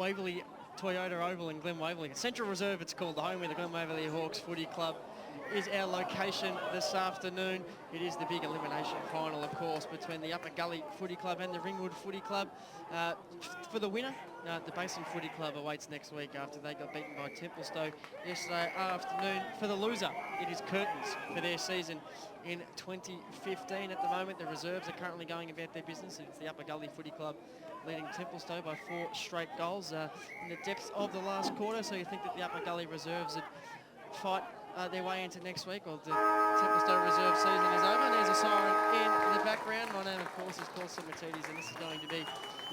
Waverley Toyota Oval in Glen Waverley. Central Reserve, it's called, the home of the Glen Waverley Hawks Footy Club, is our location this afternoon. It is the big elimination final, of course, between the Upper Gully Footy Club and the Ringwood Footy Club. For the winner, the Basin Footy Club awaits next week after they got beaten by Templestowe yesterday afternoon. For the loser, it is curtains for their season in 2015. At the moment, the reserves are currently going about their business. It's the Upper Gully Footy Club leading Templestowe by 4 straight goals in the depths of the last quarter. So you think that the Upper Gully reserves would fight their way into next week, or the Templestowe reserve season is over. And there's a siren in the background. My name, of course, is Paul Semertzidis, and this is going to be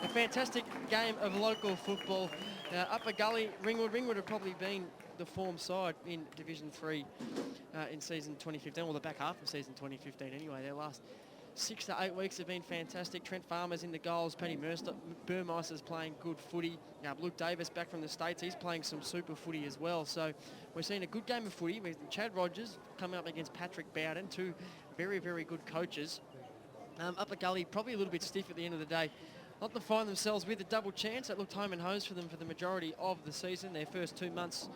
a fantastic game of local football. Upper Gully, Ringwood. Ringwood have probably been the form side in Division 3 in season 2015, well, the back half of season 2015 anyway. Their last 6 to 8 weeks have been fantastic. Trent Farmer's in the goals. Paddy Burmeister's playing good footy. Now, Luke Davis back from the States. He's playing some super footy as well. So we're seeing a good game of footy with Chad Rogers coming up against Patrick Bowden, 2 very, very good coaches. Upper Gully probably a little bit stiff at the end of the day. Not to find themselves with a double chance. That looked home and hose for them for the majority of the season. Their first 2 months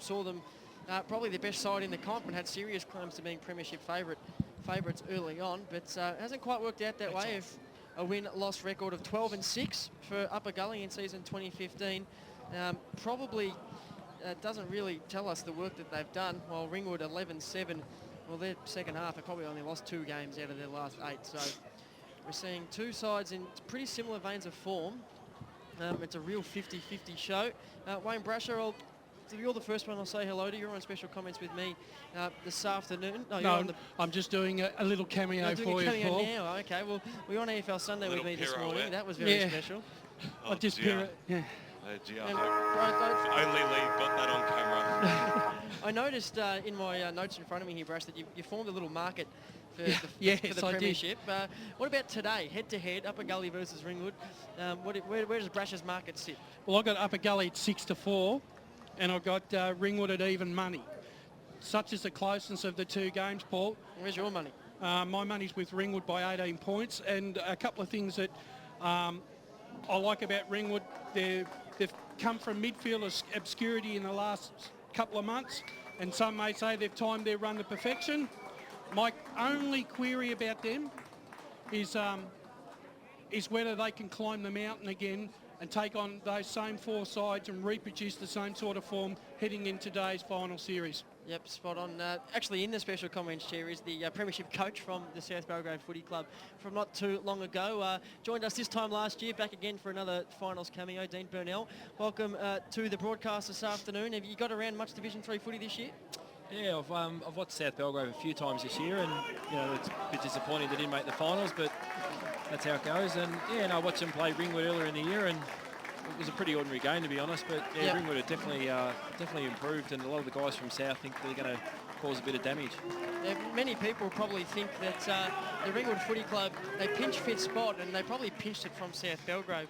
saw them probably the best side in the comp and had serious claims to being premiership favourites early on, but hasn't quite worked out that way. A win-loss record of 12-6 for Upper Gully in season 2015 probably doesn't really tell us the work that they've done, while Ringwood 11-7, well, their second half have probably only lost 2 games out of their last 8. So we're seeing 2 sides in pretty similar veins of form. It's a real 50-50 show. Wayne Brasher, you're the first one I'll say hello to. You're on special comments with me this afternoon. No, I'm just doing a little cameo for you, Paul. Now. Okay, well, we were on EFL Sunday with me this morning. That was very special. I just hear it. Gee, I hope if only Lee got that on camera. I noticed in my notes in front of me here, Brash, that you formed a little market for the Premiership. What about today, head-to-head, Upper Gully versus Ringwood? Where does Brash's market sit? Well, I got Upper Gully at 6-4, and I've got Ringwood at even money. Such is the closeness of the 2 games, Paul. Where's your money? My money's with Ringwood by 18 points, and a couple of things that I like about Ringwood. They've come from midfield obscurity in the last couple of months, and some may say they've timed their run to perfection. My only query about them is whether they can climb the mountain again and take on those same 4 sides and reproduce the same sort of form heading in today's final series. Yep, spot on. Actually, in the special comments chair is the Premiership coach from the South Belgrade Footy Club from not too long ago. Joined us this time last year, back again for another finals cameo, Dean Burnell. Welcome to the broadcast this afternoon. Have you got around much Division 3 footy this year? Yeah, I've watched South Belgrade a few times this year, and it's a bit disappointing they didn't make the finals, but that's how it goes. And I watched them play Ringwood earlier in the year, and it was a pretty ordinary game, to be honest. But Ringwood have definitely improved, and a lot of the guys from South think they're going to cause a bit of damage. Yeah, many people probably think that the Ringwood Footy Club, they pinch fit spot, and they probably pinched it from South Belgrade.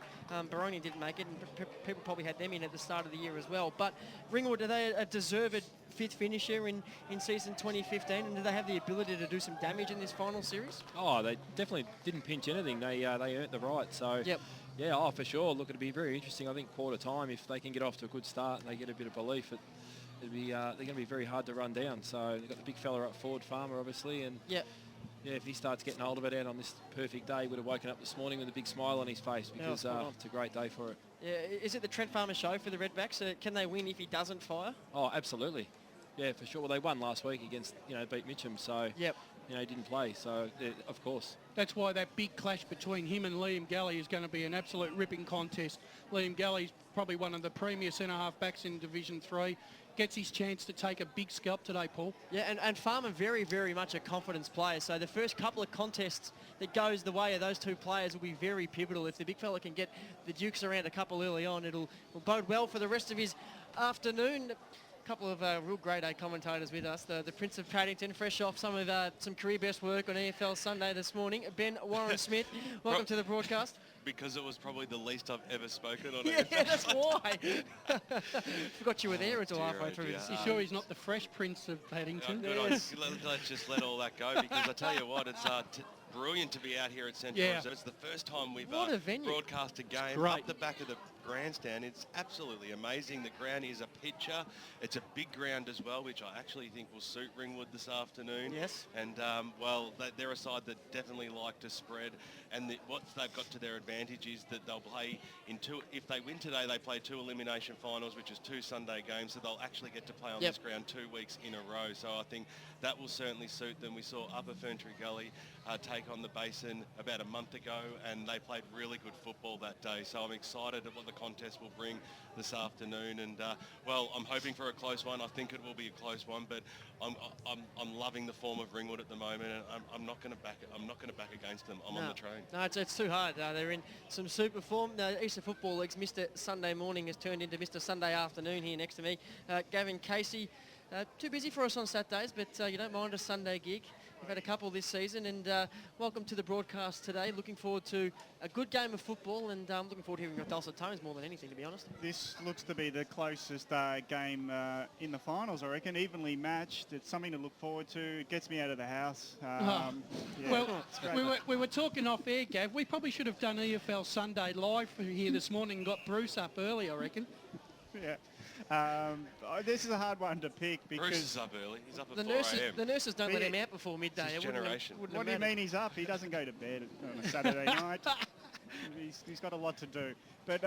Baroni didn't make it, and people probably had them in at the start of the year as well. But Ringwood, are they a deserved 5th finisher in season 2015, and do they have the ability to do some damage in this final series? Oh, they definitely didn't pinch anything. They earned the right. So yeah, for sure. Look, it'll be very interesting. I think quarter time, if they can get off to a good start and they get a bit of belief, it'll be they're going to be very hard to run down. So they've got the big fella up forward, Farmer, obviously, and if he starts getting hold of it out on this perfect day, he would have woken up this morning with a big smile on his face, because it's a great day for it. Yeah, is it the Trent Farmer show for the Redbacks? Can they win if he doesn't fire? Oh, absolutely. Yeah, for sure. Well, they won last week against, beat Mitcham, so he didn't play, so of course. That's why that big clash between him and Liam Galley is going to be an absolute ripping contest. Liam Galley's probably one of the premier centre-half backs in Division 3. Gets his chance to take a big scalp today, Paul. Yeah, and Farmer very, very much a confidence player. So the first couple of contests that goes the way of those 2 players will be very pivotal. If the big fella can get the Dukes around a couple early on, will bode well for the rest of his afternoon. Couple of real grade A commentators with us. The Prince of Paddington, fresh off some career best work on EFL Sunday this morning. Ben Warren Smith, welcome to the broadcast. Because it was probably the least I've ever spoken on EFL. Yeah, that's why. Forgot you were there until halfway through. You sure he's not the fresh Prince of Paddington? Let's just let all that go, because I tell you what, it's brilliant to be out here at Central Reserve. It's the first time we've broadcast a game up the back of the grandstand. It's absolutely amazing. The ground is a picture. It's a big ground as well, which I actually think will suit Ringwood this afternoon. Yes. And, well, they're a side that definitely like to spread. And what they've got to their advantage is that they'll play in two. If they win today, they play 2 elimination finals, which is 2 Sunday games. So they'll actually get to play on this ground 2 weeks in a row. So I think that will certainly suit them. We saw Upper FERNTREE Gully take on the Basin about a month ago, and they played really good football that day. So I'm excited at what the contest will bring this afternoon. And well, I'm hoping for a close one. I think it will be a close one, but I'm loving the form of Ringwood at the moment, and I'm not going to back it. I'm not going to back against them. I'm on the train. No, it's too hard. They're in some super form. The Easter Football League's Mr. Sunday morning has turned into Mr. Sunday afternoon here next to me. Gavin Casey, too busy for us on Saturdays, but you don't mind a Sunday gig. We've had a couple this season, and welcome to the broadcast today. Looking forward to a good game of football, and looking forward to hearing your dulcet tones more than anything, to be honest. This looks to be the closest game in the finals, I reckon. Evenly matched. It's something to look forward to. It gets me out of the house. Yeah, well, we were talking off air, Gav. We probably should have done EFL Sunday live here this morning and got Bruce up early, I reckon. Yeah. This is a hard one to pick because... Bruce is up early. He's up at 4 a.m. The nurses don't let him out before midday. It's his generation. What do you mean he's up? He doesn't go to bed on a Saturday night. He's got a lot to do. But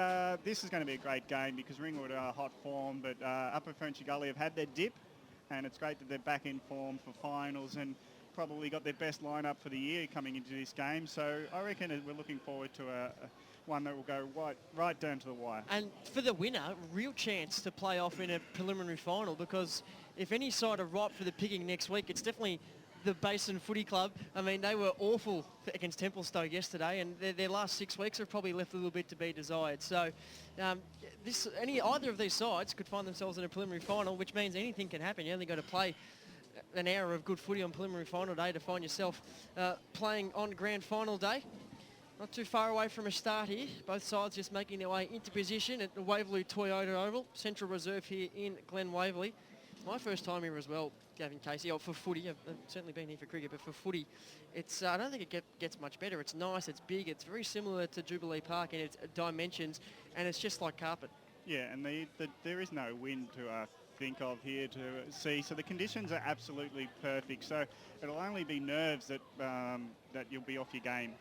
this is going to be a great game because Ringwood are hot form, but Upper FERNTREE Gully have had their dip, and it's great that they're back in form for finals and probably got their best lineup for the year coming into this game. So I reckon we're looking forward to one that will go right down to the wire. And for the winner, real chance to play off in a preliminary final, because if any side are ripe for the picking next week, it's definitely the Basin Footy Club. I mean, they were awful against Templestowe yesterday, and their last 6 weeks have probably left a little bit to be desired. So either of these sides could find themselves in a preliminary final, which means anything can happen. You only got to play an hour of good footy on preliminary final day to find yourself playing on grand final day. Not too far away from a start here. Both sides just making their way into position at the Waverley Toyota Oval. Central Reserve here in Glen Waverley. My first time here as well, Gavin Casey, for footy. I've certainly been here for cricket, but for footy, it's I don't think it gets much better. It's nice, it's big, it's very similar to Jubilee Park in its dimensions, and it's just like carpet. Yeah, and there is no wind to think of here to see, so the conditions are absolutely perfect. So it'll only be nerves that you'll be off your game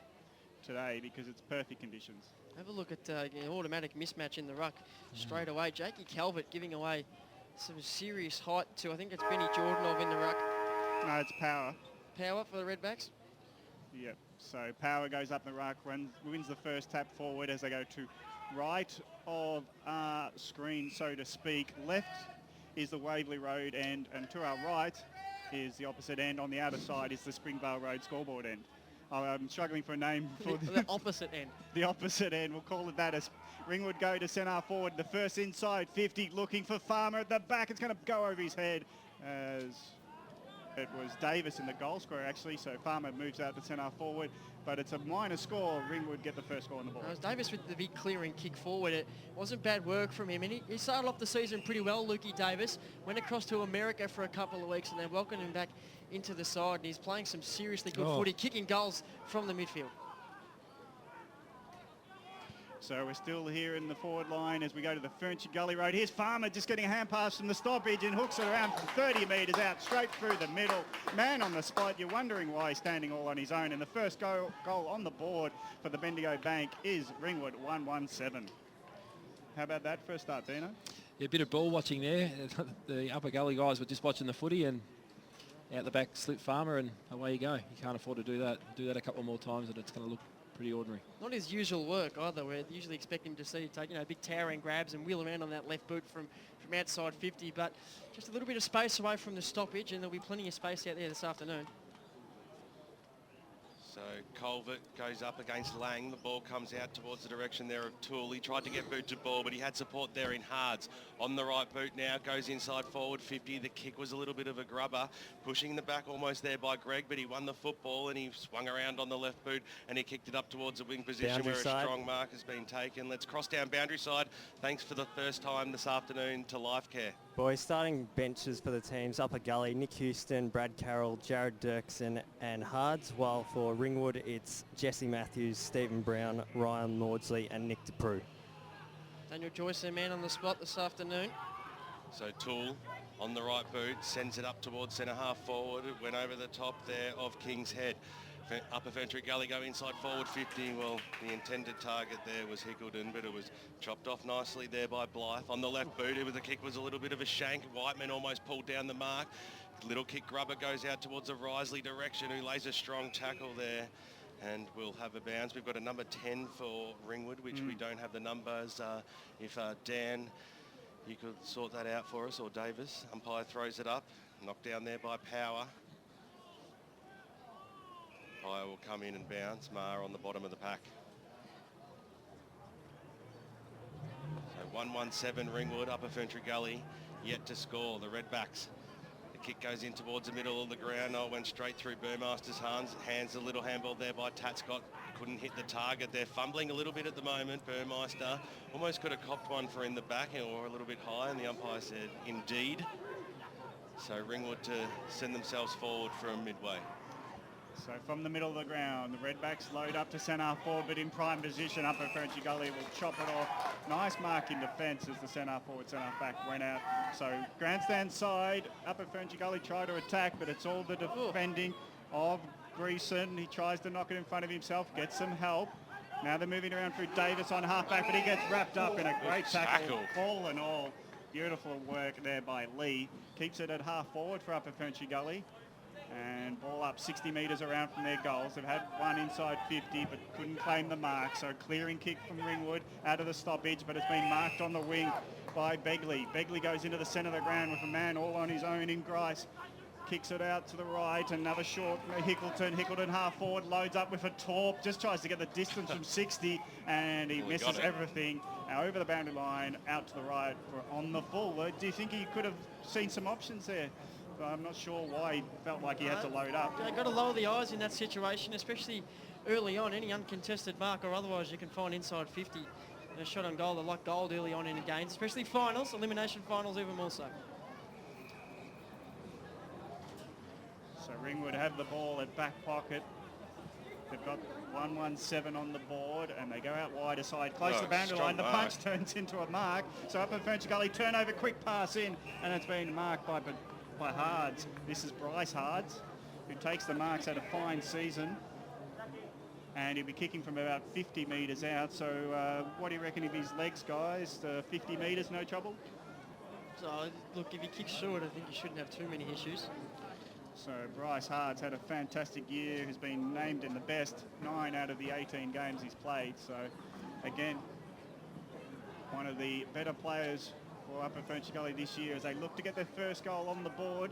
today because it's perfect conditions. Have a look at automatic mismatch in the ruck straight away. Jakey Calvert giving away some serious height to, I think it's Benny Jordanov in the ruck. No, it's Power. Power for the Redbacks? Yep, so Power goes up the ruck, wins the first tap forward as they go to right of screen, so to speak. Left is the Waverley Road end, and to our right is the opposite end. On the outer side is the Springvale Road scoreboard end. I'm struggling for a name for the opposite end. The opposite end, we'll call it that, as Ringwood go to centre forward. The first inside 50, looking for Farmer at the back. It's going to go over his head as it was Davis in the goal square, actually. So Farmer moves out to centre forward, but it's a minor score. Ringwood get the first score on the ball. It was Davis with the big clearing kick forward. It wasn't bad work from him, and he started off the season pretty well, Lukey Davis. Went across to America for a couple of weeks, and they welcomed him back into the side, and he's playing some seriously good footy, kicking goals from the midfield. So we're still here in the forward line as we go to the FERNTREE Gully Road. Here's Farmer just getting a hand pass from the stoppage and hooks it around from 30 metres out, straight through the middle. Man on the spot. You're wondering why he's standing all on his own. And the first goal on the board for the Bendigo Bank is Ringwood 1-1-7. How about that for a start, Dino? Yeah, a bit of ball watching there. The Upper Gully guys were just watching the footy, and out the back slip Farmer, and away you go. You can't afford to do that. Do that a couple more times and it's going to look pretty ordinary. Not his usual work either. We're usually expecting to see take big towering grabs and wheel around on that left boot from outside 50, but just a little bit of space away from the stoppage, and there'll be plenty of space out there this afternoon. So Culvert goes up against Lang. The ball comes out towards the direction there of Toole. He tried to get boot to ball, but he had support there in Hards. On the right boot now, goes inside forward 50. The kick was a little bit of a grubber. Pushing the back almost there by Greg, but he won the football and he swung around on the left boot and he kicked it up towards the wing position boundary where side. A strong mark has been taken. Let's cross down boundary side. Thanks for the first time this afternoon to LifeCare. Boys, starting benches for the teams: Upper Gully, Nick Houston, Brad Carroll, Jared Dirksen and Hards, while for Ringwood it's Jesse Matthews, Stephen Brown, Ryan Maudsley and Nick DePrew. Daniel Joyce, their man on the spot this afternoon. So Toole on the right boot, sends it up towards centre half forward. It went over the top there of King's Head. Upper FERNTREE Gully go inside forward 50. Well, the intended target there was Hickledon, but it was chopped off nicely there by Blythe. On the left boot, the kick was a little bit of a shank. Whiteman almost pulled down the mark. Little kick grubber goes out towards the Risley direction, who lays a strong tackle there. And we'll have a bounce. We've got a number 10 for Ringwood, which we don't have the numbers. If Dan, you could sort that out for us, or Davis. Umpire throws it up. Knocked down there by Power. Umpire will come in and bounce. Maher on the bottom of the pack. So 117 Ringwood, Upper FERNTREE Gully, yet to score. The Redbacks. The kick goes in towards the middle of the ground. Oh, went straight through Burmaster's hands. A little handball there by Tatscott. Couldn't hit the target. They're fumbling a little bit at the moment. Burmeister almost could have copped one for in the back or a little bit high, and the umpire said, indeed. So Ringwood to send themselves forward from midway. So from the middle of the ground, the Redbacks load up to centre forward, but in prime position. Upper FERNTREE Gully will chop it off. Nice mark in defence as the centre forward, centre back went out. So grandstand side, Upper FERNTREE Gully try to attack, but it's all the defending of Greason. He tries to knock it in front of himself, gets some help. Now they're moving around through Davis on half-back, but he gets wrapped up in a great tackle. Ball and all. Beautiful work there by Lee. Keeps it at half-forward for Upper FERNTREE Gully. And ball up 60 metres around from their goals. They've had one inside 50, but couldn't claim the mark. So clearing kick from Ringwood out of the stoppage, but it's been marked on the wing by Begley. Begley goes into the centre of the ground with a man all on his own in Grice. Kicks it out to the right. Another short Hickledon half forward, loads up with a torp. Just tries to get the distance from 60, and he misses everything. Now over the boundary line, out to the right on the full. Do you think he could have seen some options there? I'm not sure why he felt like he had to load up. You've got to lower the eyes in that situation, especially early on. Any uncontested mark or otherwise you can find inside 50. A shot on goal, they like gold early on in the games, especially finals, elimination finals even more so. So Ringwood have the ball at back pocket. They've got 117 on the board, and they go out wide aside, close to the boundary line. The punch turns into a mark. So Upper FERNTREE Gully turnover, quick pass in, and it's been marked by Hards. This is Bryce Hards, who takes the marks, had a fine season, and he'll be kicking from about 50 metres out. So what do you reckon of his legs, guys? 50 metres, no trouble? So look, if he kicks short, I think he shouldn't have too many issues. So Bryce Hards had a fantastic year, has been named in the best 9 out of the 18 games he's played. So again, one of the better players for Upper FERNTREE Gully this year as they look to get their first goal on the board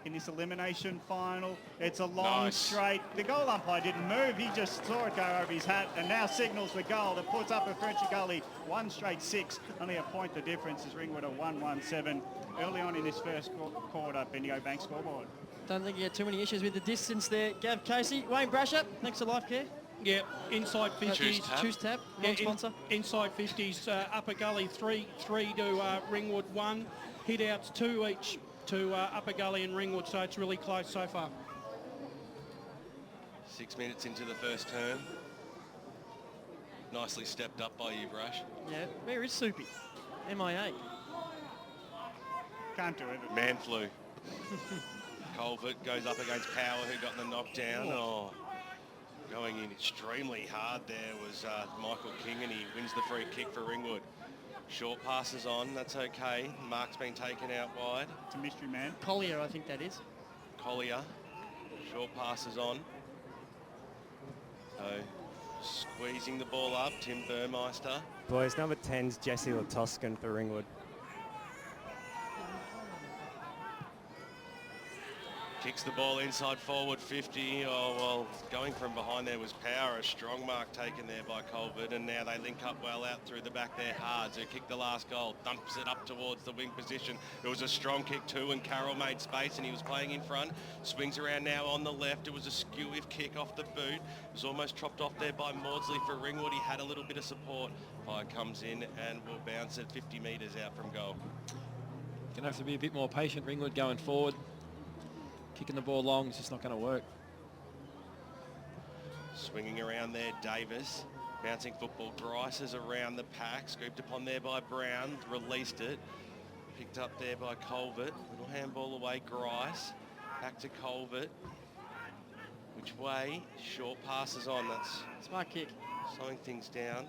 in this elimination final. It's a long straight. The goal umpire didn't move. He just saw it go over his hat and now signals the goal that puts Upper FERNTREE Gully 1 straight 6. Only a point the difference as Ringwood are 1-1-7 early on in this first quarter. Bendigo Bank scoreboard. Don't think he had too many issues with the distance there. Gav Casey, Wayne Brasher, thanks to LifeCare. Yeah, inside 50s. Choose Tap, non-sponsor. Inside 50s, Upper Gully 3 to Ringwood 1. Hit outs 2 each to Upper Gully and Ringwood, so it's really close so far. 6 minutes into the first term. Nicely stepped up by you, Brush. Yeah, where is Soupy? MIA. Can't do it. Man flu. Colvert goes up against Power, who got the knockdown. Oh, going in extremely hard there was Michael King, and he wins the free kick for Ringwood. Short passes on, that's okay. Mark's been taken out wide. It's a mystery man. Collier, I think that is. Collier. Short passes on. So squeezing the ball up, Tim Burmeister. Boys, number 10's Jesse Latoscan for Ringwood. Kicks the ball inside forward 50. Oh, well, going from behind there was Power. A strong mark taken there by Colvert, and now they link up well out through the back there. Hards, who kicked the last goal, dumps it up towards the wing position. It was a strong kick too, and Carroll made space, and he was playing in front. Swings around now on the left. It was a skew-if kick off the boot. It was almost chopped off there by Maudsley for Ringwood. He had a little bit of support. Fire comes in and will bounce it 50 metres out from goal. Going to have to be a bit more patient, Ringwood, going forward. Kicking the ball long, it's just not going to work. Swinging around there, Davis. Bouncing football. Grice is around the pack. Scooped upon there by Brown. Released it. Picked up there by Colvert. Little handball away. Grice. Back to Colvert. Which way? Short passes on. That's smart kick. Slowing things down.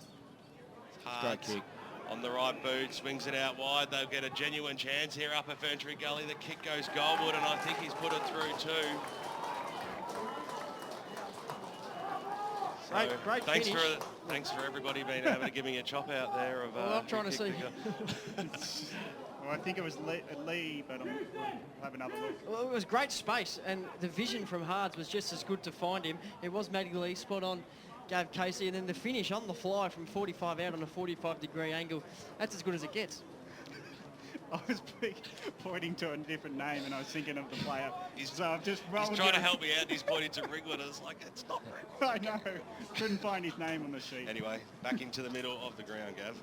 Great kick. On the right boot, swings it out wide. They'll get a genuine chance here up at FERNTREE Gully. The kick goes goalwood, and I think he's put it through too. So great thanks finish. thanks for everybody being able to give me a chop out there of. Well, I'm trying to see. Well, I think it was Lee, but I'll have another look. Well, it was great space, and the vision from Hards was just as good to find him. It was Matty Lee spot on. Gave Casey, and then the finish on the fly from 45 out on a 45-degree angle. That's as good as it gets. I was pointing to a different name, and I was thinking of the player. So I've just He's trying to help me out. He's pointing to Ringwood. I was like, it's not Ringwood. I know. Couldn't find his name on the sheet. Anyway, back into the middle of the ground, Gav.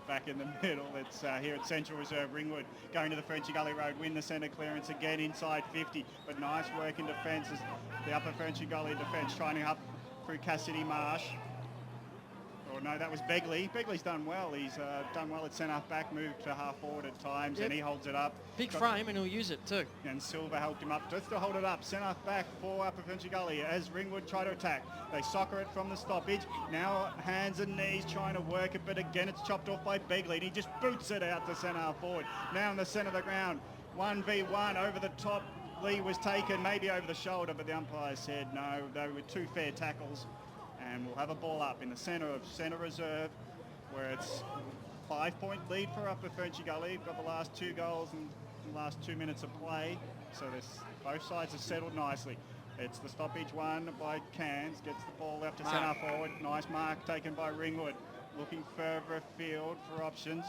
Back in the middle. It's here at Central Reserve. Ringwood going to the FERNTREE Gully Road. Win the centre clearance again inside 50. But nice work in defence as the upper FERNTREE Gully defence trying up through Cassidy Marsh. Oh no, that was Begley. Begley's done well. He's done well at centre back, moved to half forward at times, and he holds it up. Big frame, and he'll use it too. And Silver helped him up just to hold it up. Centre back for upper FERNTREE Gully as Ringwood try to attack. They soccer it from the stoppage. Now hands and knees trying to work it, but again it's chopped off by Begley, and he just boots it out to centre half forward. Now in the centre of the ground, 1v1 over the top. Lee was taken maybe over the shoulder, but the umpire said no, they were two fair tackles. And we'll have a ball up in the centre of centre reserve, where it's 5-point lead for upper FERNTREE Gully. Got the last 2 goals in the last 2 minutes of play, so both sides are settled nicely. It's the stoppage one by Cairns, gets the ball out to centre forward. Nice mark taken by Ringwood. Looking further afield for options.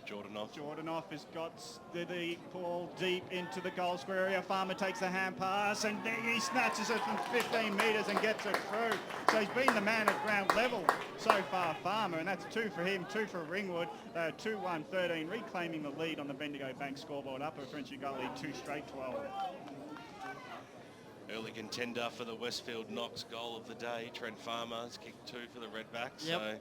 Jordanoff has got the ball deep into the goal square area. Farmer takes the hand pass and he snatches it from 15 metres and gets it through. So he's been the man at ground level so far, Farmer, and that's 2 for him, 2 for Ringwood. 2-1-13, reclaiming the lead on the Bendigo Bank scoreboard. Upper FERNTREE Gully 2 straight 12. Early contender for the Westfield Knox goal of the day. Trent Farmer has kicked 2 for the Redbacks. Yep. So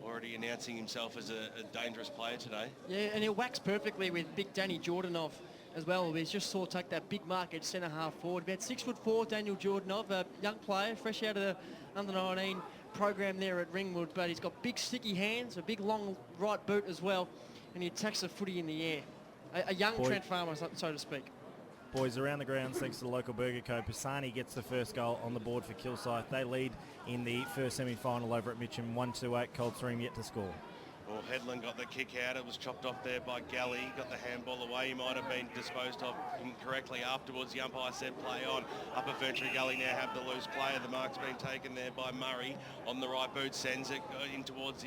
already announcing himself as a dangerous player today. Yeah, and he'll wax perfectly with big Danny Jordanoff as well. He's just saw take that big mark at centre half forward. About 6'4", Daniel Jordanoff, a young player, fresh out of the under-19 program there at Ringwood, but he's got big sticky hands, a big long right boot as well, and he attacks the footy in the air. A young Trent Farmer, so to speak. Boys around the grounds thanks to the local Burger Co. Pisani gets the first goal on the board for Kilsyth. They lead in the first semi-final over at Mitcham, 1-8. Coldstream yet to score. Well, Headland got the kick out. It was chopped off there by Galley. Got the handball away. He might have been disposed of incorrectly afterwards. The umpire said play on. Upper FERNTREE Gully now have the loose player. The mark's been taken there by Murray. On the right boot, sends it in towards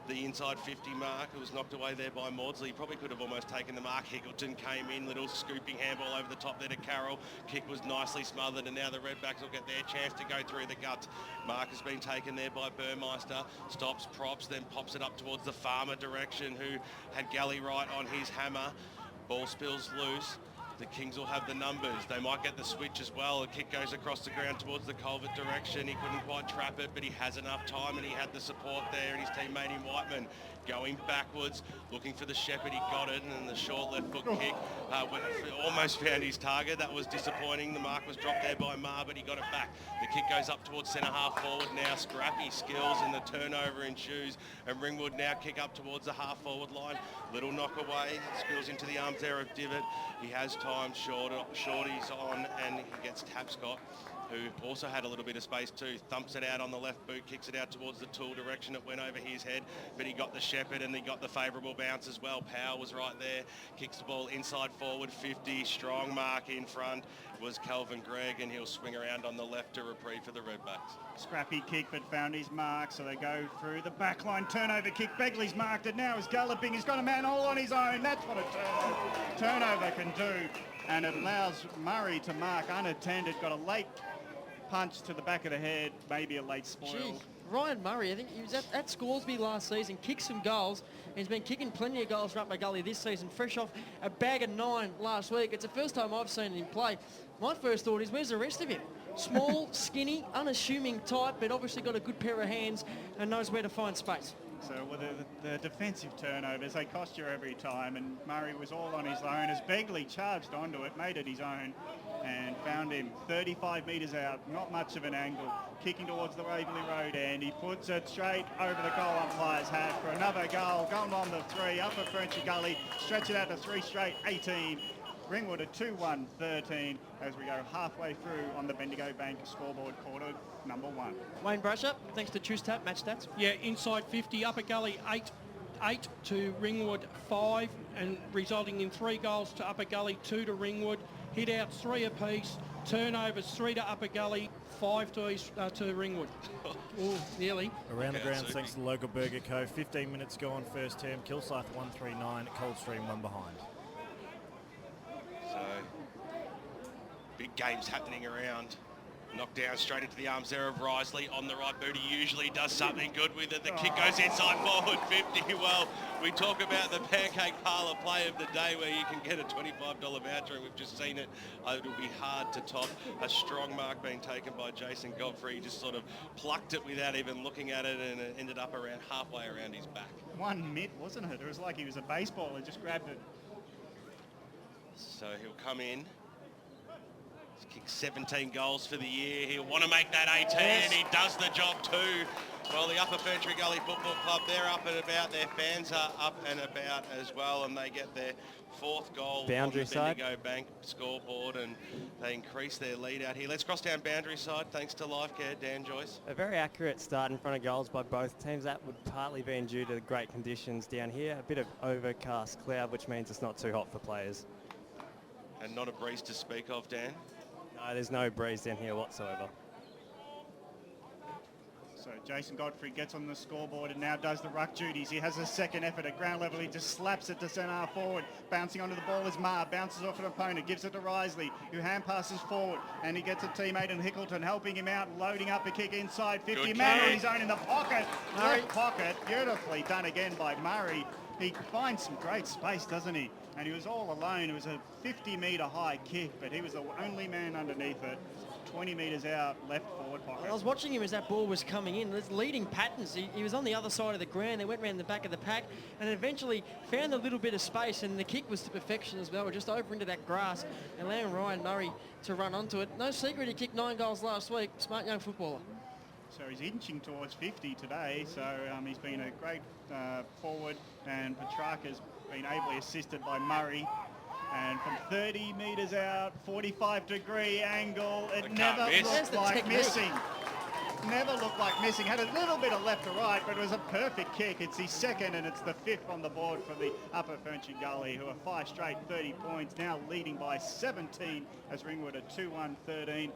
the inside 50 mark. It was knocked away there by Maudsley. He probably could have almost taken the mark. Higgleton came in, little scooping handball over the top there to Carroll. Kick was nicely smothered, and now the Redbacks will get their chance to go through the guts. Mark has been taken there by Burmeister. Stops, props, then pops it up towards the Farmer direction, who had Galley right on his hammer. Ball spills loose. The Kings will have the numbers. They might get the switch as well. The kick goes across the ground towards the Culvert direction. He couldn't quite trap it, but he has enough time, and he had the support there, and his teammate in Whiteman going backwards, looking for the Shepherd. He got it, and the short left foot kick almost found his target. That was disappointing. The mark was dropped there by Marr, but he got it back. The kick goes up towards centre half forward now. Scrappy skills and the turnover ensues, and Ringwood now kick up towards the half forward line. Little knock away, squeals into the arms there of Divot. He has time, Shorty's on, and he gets Tapscott, who also had a little bit of space too. Thumps it out on the left boot, kicks it out towards the Tool direction. It went over his head, but he got the Shepherd and he got the favourable bounce as well. Power was right there. Kicks the ball inside forward, 50. Strong mark in front was Calvin Gregg, and he'll swing around on the left to reprieve for the Redbacks. Scrappy kick, but found his mark, so they go through the back line. Turnover kick. Begley's marked it now. He's galloping. He's got a man all on his own. That's what a turnover can do, and it allows Murray to mark unattended. Got a late punch to the back of the head, maybe a late spoil. Gee, Ryan Murray, I think he was at Scoresby last season, kicked some goals. He's been kicking plenty of goals for Upper Gully this season, fresh off a bag of 9 last week. It's the first time I've seen him play. My first thought is, where's the rest of him? Small, skinny, unassuming type, but obviously got a good pair of hands and knows where to find space. So with the defensive turnovers, they cost you every time, and Murray was all on his own as Begley charged onto it, made it his own, and found him 35 metres out, not much of an angle, kicking towards the Waverley Road end. He puts it straight over the goal umpire's hat for another goal, going on the 3, Upper Frenchy Gully, stretch it out to 3 straight, 18. Ringwood at 2-1-13 as we go halfway through on the Bendigo Bank scoreboard, quarter number 1. Wayne Brasher, thanks to Choose Tap, match stats. Yeah, inside 50, Upper Gully 8 to Ringwood 5, and resulting in 3 goals to Upper Gully, 2 to Ringwood. Hit outs 3 apiece, turnovers 3 to Upper Gully, 5 to Ringwood. Oh, nearly. Around the grounds thanks to the local Burger Co. 15 minutes gone first term. Kilsyth 139, Coldstream 1 behind. So, big games happening around. Knocked down straight into the arms there of Risley on the right boot. He usually does something good with it. The kick goes inside forward 50. Well, we talk about the Pancake Parlour play of the day where you can get a $25 voucher, and we've just seen it. It'll be hard to top. A strong mark being taken by Jason Godfrey. He just sort of plucked it without even looking at it, and it ended up around halfway around his back. 1 mitt, wasn't it? It was like he was a baseballer, just grabbed it. So he'll come in. He's kicked 17 goals for the year. He'll want to make that 18, and he does the job too. Well, the Upper FERNTREE Gully Football Club, they're up and about. Their fans are up and about as well, and they get their 4th goal boundary on the side. Bendigo Bank scoreboard, and they increase their lead out here. Let's cross down boundary side, thanks to LifeCare. Dan Joyce. A very accurate start in front of goals by both teams. That would partly be due to the great conditions down here. A bit of overcast cloud, which means it's not too hot for players. And not a breeze to speak of, Dan? No, there's no breeze down here whatsoever. So Jason Godfrey gets on the scoreboard and now does the ruck duties. He has a second effort at ground level. He just slaps it to centre forward. Bouncing onto the ball is Marr. Bounces off an opponent. Gives it to Risley, who hand passes forward. And he gets a teammate in Hickleton helping him out. Loading up a kick inside 50. Man on his own in the pocket. Left pocket. Beautifully done again by Murray. He finds some great space, doesn't he? And he was all alone. It was a 50-metre high kick, but he was the only man underneath it. 20 metres out, left forward pocket. I was watching him as that ball was coming in. There's leading patterns. He was on the other side of the ground. They went around the back of the pack and eventually found a little bit of space, and the kick was to perfection as well. Just over into that grass, allowing Ryan Murray to run onto it. No secret he kicked 9 goals last week. Smart young footballer. So he's inching towards 50 today. So he's been a great forward, and Petrarca's been ably assisted by Murray. And from 30 metres out, 45-degree angle, it never looked like missing. Never looked like missing. Had a little bit of left to right, but it was a perfect kick. It's his second, and it's the 5th on the board for the Upper FERNTREE Gully, who are 5 straight 30 points, now leading by 17 as Ringwood at 2-1-13.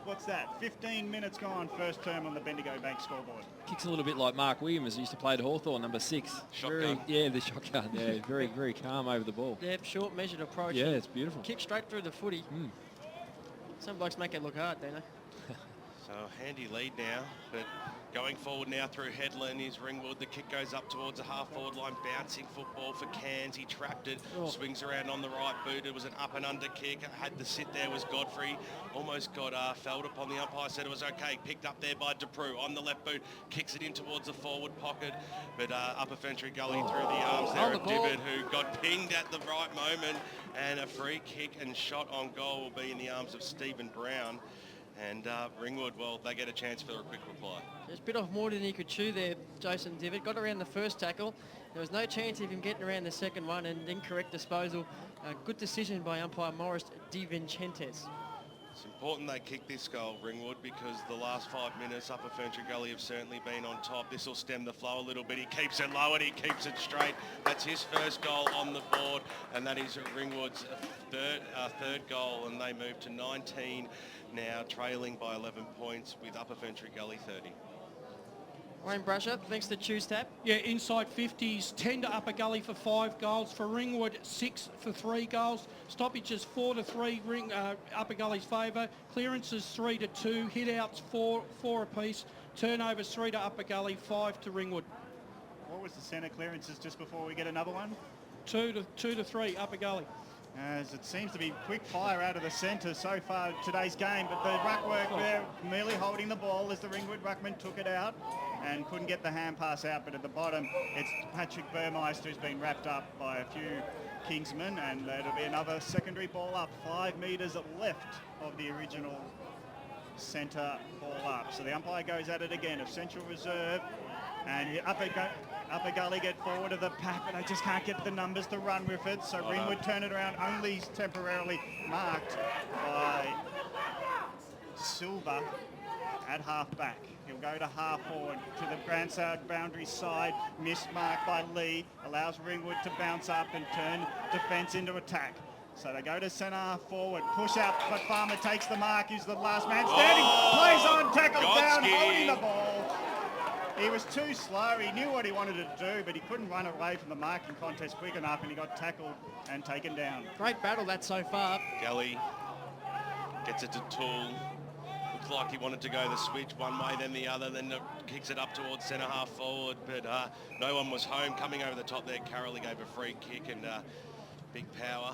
What's that? 15 minutes gone, first term on the Bendigo Bank scoreboard. Kicks a little bit like Mark Williams, who used to play at Hawthorn, number 6. Shotgun. The shotgun. Yeah, very, very calm over the ball. Yeah, short, measured approach. Yeah, it's beautiful. Kick straight through the footy. Some blokes make it look hard, don't they? So handy lead now, but going forward now through Headland is Ringwood. The kick goes up towards the half-forward line, bouncing football for Cairns. He trapped it, swings around on the right boot. It was an up and under kick. Had the sit there was Godfrey. Almost got felled upon the umpire, said it was okay. Picked up there by DePrew on the left boot, kicks it in towards the forward pocket. But Upper FERNTREE Gully through the arms there of Dibbett, who got pinged at the right moment. And a free kick and shot on goal will be in the arms of Stephen Brown. And Ringwood, well, they get a chance for a quick reply. Just bit off more than he could chew there, Jason Dibbett. Got around the first tackle. There was no chance of him getting around the second one, and incorrect disposal. Good decision by umpire Morris Di Vincentes. It's important they kick this goal, Ringwood, because the last 5 minutes, Upper FERNTREE Gully have certainly been on top. This will stem the flow a little bit. He keeps it low and he keeps it straight. That's his first goal on the board, and that is Ringwood's third goal, and they move to 19 now, trailing by 11 points with Upper FERNTREE Gully 30. Wayne Brasher, thanks to Choose Tap. Yeah, inside 50s, 10 to Upper Gully for 5 goals. For Ringwood, 6 for 3 goals. Stoppages 4-3, Upper Gully's favour. Clearances 3-2. Hit-outs 4 apiece. Turnovers 3 to Upper Gully, 5 to Ringwood. What was the centre clearances just before we get another one? 2-3 Upper Gully. As it seems to be quick fire out of the centre so far today's game, but the ruck work there, merely holding the ball as the Ringwood ruckman took it out and couldn't get the hand pass out, but at the bottom it's Patrick Burmeister who's been wrapped up by a few Kingsmen, and it'll be another secondary ball up, 5 metres left of the original centre ball up. So the umpire goes at it again of Central Reserve, and Upper Gully get forward of the pack, but they just can't get the numbers to run with it. So Ringwood turn it around, only temporarily marked by Silver at half back. He'll go to half forward to the Grandside boundary side, missed mark by Lee, allows Ringwood to bounce up and turn defence into attack. So they go to centre half forward, push out, but Farmer takes the mark, he's the last man standing, plays on, tackle down, holding the ball. He was too slow, he knew what he wanted to do, but he couldn't run away from the marking contest quick enough, and he got tackled and taken down. Great battle that so far. Gully gets it to Toole. Looks like he wanted to go the switch one way, then the other, then kicks it up towards centre half forward, but no one was home. Coming over the top there, Carrolley gave a free kick, and big power.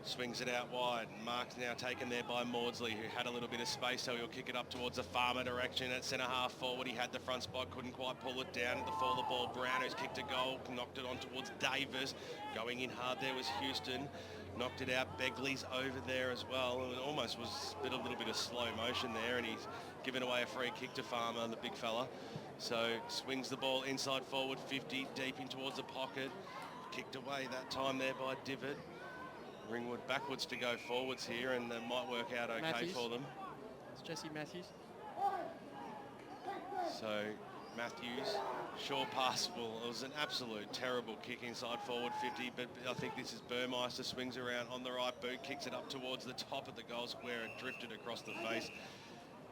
Swings it out wide. Mark's now taken there by Maudsley, who had a little bit of space, so he'll kick it up towards the Farmer direction at centre half forward. He had the front spot, couldn't quite pull it down at the fall of the ball. Brown, who's kicked a goal, knocked it on towards Davis. Going in hard there was Houston. Knocked it out. Begley's over there as well. And it almost was a little bit of slow motion there, and he's given away a free kick to Farmer, the big fella. So swings the ball inside forward, 50, deep in towards the pocket. Kicked away that time there by Divot. Ringwood backwards to go forwards here, and that might work out okay for them. It's Jesse Matthews. So Matthews, short pass, it was an absolute terrible kick inside forward 50, but I think this is Burmeister, swings around on the right boot, kicks it up towards the top of the goal square and drifted across the face.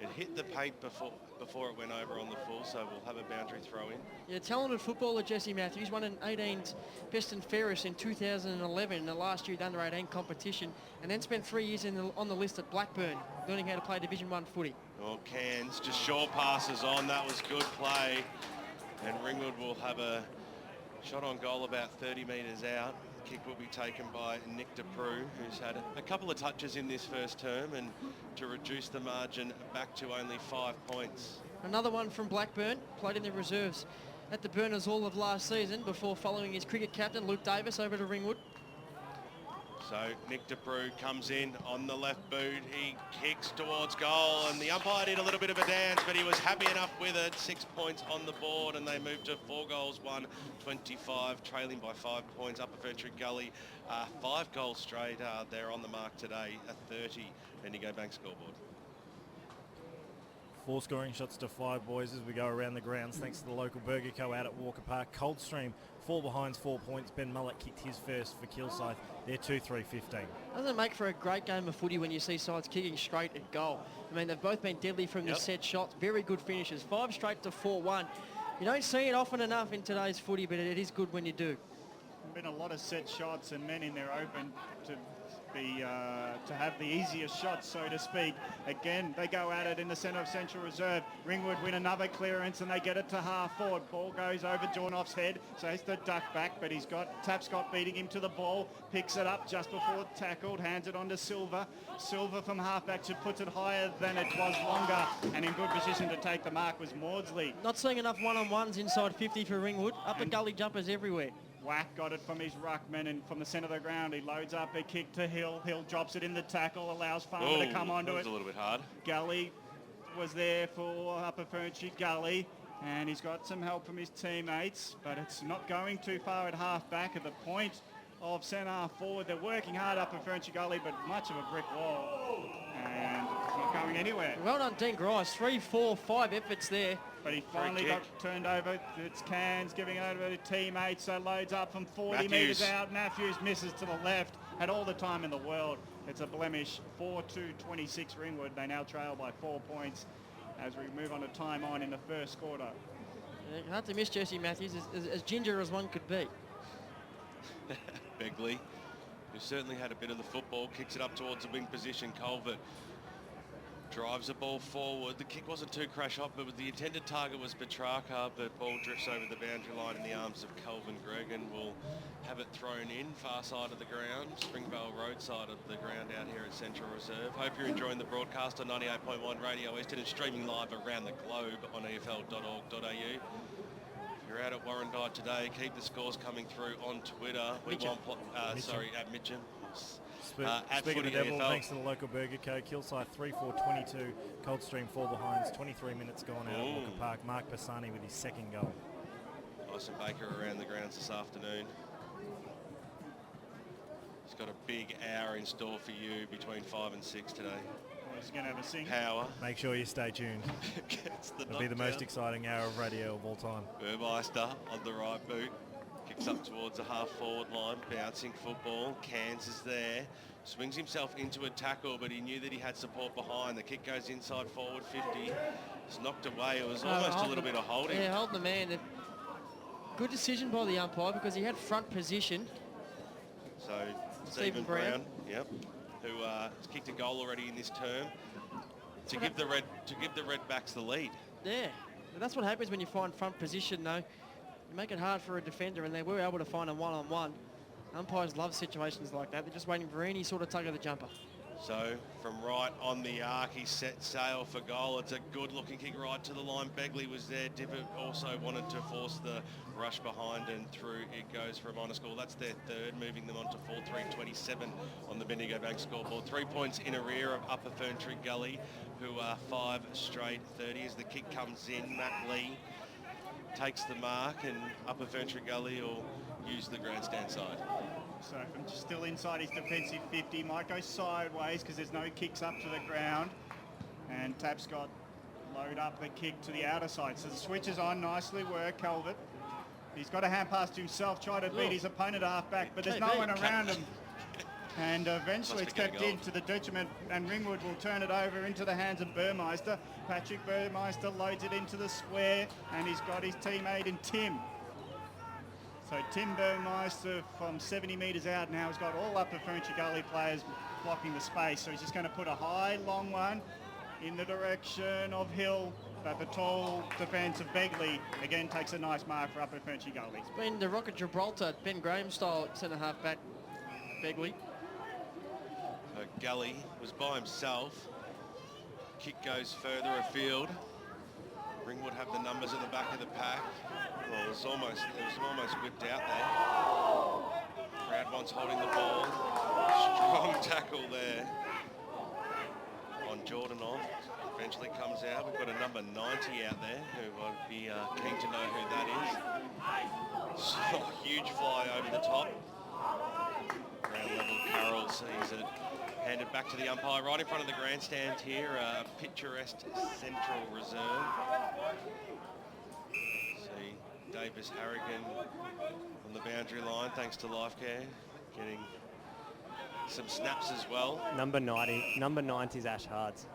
It hit the paint before it went over on the full, so we'll have a boundary throw in. Yeah, talented footballer Jesse Matthews, won an 18's best and fairest in 2011 in the last year under 18 competition, and then spent 3 years on the list at Blackburn, learning how to play Division 1 footy. Oh, Cairns, just short passes on, that was good play. And Ringwood will have a shot on goal about 30 metres out. Kick will be taken by Nick DePrew, who's had a couple of touches in this first term, and to reduce the margin back to only 5 points. Another one from Blackburn, played in the reserves at the Burners all of last season before following his cricket captain Luke Davis over to Ringwood. So Nick DePrew comes in on the left boot, he kicks towards goal, and the umpire did a little bit of a dance, but he was happy enough with it. 6 points on the board, and they moved to 4 goals, 1-25, trailing by 5 points. Upper FERNTREE Gully, 5 goals straight. They're on the mark today, a 30 Bendigo Bank scoreboard. 4 scoring shots to 5 boys as we go around the grounds, thanks to the local Burger Co out at Walker Park. Coldstream, 4 behinds, 4 points. Ben Mullet kicked his first for Kilsyth. They're 2-3-15. Doesn't it make for a great game of footy when you see sides kicking straight at goal? I mean, they've both been deadly from the set shots. Very good finishes. 5 straight to 4-1. You don't see it often enough in today's footy, but it is good when you do. There's been a lot of set shots and men in there open to have the easiest shots, so to speak. Again, they go at it in the centre of Central Reserve. Ringwood win another clearance and they get it to half forward. Ball goes over Jornoff's head, so he has to duck back, but he's got Tapscott beating him to the ball, picks it up just before tackled, hands it on to Silver. Silver from half-back puts it higher than it was longer, and in good position to take the mark was Maudsley. Not seeing enough one-on-ones inside 50 for Ringwood. Upper Gully jumpers everywhere. Whack got it from his ruckman, and from the centre of the ground he loads up a kick to Hill. Hill drops it in the tackle, allows Farmer to come onto it. That was a little bit hard. Gully was there for Upper FERNTREE Gully, and he's got some help from his teammates, but it's not going too far at half back at the point of centre half forward. They're working hard Upper FERNTREE Gully, but much of a brick wall, and it's not going anywhere. Well done, Dean Grice. 3, 4, 5 efforts there. But he finally got turned over. It's Cairns giving it over to teammates. So loads up from 40 metres out. Matthews misses to the left. Had all the time in the world. It's a blemish. 4-2-26 Ringwood. They now trail by 4 points as we move on to time on in the first quarter. Hard to miss Jesse Matthews, as ginger as one could be. Begley, who certainly had a bit of the football, kicks it up towards the wing position. Culvert drives the ball forward. The kick wasn't too crash up, but the intended target was Petrarca, but ball drifts over the boundary line in the arms of Kelvin Gregg and will have it thrown in, far side of the ground, Springvale Road side of the ground out here at Central Reserve. Hope you're enjoying the broadcast on 98.1 Radio Eastern and streaming live around the globe on efl.org.au. If you're out at Warrandyte today, keep the scores coming through on Twitter. We want, at Mitcham. Speaking of the devil, thanks to the local Burger Co. Kilsyth 3-4-22, Coldstream 4 behinds, 23 minutes gone out at Walker Park. Mark Bassani with his second goal. Tyson Baker around the grounds this afternoon. He's got a big hour in store for you between 5 and 6 today. He's going to have a sing. Power. Make sure you stay tuned. It'll be the most exciting hour of radio of all time. Burmeister on the right boot. Kicks up towards the half-forward line, bouncing football. Cairns is there. Swings himself into a tackle, but he knew that he had support behind. The kick goes inside forward 50. It's knocked away. It was almost a little bit of holding. Yeah, holding the man. Good decision by the umpire because he had front position. So Stephen Brown, who has kicked a goal already in this term to give the Redbacks the lead. Yeah, but that's what happens when you find front position, though. You make it hard for a defender, and they were able to find a one-on-one. Umpires love situations like that. They're just waiting for any sort of tug of the jumper. So from right on the arc, he set sail for goal. It's a good-looking kick right to the line. Begley was there. Dippert also wanted to force the rush behind, and through it goes for a minor score. That's their third, moving them on to 4-3-27 on the Bendigo Bank scoreboard. 3 points in arrear of Upper Ferntree Gully, who are 5 straight 30 as the kick comes in. Matt Lee takes the mark, and Upper Ferntree Gully will use the grandstand side. So from still inside his defensive 50, might go sideways because there's no kicks up to the ground. And Tapscott load up the kick to the outer side. So the switch is on, nicely worked, Calvert. He's got a hand pass to himself, try to beat his opponent half back, but there's no one around him. And eventually it's kept in to the detriment, and Ringwood will turn it over into the hands of Burmeister. Patrick Burmeister loads it into the square, and he's got his teammate in Tim. So Tim Burmeister from 70 metres out now has got all Upper Ferntree Gully players blocking the space. So he's just going to put a high, long one in the direction of Hill. But the tall defence of Begley again takes a nice mark for Upper Ferntree Gully. It's been the Rocket Gibraltar, Ben Graham style centre-half back, Begley. So Gully was by himself. Kick goes further afield. Ringwood have the numbers at the back of the pack. Well, it was almost whipped out there. Crowd wants holding the ball. Strong tackle there on Jordanov. Eventually comes out. We've got a number 90 out there who I'd be keen to know who that is. So, huge fly over the top. Ground level Carroll sees it. Handed back to the umpire right in front of the grandstand here. Picturesque Central Reserve. See Davis Harrigan on the boundary line thanks to LifeCare. Getting some snaps as well. Number 90 is Ash Hards.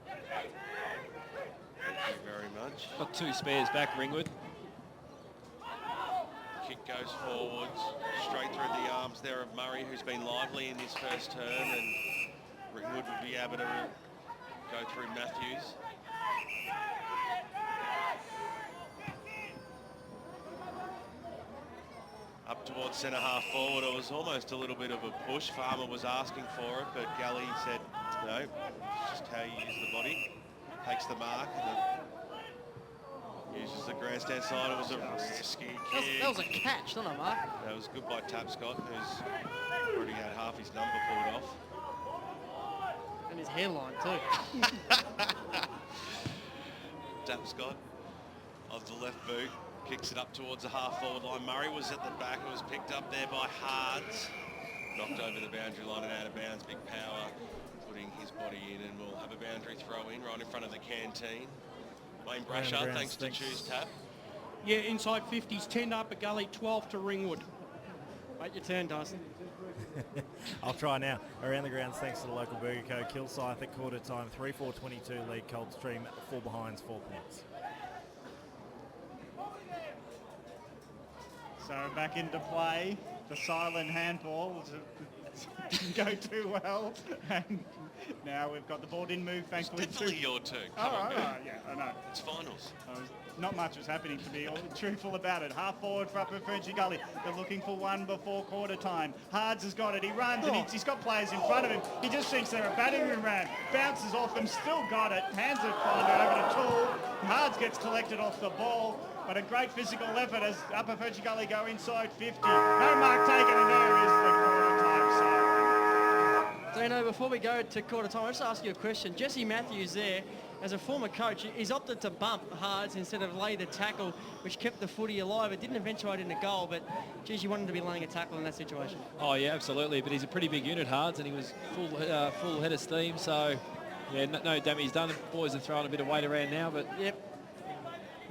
Thank you very much. Got 2 spares back, Ringwood. Kick goes forwards, straight through the arms there of Murray, who's been lively in this first term, and Ringwood would be able to go through Matthews. Up towards centre half forward, it was almost a little bit of a push. Farmer was asking for it, but Gully said, no, it's just how you use the body. Takes the mark, and uses the grandstand side. It was a risky kick. That was a catch, not a mark. That was good by Tapscott, who's already had half his number pulled off. And his hairline too. Tapscott of the left boot kicks it up towards the half-forward line. Murray was at the back. It was picked up there by Hards. Knocked over the boundary line and out of bounds. Big power putting his body in, and we'll have a boundary throw in right in front of the canteen. Wayne Brasher, thanks to Choose Tap. Yeah, inside 50s, 10 to Upper Gully, 12 to Ringwood. Wait your turn, Dyson. I'll try now. Around the grounds, thanks to the local Burger Co. Kilsyth at quarter time, 3-4-22 lead Coldstream, 4 behinds, 4 points. So back into play. The silent handball didn't go too well. And now we've got the ball didn't move, thankfully. It's definitely your turn. Come on, yeah, I know. It's finals. Not much was happening, to be truthful about it. Half forward for Upper Ferntreee Gully. They're looking for one before quarter time. Hards has got it. He runs and he's got players in front of him. He just thinks they're a batting ram. Bounces off them, still got it. Hands it over to Toole. Hards gets collected off the ball. But a great physical effort as Upper Ferntreee Gully go inside 50. No mark taken, and there is the quarter time side. Dino, before we go to quarter time, I'll just ask you a question. Jesse Matthews there, as a former coach, he's opted to bump Hards instead of lay the tackle, which kept the footy alive. It didn't eventuate in a goal, but, geez, you wanted to be laying a tackle in that situation. Oh, yeah, absolutely. But he's a pretty big unit, Hards, and he was full head of steam. So, yeah, no damage done. The boys are throwing a bit of weight around now, but... Yep.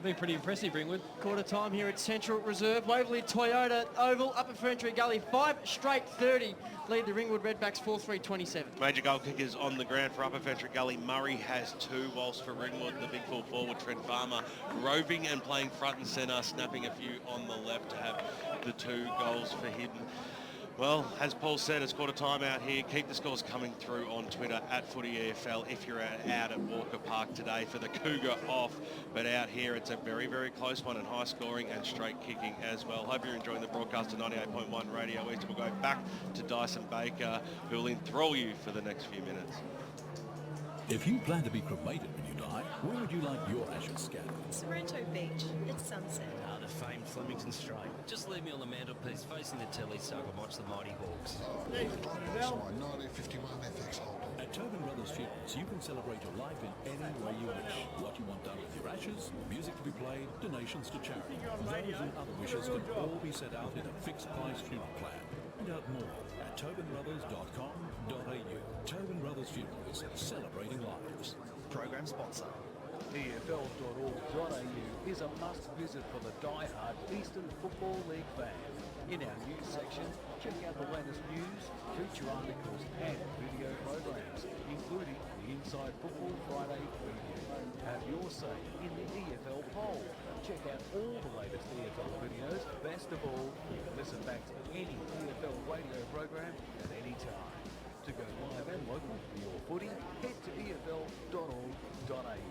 Been pretty impressive, Ringwood. Quarter time here at Central Reserve. Waverley Toyota Oval, Upper Ferntreee Gully, 5 straight 30. Lead the Ringwood Redbacks 4-3-27. Major goal kickers on the ground for Upper Ferntreee Gully. Murray has 2, whilst for Ringwood, the big full forward, Trent Farmer, roving and playing front and centre, snapping a few on the left to have the 2 goals for him. Well, as Paul said, it's quarter time out here. Keep the scores coming through on Twitter at FootyEFL if you're out at Walker Park today for the Cougar off. But out here, it's a very, very close one and high scoring and straight kicking as well. Hope you're enjoying the broadcast of 98.1 Radio East. We'll go back to Dyson Baker, who will enthrall you for the next few minutes. If you plan to be cremated when you die, where would you like your ashes scattered? Sorrento Beach. It's sunset. The famed Flemington Strait. Just leave me on the mantelpiece facing the telly so I can watch the Mighty Hawks. My 1951 FX Holden. At Tobin Brothers Funerals, you can celebrate your life in any way you wish. What you want done with your ashes, music to be played, donations to charity. Those and other wishes can all be set out in a fixed price funeral plan. Find out more at tobinbrothers.com.au. Tobin Brothers Funerals, celebrating lives. Program sponsor. EFL.org.au is a must visit for the die-hard Eastern Football League fan. In our news section, check out the latest news, feature articles and video programs, including the Inside Football Friday preview. Have your say in the EFL poll. Check out all the latest EFL videos. Best of all, you can listen back to any EFL radio program at any time. To go live and local for your footy, head to EFL.org.au.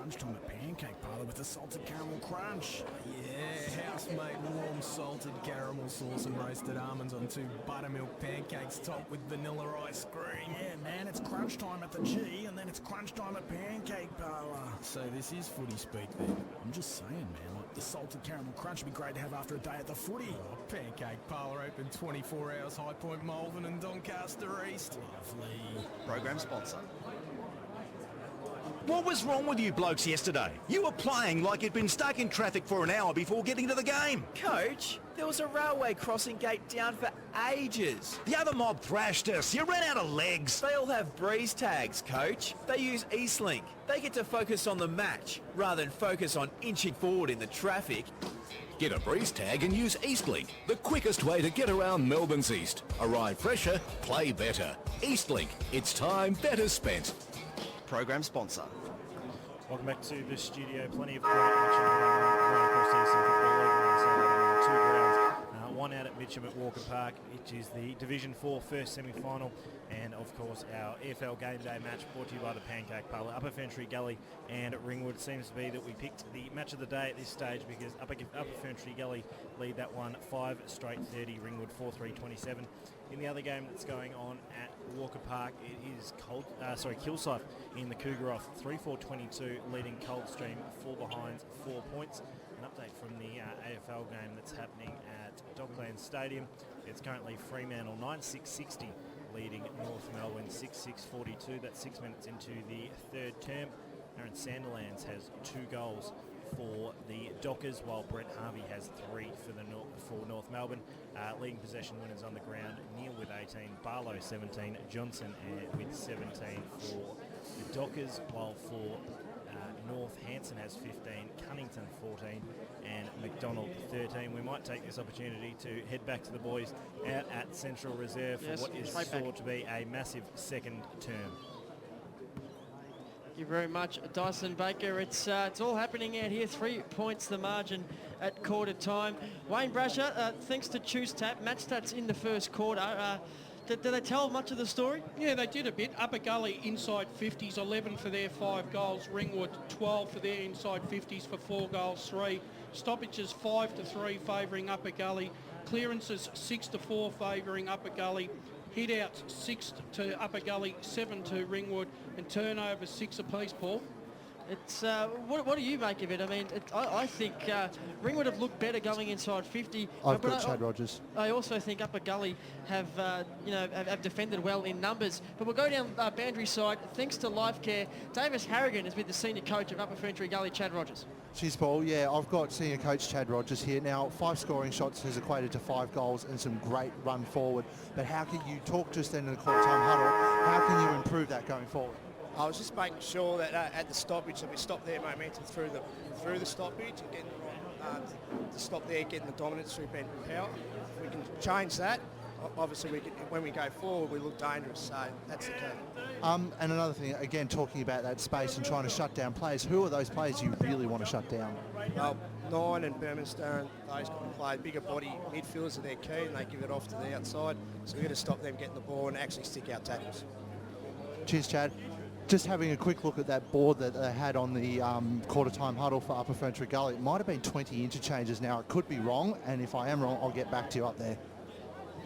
Time at Pancake Parlour with the salted caramel crunch. Yeah, house-made warm salted caramel sauce and roasted almonds on 2 buttermilk pancakes topped with vanilla ice cream. Yeah, man, it's crunch time at the G and then it's crunch time at Pancake Parlour. So this is footy speak then. I'm just saying, man, like the salted caramel crunch would be great to have after a day at the footy. Oh, Pancake Parlour open 24 hours, High Point, Malvern and Doncaster East. Lovely. Program sponsor. What was wrong with you blokes yesterday? You were playing like you'd been stuck in traffic for an hour before getting to the game. Coach, there was a railway crossing gate down for ages. The other mob thrashed us. You ran out of legs. They all have breeze tags, Coach. They use Eastlink. They get to focus on the match rather than focus on inching forward in the traffic. Get a breeze tag and use Eastlink, the quickest way to get around Melbourne's East. Arrive fresher, play better. Eastlink, it's time better spent. Program sponsor. Welcome back to the studio. Plenty of great action right across the Eastern Football League. So, 2 grounds. One out at Mitcham at Walker Park, which is the Division 4 first semi-final. And, of course, our EFL Gameday match brought to you by the Pancake Parlour. Upper Ferntreee Gully and Ringwood. Seems to be that we picked the match of the day at this stage because Upper Ferntreee Gully lead that one 5 straight 30. Ringwood 4-3-27. In the other game that's going on at Walker Park, it is Kilsyth in the Cougar off 3-4-22, leading Coldstream 4 behind 4 points. An update from the AFL game that's happening at Docklands Stadium. It's currently Fremantle 9-6-60, leading North Melbourne 6-6-42. That's 6 minutes into the third term. Aaron Sanderlands has 2 goals for the Dockers, while Brett Harvey has 3 for North Melbourne. Leading possession winners on the ground, Neil with 18, Barlow 17, Johnson with 17 for the Dockers, while for North, Hanson has 15, Cunnington 14 and McDonald 13. We might take this opportunity to head back to the boys out at Central Reserve for what is sure to be a massive second term. Thank you very much, Dyson Baker. It's all happening out here. 3 points the margin at quarter time. Wayne Brasher, thanks to Choose Tap, match stats in the first quarter. Did they tell much of the story? Yeah, they did a bit. Upper Gully inside 50s, 11 for their 5 goals. Ringwood 12 for their inside 50s for 4 goals, 3. Stoppages 5-3 favouring Upper Gully. Clearances 6-4 favouring Upper Gully. Hit-outs 6 to Upper Gully, 7 to Ringwood, and turnovers 6 apiece, Paul. It's what do you make of it? I mean, I think Ringwood have looked better going inside 50. I've got Chad Rogers. I also think Upper Gully have have defended well in numbers. But we'll go down boundary side. Thanks to LifeCare, Davis Harrigan has been the senior coach of Upper FERNTREE Gully, Chad Rogers. Cheers, Paul. Yeah, I've got senior coach Chad Rogers here. Now, 5 scoring shots has equated to 5 goals and some great run forward. But how can you talk just then in the quarter time huddle? How can you improve that going forward? I was just making sure that at the stoppage that we stop their momentum through the stoppage and getting to stop there, getting the dominance through bend and power. If we can change that, obviously when we go forward we look dangerous. So that's the key. And another thing, again, talking about that space and trying to shut down players. Who are those players you really want to shut down? Well, Nine and Berminster and those can play bigger body midfielders are their key, and they give it off to the outside. So we've got to stop them getting the ball and actually stick out tackles. Cheers, Chad. Just having a quick look at that board that they had on the quarter time huddle for Upper FERNTREE Gully. It might have been 20 interchanges now. It could be wrong, and if I am wrong, I'll get back to you up there.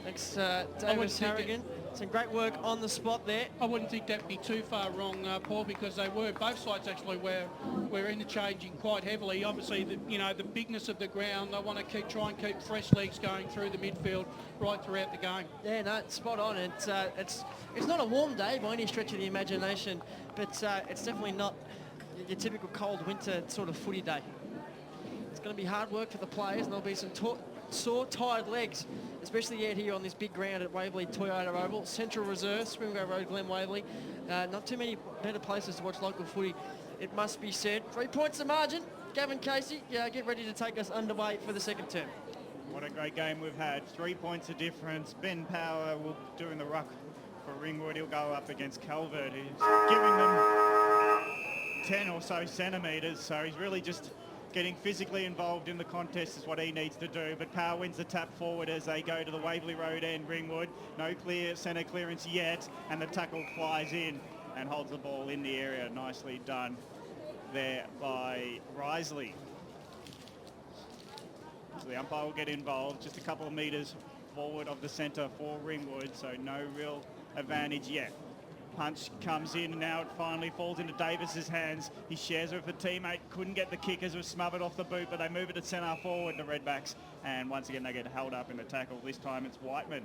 Thanks, Davis Harrigan. Some great work on the spot there. I wouldn't think that'd be too far wrong, Paul, because both sides actually were interchanging quite heavily. Obviously, the bigness of the ground, they want to try and keep fresh legs going through the midfield right throughout the game. Yeah, no, it's spot on. It's not a warm day by any stretch of the imagination, but it's definitely not your typical cold winter sort of footy day. It's going to be hard work for the players, and there'll be some sore, tired legs, especially out here on this big ground at Waverley Toyota Oval. Central Reserve, Springvale Road, Glen Waverley. Not too many better places to watch local footy, it must be said. 3 points the margin. Gavin Casey, get ready to take us underway for the second term. What a great game we've had. 3 points of difference. Ben Power will do in the ruck for Ringwood. He'll go up against Calvert, who's giving them 10 or so centimetres. So he's really just getting physically involved in the contest is what he needs to do. But Power wins the tap forward as they go to the Waverley Road end. Ringwood, no clear centre clearance yet, and the tackle flies in and holds the ball in the area. Nicely done there by Risley. So the umpire will get involved just a couple of metres forward of the centre for Ringwood, so no real advantage yet. Punch comes in, and now it finally falls into Davis's hands. He shares it with a teammate, couldn't get the kick as it was smothered off the boot, but they move it to centre forward, the Redbacks, and once again they get held up in the tackle. This time it's Whiteman.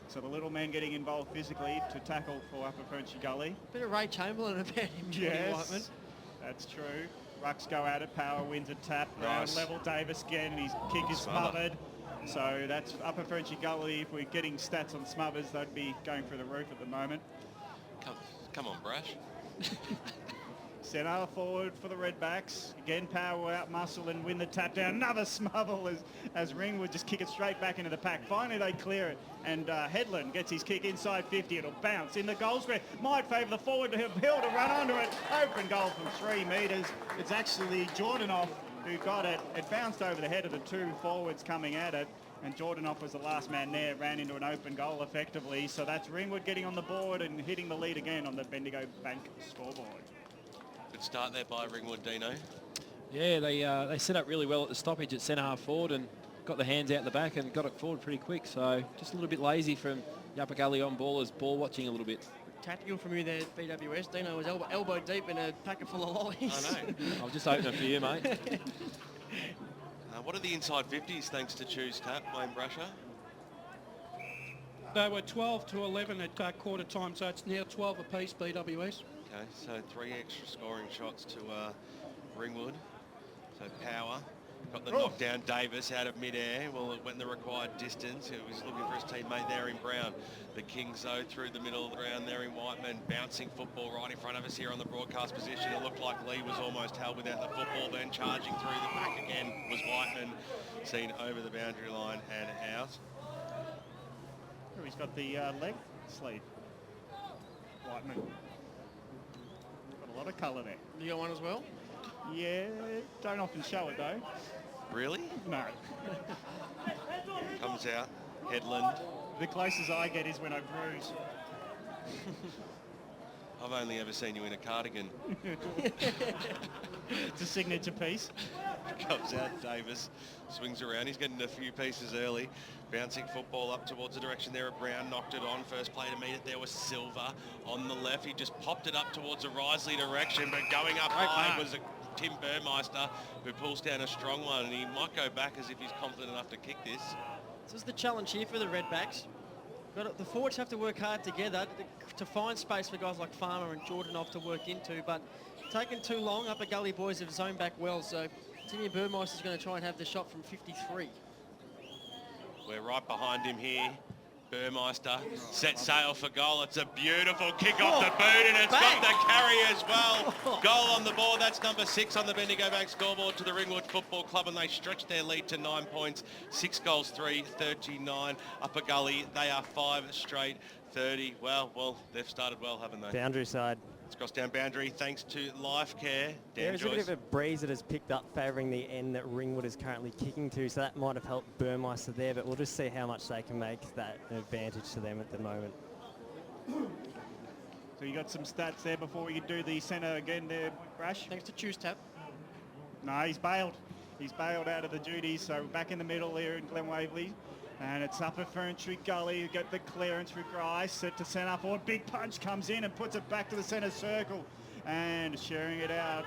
So the little man getting involved physically to tackle for Upper FERNTREE Gully. Bit of Ray Chamberlain about him, yes, Whiteman. That's true. Rucks go at it, Power wins a tap, Nice. round level Davis again, and his kick is smothered. So that's Upper FERNTREE Gully. If we're getting stats on smothers, they'd be going through the roof at the moment. Come on, Brash. Centre forward for the Redbacks. Again, Power will out muscle and win the tap down. Another smother as Ringwood just kick it straight back into the pack. Finally, they clear it. And Headland gets his kick inside 50. It'll bounce in the goal square. Might favour the forward to Hill to run onto it. Open goal from 3 metres. It's actually Jordanoff who got it. It bounced over the head of the 2 forwards coming at it. And Jordanoff was the last man there, ran into an open goal effectively. So that's Ringwood getting on the board and hitting the lead again on the Bendigo Bank scoreboard. Good start there by Ringwood, Dino. Yeah, they set up really well at the stoppage at centre half forward and got the hands out the back and got it forward pretty quick. So just a little bit lazy from the Upper Gully on ballers, ball watching a little bit. Tactical from you there, BWS. Dino was elbow deep in a packet full of lollies. I know. I'll just open it for you, mate. What are the inside 50s thanks to Choose Tap, Wayne Brasher? They were 12 to 11 at quarter time, so it's now 12 apiece, BWS. Okay, so 3 extra scoring shots to Ringwood. So Power got the knockdown. Davis out of mid-air. Well, it went the required distance. He was looking for his teammate there in Brown. The Kings, though, through the middle of the ground there in Whiteman. Bouncing football right in front of us here on the broadcast position. It looked like Lee was almost held without the football. Then charging through the back again was Whiteman. Seen over the boundary line and out. Oh, he's got the leg sleeve. Whiteman. Got A lot of colour there. You got one as well? Yeah, don't often show it though. Really? No. Comes out, Headland. The closest I get is when I bruise. I've only ever seen you in a cardigan. It's a signature piece. Comes out, Davis, swings around. He's getting a few pieces early. Bouncing football up towards the direction there of Brown. Knocked it on. First play to meet it there was Silva on the left. He just popped it up towards a Risley direction, but going up high was a Tim Burmeister who pulls down a strong one, and he might go back as if he's confident enough to kick this. This is the challenge here for the Redbacks. The forwards have to work hard together to find space for guys like Farmer and Jordanov to work into, but taking too long. Upper Gully boys have zoned back well, so Timmy Burmeister's going to try and have the shot from 53. We're right behind him here. Burmeister set sail for goal. It's a beautiful kick off the boot, and it's got the carry as well. Goal on the board. That's number 6 on the Bendigo Bank scoreboard to the Ringwood Football Club, and they stretch their lead to 9 points. 6 goals, 3, 39. Upper Gully, they are 5 straight, 30. Well, they've started well, haven't they? Boundary side. It's crossed down boundary thanks to LifeCare. There's a bit of a breeze that has picked up favouring the end that Ringwood is currently kicking to, so that might have helped Burmeister there, but we'll just see how much they can make that an advantage to them at the moment. So you got some stats there before we do the centre again there, Brash? Thanks to Choose Tap. No, he's bailed. He's bailed out of the duties, so back in the middle here in Glen Waverley. And it's Upper FERNTREE Gully. You get the clearance for Grice, set to centre forward. Big punch comes in and puts it back to the centre circle. And sharing it out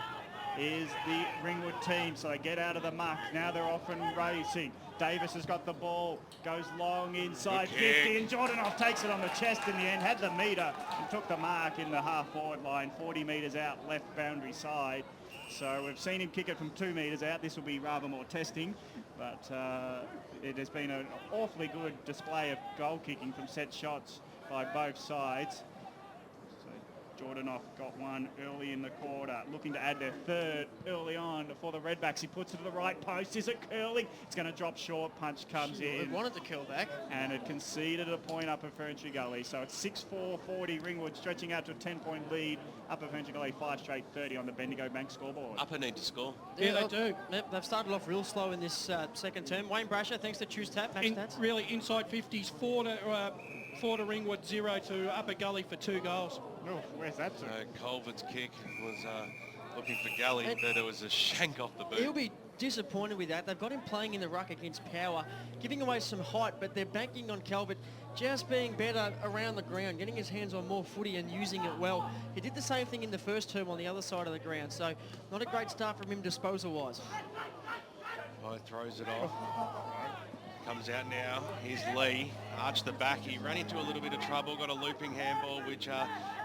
is the Ringwood team. So they get out of the muck. Now they're off and racing. Davis has got the ball, goes long inside 50, and Jordanov takes it on the chest in the end, had the metre and took the mark in the half-forward line, 40 metres out, left boundary side. So we've seen him kick it from 2 metres out. This will be rather more testing, but it has been an awfully good display of goal kicking from set shots by both sides. So Jordanov got one early in the quarter, looking to add their third early on for the Redbacks. He puts it to the right post. Is it curling? It's going to drop short. Punch comes in. It wanted to curl back. And it conceded a point up at FERNTREE Gully. So it's 6-4-40 Ringwood, stretching out to a 10-point lead. Up at FERNTREE Gully, 5 straight 30 on the Bendigo Bank scoreboard. Upper need to score. Yeah, they do. Yep, they've started off real slow in this second term. Wayne Brasher, thanks to Choose Tap. Match stats. Really, inside 50s, 4 to Ringwood, 0 to Upper Gully for 2 goals. Oh, where's that to? Culvert's kick was looking for Gully, but it was a shank off the boot. He'll be disappointed with that. They've got him playing in the ruck against Power, giving away some height, but they're banking on Calvert just being better around the ground, getting his hands on more footy and using it well. He did the same thing in the first term on the other side of the ground, so not a great start from him disposal-wise. Throws it off. Comes out now. Here's Lee. Arched the back. He ran into a little bit of trouble. Got a looping handball, which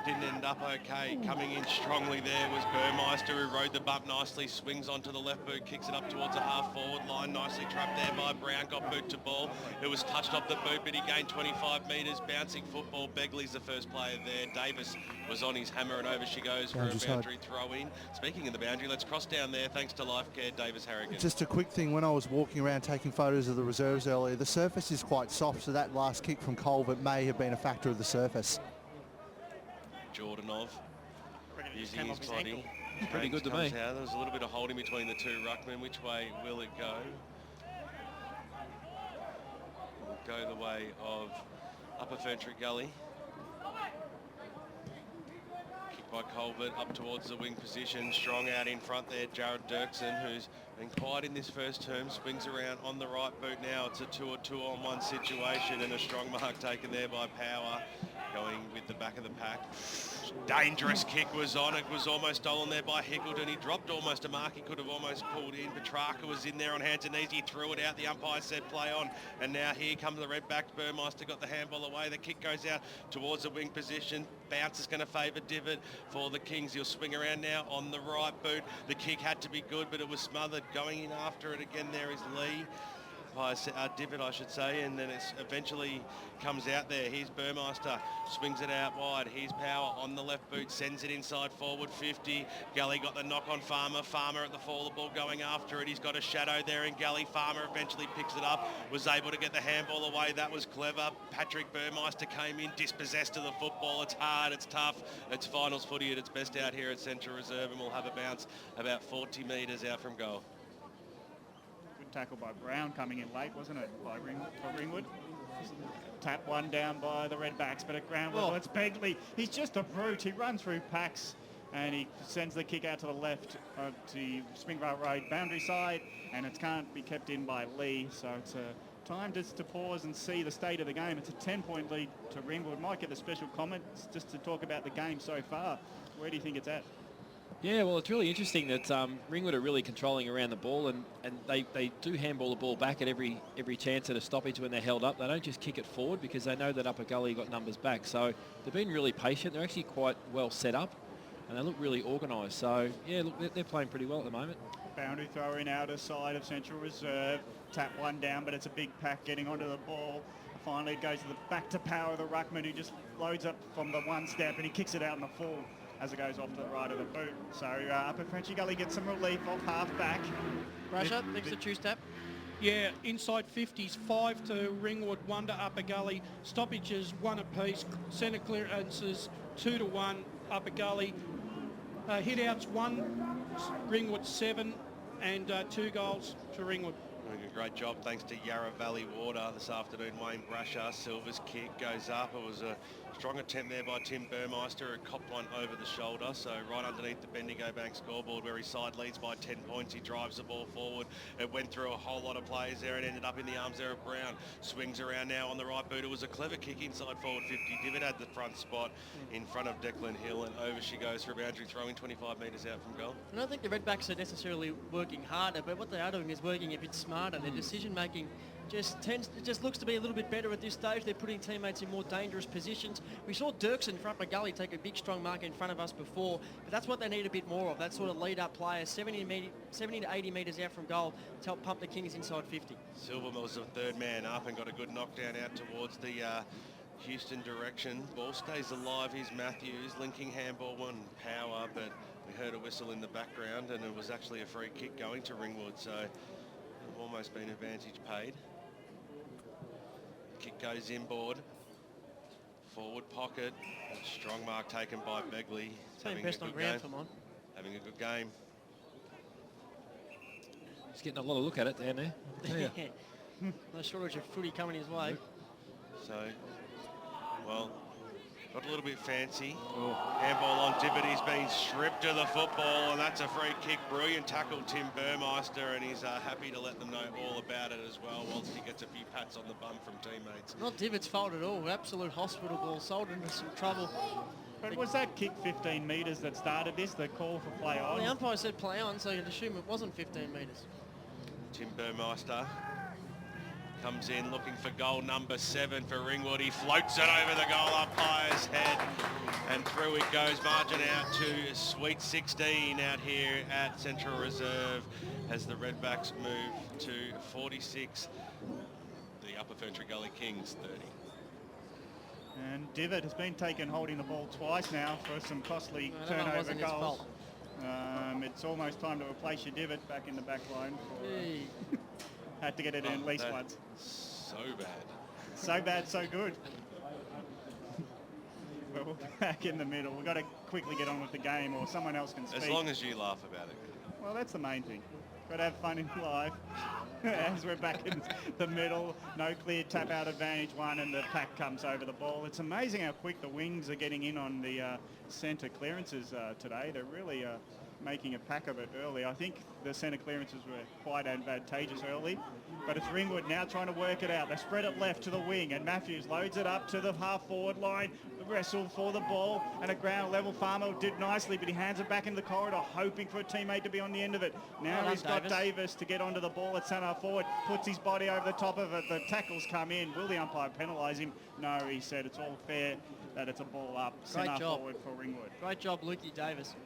didn't end up okay. Coming in strongly there was Burmeister, who rode the bump nicely. Swings onto the left boot. Kicks it up towards a half-forward line. Nicely trapped there by Brown. Got boot to ball. It was touched off the boot, but he gained 25 metres. Bouncing football. Begley's the first player there. Davis was on his hammer, and over she goes for a boundary throw-in. Speaking of the boundary, let's cross down there. Thanks to LifeCare, Davis Harrigan. Just a quick thing. When I was walking around taking photos of the reserves earlier, the surface is quite soft, so that last kick from Culvert may have been a factor of the surface. Jordanov using his body. Pretty good to me. There was a little bit of holding between the two ruckmen. Which way will it go? Will go the way of Upper FERNTREE Gully. Kick by Culvert up towards the wing position. Strong out in front there, Jared Dirksen, who's been quiet in this first term. Swings around on the right boot now. It's a 2-on-1 situation, and a strong mark taken there by Power. Going with the back of the pack. Dangerous kick was on. It was almost stolen there by Hickleton. He dropped almost a mark he could have almost pulled in. Petrarca was in there on hands and knees. He threw it out. The umpire said play on. And now here comes the Redbacks. Burmeister got the handball away. The kick goes out towards the wing position. Bounce is going to favour Divot for the Kings. He'll swing around now on the right boot. The kick had to be good, but it was smothered. Going in after it again there is Lee. divot, I should say, and then it eventually comes out there. Here's Burmeister, swings it out wide. Here's Power on the left boot, sends it inside forward 50. Gully got the knock on Farmer. Farmer at the fall of the ball going after it. He's got a shadow there in Gully. Farmer eventually picks it up, was able to get the handball away. That was clever. Patrick Burmeister came in, dispossessed of the football. It's hard, it's tough. It's finals footy at its best out here at Central Reserve, and we'll have a bounce about 40 metres out from goal. Good tackle by Brown coming in late, wasn't it, for Ringwood? Tap one down by the Redbacks, but at ground level, it's Begley. He's just a brute. He runs through packs and he sends the kick out to the left to Springvale Road boundary side, and it can't be kept in by Lee. So it's a time just to pause and see the state of the game. It's a 10-point lead to Ringwood. Might get the special comments just to talk about the game so far. Where do you think it's at? Yeah, well, it's really interesting that Ringwood are really controlling around the ball, and they do handball the ball back at every chance at a stoppage when they're held up. They don't just kick it forward because they know that Upper Gully got numbers back. So they've been really patient. They're actually quite well set up, and they look really organised. So, yeah, look, they're playing pretty well at the moment. Boundary thrower in outer side of Central Reserve. Tap one down, but it's a big pack getting onto the ball. Finally, it goes to the back to Power, the ruckman, who just loads up from the one step, and he kicks it out in the full as it goes off to the right of the boot. So Upper Frenchy Gully gets some relief off half back. Brasher, thanks to choose tap. Yeah, inside 50s, 5 to Ringwood, 1 to Upper Gully. Stoppages 1 apiece. Centre clearances 2 to 1 Upper Gully. Hit outs 1 Ringwood 7 and 2 goals to Ringwood. Doing a great job thanks to Yarra Valley Water this afternoon. Wayne Brasher, Silver's kick goes up. It was a strong attempt there by Tim Burmeister. It copped one over the shoulder, so right underneath the Bendigo Bank scoreboard where his side leads by 10 points. He drives the ball forward. It went through a whole lot of players there and ended up in the arms there of Brown. Swings around now on the right boot. It was a clever kick inside forward 50. Divot had the front spot in front of Declan Hill, and over she goes for a boundary throwing 25 metres out from goal. I don't think the Redbacks are necessarily working harder, but what they are doing is working a bit smarter. Their decision making just looks to be a little bit better at this stage. They're putting teammates in more dangerous positions. We saw Dirksen from Upper Gully take a big strong mark in front of us before, but that's what they need a bit more of, that sort of lead up player, 70 to 80 metres out from goal to help pump the Kings inside 50. Silverman was the third man up and got a good knockdown out towards the Houston direction. Ball stays alive. Here's Matthews linking handball one Power, but we heard a whistle in the background and it was actually a free kick going to Ringwood, so almost been advantage paid. Kick goes inboard. Forward pocket. Strong mark taken by Begley. Having best on ground, come on. Having a good game. He's getting a lot of look at it down there. Yeah. No shortage of footy coming his way. So, well, got a little bit fancy. Handball on Divot. He's been stripped of the football, and that's a free kick. Brilliant tackle, Tim Burmeister, and he's happy to let them know all about it as well, whilst he gets a few pats on the bum from teammates. Not Divot's fault at all. Absolute hospital ball. Sold into some trouble. But was that kick 15 metres that started this, the call for play on? Well, the umpire said play on, so you'd assume it wasn't 15 metres. Tim Burmeister comes in looking for goal number 7 for Ringwood. He floats it over the goal umpire's head and through it goes. Margin out to Sweet 16 out here at Central Reserve as the Redbacks move to 46. The Upper FERNTREE Gully Kings 30. And Divot has been taken holding the ball twice now for some costly turnover goals. It's almost time to replace your Divot back in the back line. Had to get it in at least once. So bad. So bad, so good. But we're back in the middle. We've got to quickly get on with the game or someone else can speak. As long as you laugh about it. Well, that's the main thing. Got to have fun in life. As we're back in the middle, no clear tap out advantage one, and the pack comes over the ball. It's amazing how quick the wings are getting in on the centre clearances today. They're really making a pack of it early. I think the centre clearances were quite advantageous early, but it's Ringwood now trying to work it out. They spread it left to the wing, and Matthews loads it up to the half-forward line. The wrestle for the ball, and at ground level, Farmer did nicely, but he hands it back into the corridor, hoping for a teammate to be on the end of it. Now he's got Davis to get onto the ball at centre forward, puts his body over the top of it. The tackles come in. Will the umpire penalise him? No, he said it's all fair, that it's a ball up. Centre forward for Ringwood. Great job, Lukey Davis.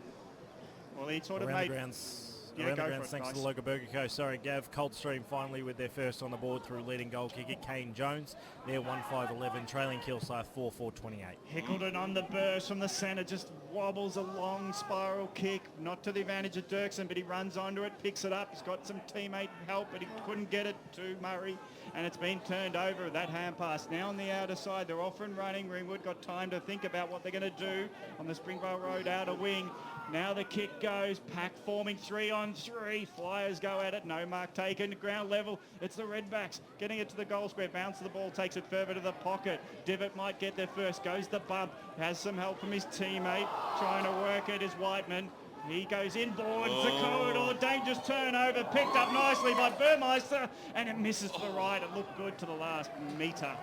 Well, he sort of Around made... the grounds, Yeah, Around go the for grounds, it, thanks to guys. the local Burger Co. Sorry, Gav. Coldstream finally with their first on the board through leading goal kicker Kane Jones. They're 1-5-11, trailing Kilsyth 4-4-28. Hickleton on the burst from the centre, just wobbles a long spiral kick, not to the advantage of Dirksen, but he runs onto it, picks it up. He's got some teammate help, but he couldn't get it to Murray, and it's been turned over. That hand pass now on the outer side. They're off and running. Ringwood got time to think about what they're going to do on the Springvale Road outer wing. Now the kick goes, pack forming 3-on-3. Flyers go at it, no mark taken. Ground level, it's the Redbacks getting it to the goal square. Bounce of the ball, takes it further to the pocket. Divot might get there first, goes the bump. Has some help from his teammate. Trying to work it is Whiteman. He goes inboards, the corridor, dangerous turnover, picked up nicely by Burmeister, and it misses to the right. It looked good to the last metre.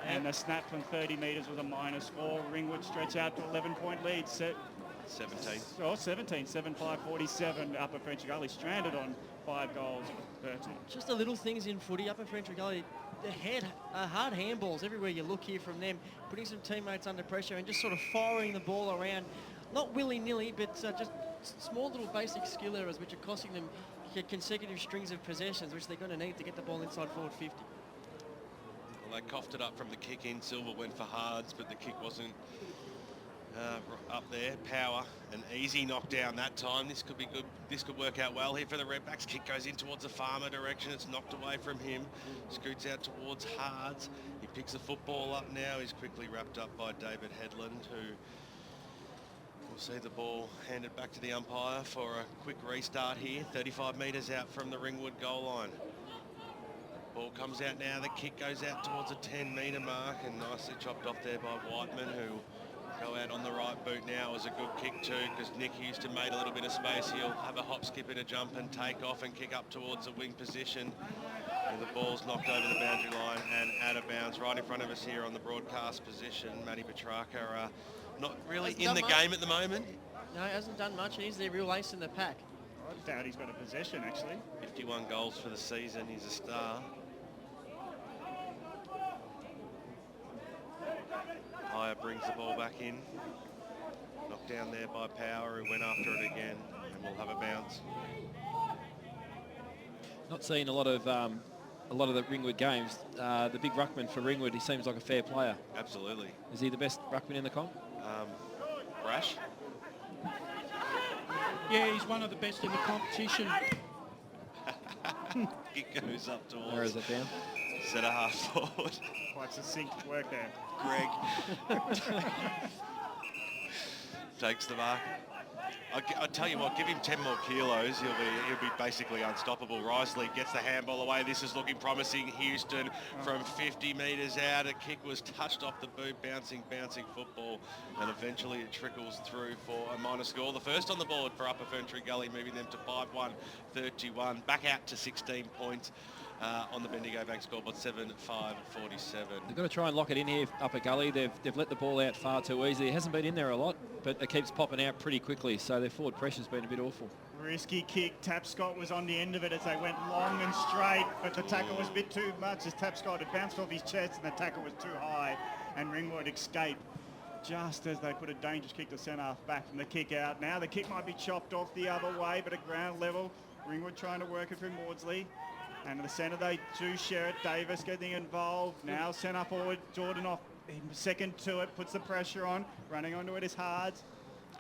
And the snap from 30 metres was a -4. Ringwood stretch out to 11-point lead. 17. Oh, 17, 7-5-47. Upper French Gully stranded on 5 goals, 13. Just the little things in footy. Upper French Gully, the hard handballs everywhere you look here from them, putting some teammates under pressure and just sort of firing the ball around. Not willy-nilly, but just small little basic skill errors which are costing them consecutive strings of possessions, which they're going to need to get the ball inside forward 50. Well, they coughed it up from the kick in. Silver went for hards, but the kick wasn't up there. Power, an easy knockdown that time. This could be good. This could work out well here for the Redbacks. Kick goes in towards the Farmer direction. It's knocked away from him. Scoots out towards Hards. He picks the football up now. He's quickly wrapped up by David Headland, who will see the ball handed back to the umpire for a quick restart here. 35 metres out from the Ringwood goal line. Ball comes out now. The kick goes out towards a 10-metre mark and nicely chopped off there by Whiteman, who go out on the right boot now. Is a good kick too, because Nick Houston made a little bit of space. He'll have a hop, skip and a jump and take off and kick up towards the wing position. And the ball's knocked over the boundary line and out of bounds right in front of us here on the broadcast position. Matty Petrarca not really in the game at the moment. No, he hasn't done much. He's the real ace in the pack. I doubt he's got a possession, actually. 51 goals for the season. He's a star. Hire brings the ball back in. Knocked down there by Power, who went after it again, and we'll have a bounce. Not seeing a lot of the Ringwood games. The big ruckman for Ringwood, he seems like a fair player. Absolutely. Is he the best ruckman in the comp? Brash? Yeah, he's one of the best in the competition. It goes up towards... Where is it down? Centre half forward. Quite succinct work there. Greg takes the mark. I tell you what, give him 10 more kilos, he'll be basically unstoppable. Risley gets the handball away. This is looking promising. Houston from 50 metres out. A kick was touched off the boot, bouncing football, and eventually it trickles through for a minor score. The first on the board for Upper FERNTREE Gully, moving them to 5-1-31. Back out to 16 points. On the Bendigo Bank scoreboard, 7-5-47. They've got to try and lock it in here, Upper Gully. They've let the ball out far too easy. It hasn't been in there a lot, but it keeps popping out pretty quickly, so their forward pressure's been a bit awful. Risky kick. Tapscott was on the end of it as they went long and straight, but the tackle was a bit too much as Tapscott had bounced off his chest and the tackle was too high, and Ringwood escaped just as they put a dangerous kick to centre half back from the kick out. Now the kick might be chopped off the other way, but at ground level, Ringwood trying to work it through Maudsley. And in the centre, they do share it. Davis getting involved. Now centre forward, Jordan off second to it, puts the pressure on. Running onto it is Hards.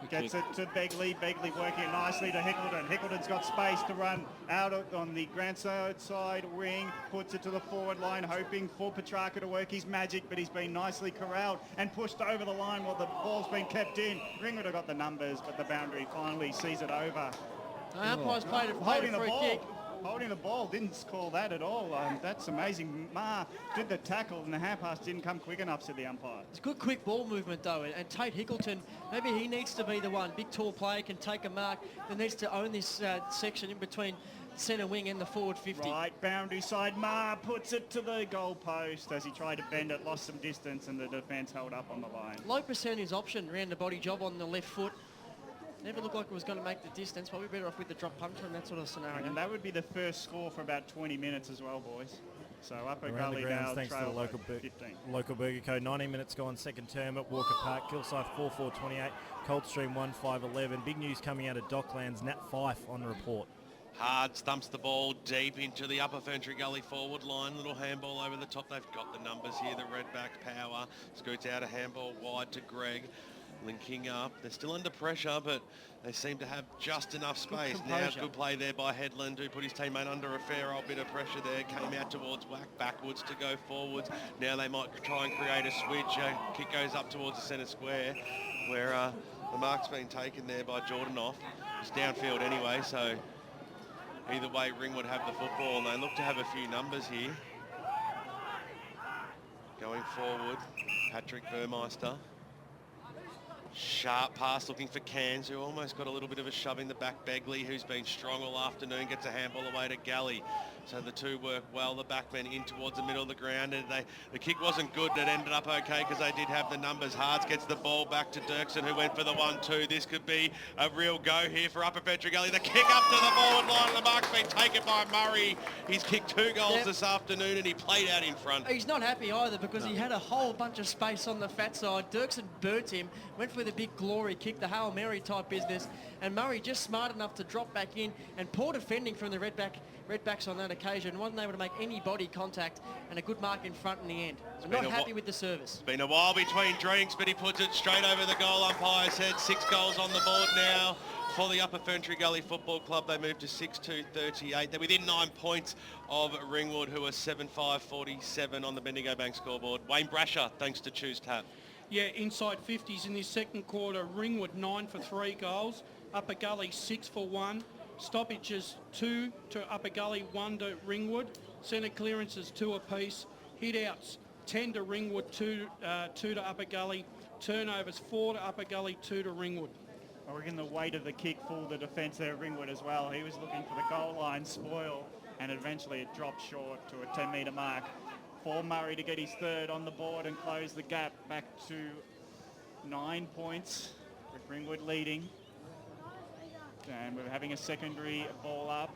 Gets it to Begley. Begley working it nicely to Hickleton. Hickleton's got space to run out on the grand side wing. Puts it to the forward line, hoping for Petrarca to work his magic, but he's been nicely corralled and pushed over the line while the ball's been kept in. Ringwood have got the numbers, but the boundary finally sees it over. Umpire's played a free kick. Holding the ball, didn't call that at all. That's amazing. Ma did the tackle and the hand pass didn't come quick enough, said the umpire. It's good quick ball movement though, and Tate Hickleton, maybe he needs to be the one. Big tall player, can take a mark, that needs to own this section in between centre wing and the forward 50. Right, boundary side, Ma puts it to the goal post as he tried to bend it, lost some distance and the defence held up on the line. Low percentage option, ran the body job on the left foot. Never looked like it was going to make the distance. Probably better off with the drop puncher in that sort of scenario. And that would be the first score for about 20 minutes as well, boys. So Upper Around Gully the grounds, now thanks to the local Burger Co. 19 minutes gone, second term at Walker Park. Kilsyth 4-4-28, Coldstream 1-5-11. Big news coming out of Docklands, Nat Fife on the report. Hard stumps the ball deep into the upper FERNTREE Gully forward line. Little handball over the top. They've got the numbers here. The Redback power. Scoots out a handball wide to Greg. Linking up. They're still under pressure, but they seem to have just enough space. Now, good play there by Headland, who put his teammate under a fair old bit of pressure there. Came out towards whack, backwards to go forwards. Now they might try and create a switch. Kick goes up towards the centre square, where the mark's been taken there by Jordanoff. It's downfield anyway, so either way, Ringwood have the football, and they look to have a few numbers here. Going forward, Patrick Burmeister. Sharp pass looking for Cairns, who almost got a little bit of a shove in the back. Begley, who's been strong all afternoon, gets a handball away to Gully. So the two work well. The backmen in towards the middle of the ground. And the kick wasn't good. It ended up okay because they did have the numbers. Hards gets the ball back to Dirksen, who went for the 1-2. This could be a real go here for Upper FERNTREE Gully. The kick up to the forward line. The mark's been taken by Murray. He's kicked 2 goals this afternoon and he played out in front. He's not happy either because he had a whole bunch of space on the fat side. Dirksen burnt him, went for the big glory kick, the Hail Mary type business, and Murray just smart enough to drop back in, and poor defending from the Redbacks on that occasion. Wasn't able to make any body contact, and a good mark in front in the end. I'm not happy with the service. It's been a while between drinks, but he puts it straight over the goal umpire's head. 6 goals on the board now for the Upper FERNTREE Gully Football Club. They moved to 6-2-38. They're within 9 points of Ringwood, who are 7-5-47 on the Bendigo Bank scoreboard. Wayne Brasher, thanks to Choose Tap. Yeah, inside 50s in this second quarter. Ringwood 9 for 3 goals. Upper Gully 6 for 1. Stoppages 2 to Upper Gully, 1 to Ringwood. Centre clearances 2 apiece. Hit-outs 10 to Ringwood, 2 to Upper Gully. Turnovers 4 to Upper Gully, 2 to Ringwood. I reckon the weight of the kick fooled the defence there at Ringwood as well. He was looking for the goal line spoil, and eventually it dropped short to a 10-metre mark for Murray to get his third on the board and close the gap back to 9 points with Ringwood leading. And we're having a secondary ball up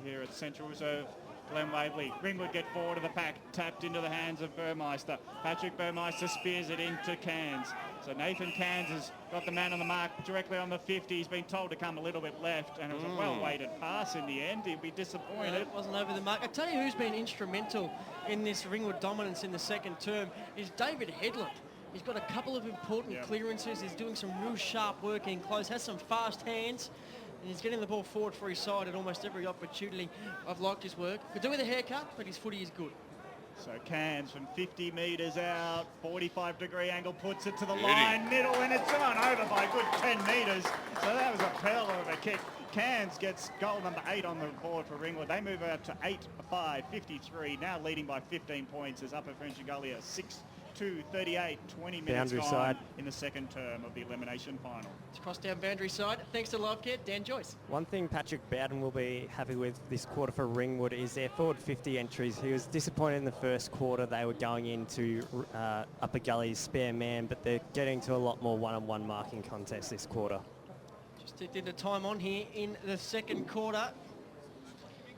here at Central Reserve. Glen Waverley. Ringwood get forward to the pack, tapped into the hands of Burmeister. Patrick Burmeister spears it into Cairns. So Nathan Cairns has got the man on the mark directly on the 50. He's been told to come a little bit left, and it was a well-weighted pass in the end. He'd be disappointed. It wasn't over the mark. I tell you who's been instrumental in this Ringwood dominance in the second term is David Headland. He's got a couple of important clearances. He's doing some real sharp work in close, has some fast hands, and he's getting the ball forward for his side at almost every opportunity. I've liked his work. Could do with a haircut, but his footy is good. So Cairns from 50 metres out, 45-degree angle, puts it to the line, middle, and it's gone over by a good 10 metres. So that was a pearl of a kick. Cairns gets goal number 8 on the board for Ringwood. They move out to 8-5-53, now leading by 15 points as Upper FERNTREE Gully are 6-2-38, 20 minutes Boundary gone side in the second term of the elimination final. It's crossed down boundary side. Thanks to LifeCare, Dan Joyce. One thing Patrick Bowden will be happy with this quarter for Ringwood is their forward 50 entries. He was disappointed in the first quarter. They were going into Upper Gully's spare man, but they're getting to a lot more one-on-one marking contests this quarter. Just ticked into time on here in the second quarter.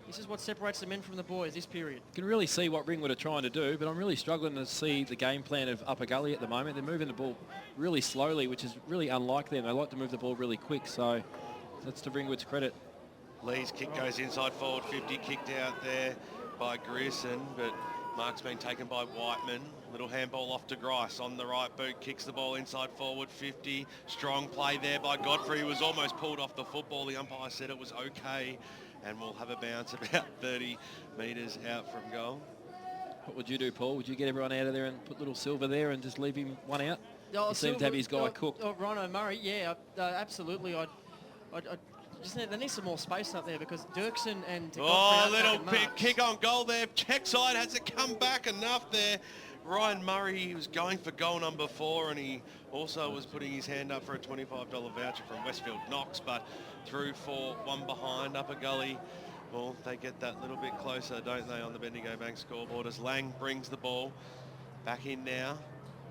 This is what separates the men from the boys this period. You can really see what Ringwood are trying to do, but I'm really struggling to see the game plan of Upper Gully at the moment. They're moving the ball really slowly, which is really unlike them. They like to move the ball really quick, so that's to Ringwood's credit. Lee's kick goes inside forward 50, kicked out there by Grierson, but mark's been taken by Whiteman. Little handball off to Grice on the right boot, kicks the ball inside forward 50. Strong play there by Godfrey, who was almost pulled off the football. The umpire said it was okay, and we'll have a bounce about 30 metres out from goal. What would you do, Paul? Would you get everyone out of there and put little Silver there and just leave him one out? He seemed to have his guy cooked. Rhino Murray, yeah, absolutely. They need some more space up there because Dirksen and little kick on goal there. Check side hasn't come back enough there. Ryan Murray was going for goal number 4, and he also was putting his hand up for a $25 voucher from Westfield Knox, but through for one behind. Upper Gully, well, they get that little bit closer, don't they, on the Bendigo Bank scoreboard as Lang brings the ball back in now.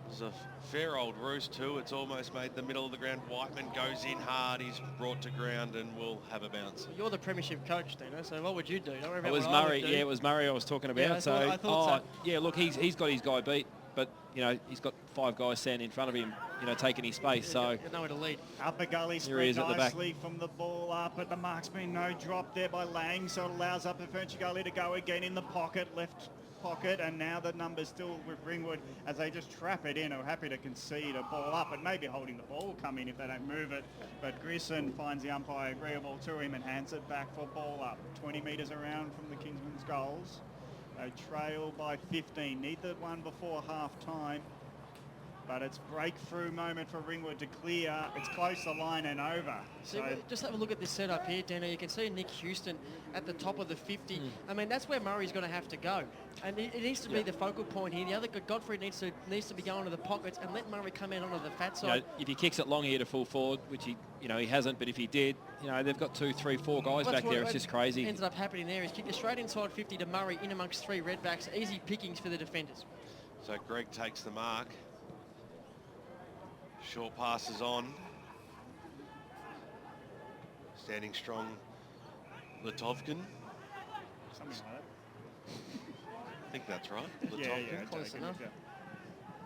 There's a fair old roost too. It's almost made the middle of the ground. Whiteman goes in hard. He's brought to ground and will have a bounce. You're the premiership coach, Dino, so what would you do? Don't worry about it was what Murray. Yeah, it was Murray I was talking about. Yeah, I thought so. Yeah, look, he's got his guy beat. but, you know, he's got 5 guys standing in front of him, you know, taking his space. So got nowhere to lead. Upper gully Here he spread is at the back. nicely from the ball up, but the mark's been no drop there by Lang, so it allows Upper Ferntree Gully to go again in the pocket, left pocket, and now the number's still with Ringwood as they just trap it in, are happy to concede a ball up, and maybe holding the ball will come in if they don't move it. But Grissom finds the umpire agreeable to him and hands it back for ball up. 20 metres around from the Kingsman's goals. They trail by 15. Need the one before half time. But it's breakthrough moment for Ringwood to clear. It's close the line and over. So just have a look at this setup here, Dano. You can see Nick Houston at the top of the 50. I mean, that's where Murray's going to have to go. And it needs to be the focal point here. The other Godfrey needs to be going to the pockets and let Murray come in onto the fat side. You know, if he kicks it long here to full forward, which he hasn't, but if he did, you know, they've got 2, 3, 4 guys back there. It's just crazy. What ended up happening there is kicked it straight inside 50 to Murray in amongst 3 Redbacks. Easy pickings for the defenders. So Greg takes the mark. Short passes on. Standing strong, Litovkin. Something like that. I think that's right. Yeah, close enough.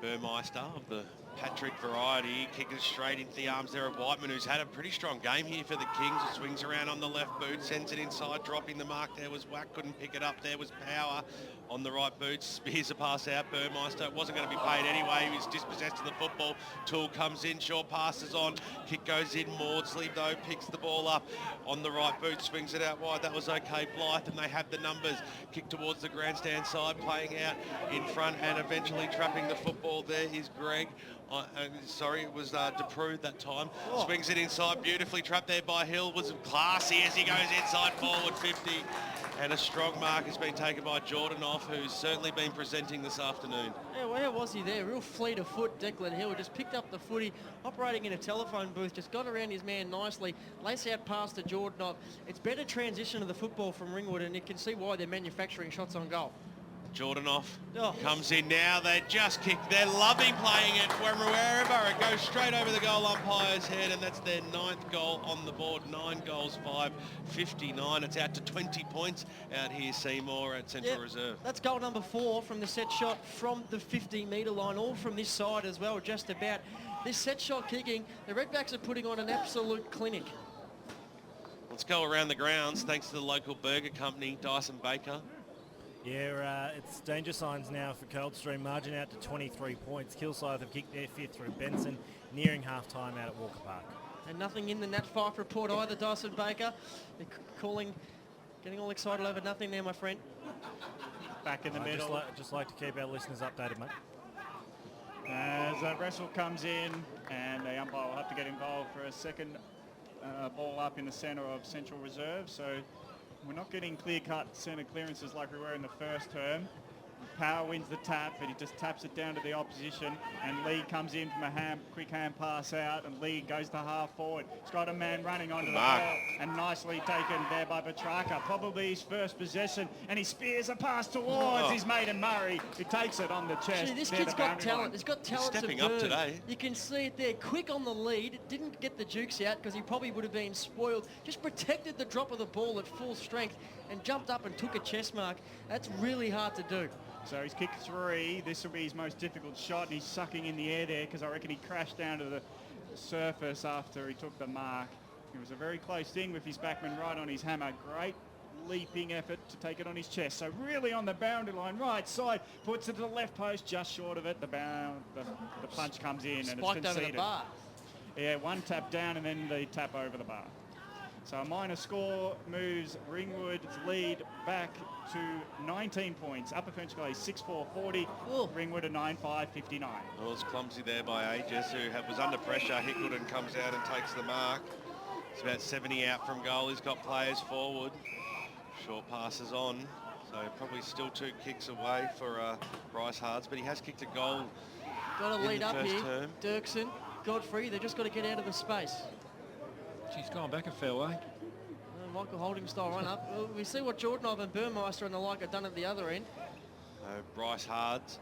Burmeister of the Patrick variety, kicking it straight into the arms there of Whiteman, who's had a pretty strong game here for the Kings. It swings around on the left boot, sends it inside, dropping the mark. There was Wack, couldn't pick it up. There was Power on the right boot. Spears a pass out. Burmeister wasn't going to be paid anyway. He was dispossessed of the football. Toole comes in, short passes on. Kick goes in. Maudsley, though, picks the ball up on the right boot, swings it out wide. That was okay. Blythe, and they have the numbers. Kick towards the grandstand side, playing out in front and eventually trapping the football. There is Greg. Sorry, it was DePrue that time. Swings it inside, beautifully trapped there by Hill. Was classy as he goes inside forward 50. And a strong mark has been taken by Jordanoff, who's certainly been presenting this afternoon. Yeah, where was he there? Real fleet of foot, Declan Hill. Just picked up the footy, operating in a telephone booth, just got around his man nicely, lace out past to Jordanoff. It's better transition of the football from Ringwood, and you can see why they're manufacturing shots on goal. Jordanoff comes in now. They're just kicked. They're loving playing it from wherever. It goes straight over the goal umpire's head, and that's their 9th goal on the board. 9 goals, 5, 59. It's out to 20 points out here, Seymour, at Central Reserve. That's goal number 4 from the set shot from the 50-metre line, all from this side as well, just about. This set shot kicking, the Redbacks are putting on an absolute clinic. Let's go around the grounds, thanks to the local burger company, Dyson Baker. Yeah, it's danger signs now for Coldstream. Margin out to 23 points. Kilsyth have kicked their 5th through Benson, nearing half-time out at Walker Park. And nothing in the Nat Fife report either, Dyson Baker. They're getting all excited over nothing there, my friend. Back in the middle. Just like to keep our listeners updated, mate. As Wrestle comes in, and the umpire will have to get involved for a second ball up in the centre of Central Reserve. So we're not getting clear-cut centre clearances like we were in the first term. Power wins the tap, but he just taps it down to the opposition, and Lee comes in from a quick hand pass out, and Lee goes to half forward. He's got a man running onto the ball, and nicely taken there by Petrarca. Probably his first possession, and he spears a pass towards his mate and Murray, who takes it on the chest. Gee, this kid's got talent. He's got talent. Stepping up today. You can see it there, quick on the lead. Didn't get the jukes out because he probably would have been spoiled. Just protected the drop of the ball at full strength and jumped up and took a chest mark. That's really hard to do. So he's kicked 3. This will be his most difficult shot, and he's sucking in the air there because I reckon he crashed down to the surface after he took the mark. It was a very close thing with his backman right on his hammer. Great leaping effort to take it on his chest. So really on the boundary line, right side, puts it to the left post, just short of it. The punch comes in, and it's conceded. Over the bar. Yeah, one tap down and then the tap over the bar. So a minor score moves Ringwood's lead back to 19 points. Upper French Gully 6-4-40. Ringwood a 9-5-59. Well, it's clumsy there by Aegis, who was under pressure. Hickleton comes out and takes the mark. It's about 70 out from goal. He's got players forward. Short passes on. So probably still 2 kicks away for Bryce Hards, but he has kicked a goal. Got to lead up here. Term. Dirksen, Godfrey, they've just got to get out of the space. She's gone back a fair way. Michael Holding style run up. Well, we see what Jordanov and Burmeister and the like have done at the other end. Bryce Hards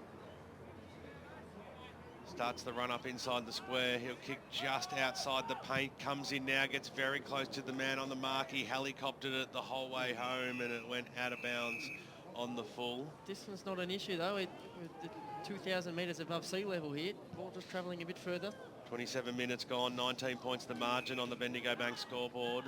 starts the run up inside the square. He'll kick just outside the paint. Comes in now, gets very close to the man on the mark. He helicoptered it the whole way home, and it went out of bounds on the full. Distance not an issue though. 2,000 metres above sea level here. Ball just travelling a bit further. 27 minutes gone, 19 points the margin on the Bendigo Bank scoreboard.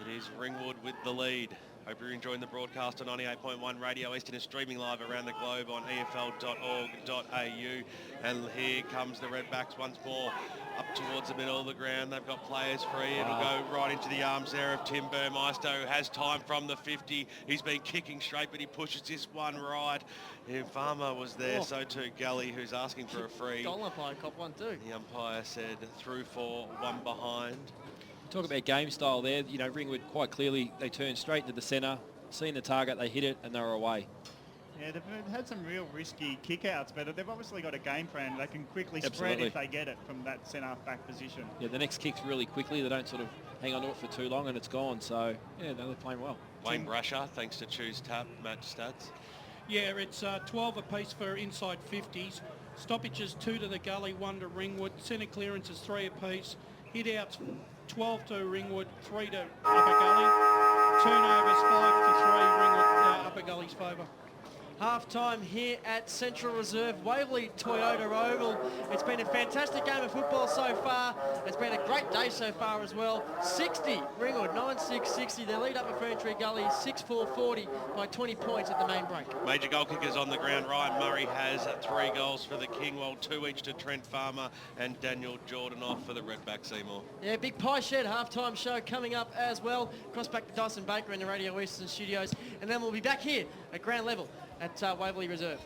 It is Ringwood with the lead. Hope you're enjoying the broadcast on 98.1 Radio East and is streaming live around the globe on efl.org.au. And here comes the Redbacks once more up towards the middle of the ground. They've got players free. It'll go right into the arms there of Tim Burmeister, who has time from the 50. He's been kicking straight, but he pushes this one right. Farmer was there, so too Gully, who's asking for a free. Goal umpire cop one too. The umpire said through for one behind. Talk about game style there. You know, Ringwood quite clearly, they turned straight into the centre, seen the target, they hit it, and they were away. Yeah, they've had some real risky kick-outs, but they've obviously got a game plan. They can quickly spread if they get it from that centre-back position. Yeah, the next kick's really quickly. They don't sort of hang on to it for too long, and it's gone. So, yeah, they're playing well. Wayne Brasher, thanks to Choose Tap, match stats. Yeah, it's 12 apiece for inside 50s. Stoppages 2 to the Gully, 1 to Ringwood. Centre clearances 3 apiece. Hit-outs 12 to Ringwood, 3 to Upper Gully. Turnovers 5 to 3, Ringwood, Upper Gully's favour. Half-time here at Central Reserve, Waverley Toyota Oval. It's been a fantastic game of football so far. It's been a great day so far as well. 60, Ringwood, 9-6-60. They lead up at FERNTREE Gully, 6-4-40 by 20 points at the main break. Major goal kickers on the ground. Ryan Murray has 3 goals for the King, while 2 each to Trent Farmer and Daniel Jordanoff for the Redback Seymour. Yeah, big Pie Shed half-time show coming up as well. Cross back to Dyson Baker in the Radio Eastern studios. And then we'll be back here at ground level at Waverley Reserve.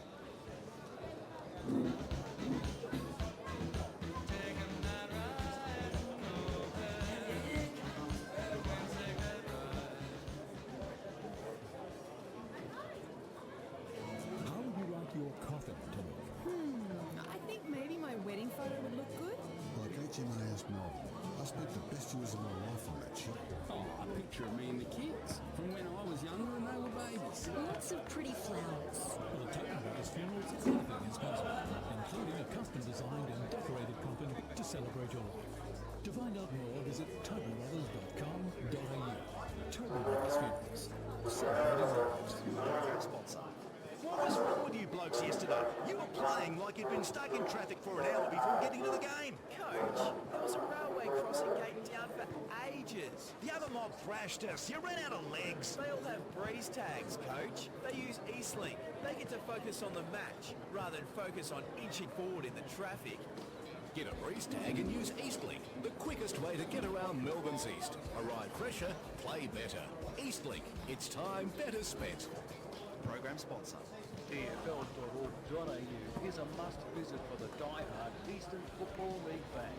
How would you like your coffin to look? I think maybe my wedding photo would look good. Like HMAS Melbourne. I spent the best years of my life on that ship. Oh, a picture of me and the kids from when I was younger and they were babies. Lots of pretty flowers. Well, at Toby Brothers Funerals, anything is possible, including a custom-designed and decorated coffin to celebrate your life. To find out more, visit tobybrothers.com.au. Toby Brothers Funerals. Celebrating lives. Sponsor. What was wrong with you blokes yesterday? You were playing like you'd been stuck in traffic for an hour before getting to the game. Coach, there was a railway crossing gate down for ages. The other mob thrashed us. You ran out of legs. They all have breeze tags, Coach. They use Eastlink. They get to focus on the match rather than focus on inching forward in the traffic. Get a breeze tag and use Eastlink, the quickest way to get around Melbourne's East. Arrive fresher, play better. Eastlink, it's time better spent. Program sponsor. EFL.org.au is a must visit for the die-hard Eastern Football League fan.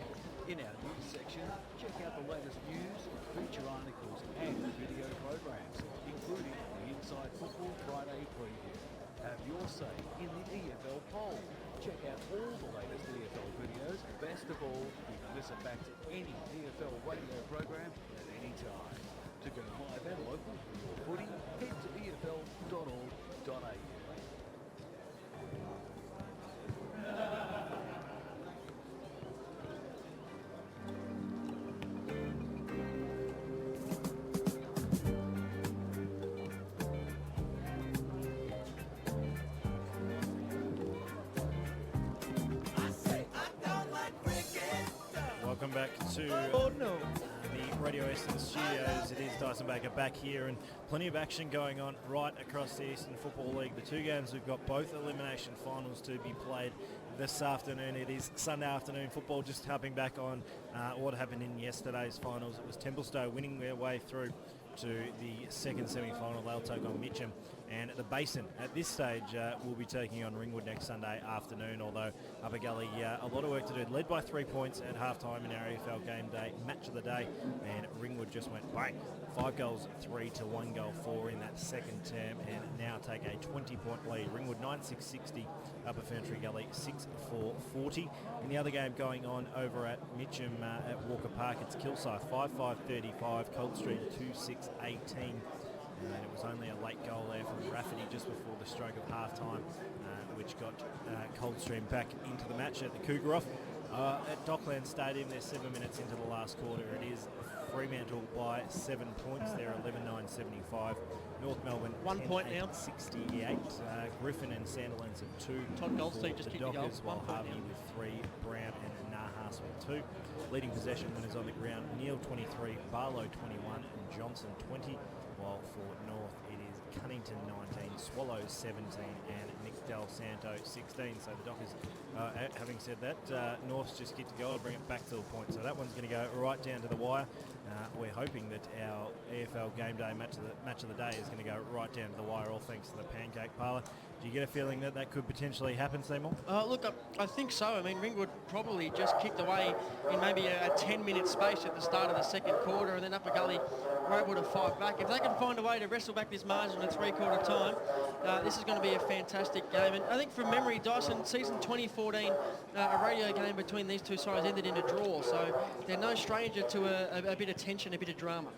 In our news section, check out the latest news, feature articles and video programs, including the Inside Football Friday preview. Have your say in the EFL poll. Check out all the latest EFL videos. Best of all, you can listen back to any EFL radio program at any time. To go live and local for your footy, head to efl.org.au. Welcome back to the Radio Eastern Studios. It is Dyson Baker back here, and plenty of action going on right across the Eastern Football League. The 2 games, we've got both elimination finals to be played this afternoon. It is Sunday afternoon football, just hopping back on what happened in yesterday's finals. It was Templestowe winning their way through to the second semi-final. They'll take on Mitcham, and the Basin at this stage will be taking on Ringwood next Sunday afternoon, although Upper Gully a lot of work to do. Led by 3 points at half-time in our EFL game day match of the day, and Ringwood just went bang, 5 goals 3 to 1 goal 4 in that second term, and now take a 20-point lead. Ringwood 9-6-60, Upper FERNTREE Gully 6-4-40. In the other game going on over at Mitcham at Walker Park, it's Kilsyth 5-5-35, Cold Stream 2-6-18. And it was only a late goal there from Rafferty just before the stroke of half-time, which got Coldstream back into the match at the Cougar-off. At Dockland Stadium, they're 7 minutes into the last quarter. It is Fremantle by 7 points. They're 11-9-75. North Melbourne 1 point now. 68. Griffin and Sandilands have 2. Todd Goldstein just the kicked the goal. Dockers, while 1 point Harvey now. with 3, Brown and Nahas with 2. Leading possession winners on the ground, Neil 23, Barlow 21 and Johnson 20. While for North it is Cunnington 19, Swallows 17 and Nick Del Santo 16. So the Dockers, having said that, North's just kicked a goal to bring it back to the point. So that one's going to go right down to the wire. We're hoping that our EFL Gameday match of the day is going to go right down to the wire, all thanks to the Pancake Parlour. Do you get a feeling that that could potentially happen, Seymour? Look, I think so. I mean, Ringwood probably just kicked away in maybe a 10-minute space at the start of the second quarter, and then Upper Gully were able to fight back. If they can find a way to wrestle back this margin at three-quarter time, this is going to be a fantastic game. And I think from memory, Dyson, season 2014, a radio game between these two sides ended in a draw, so they're no stranger to a bit of tension, a bit of drama.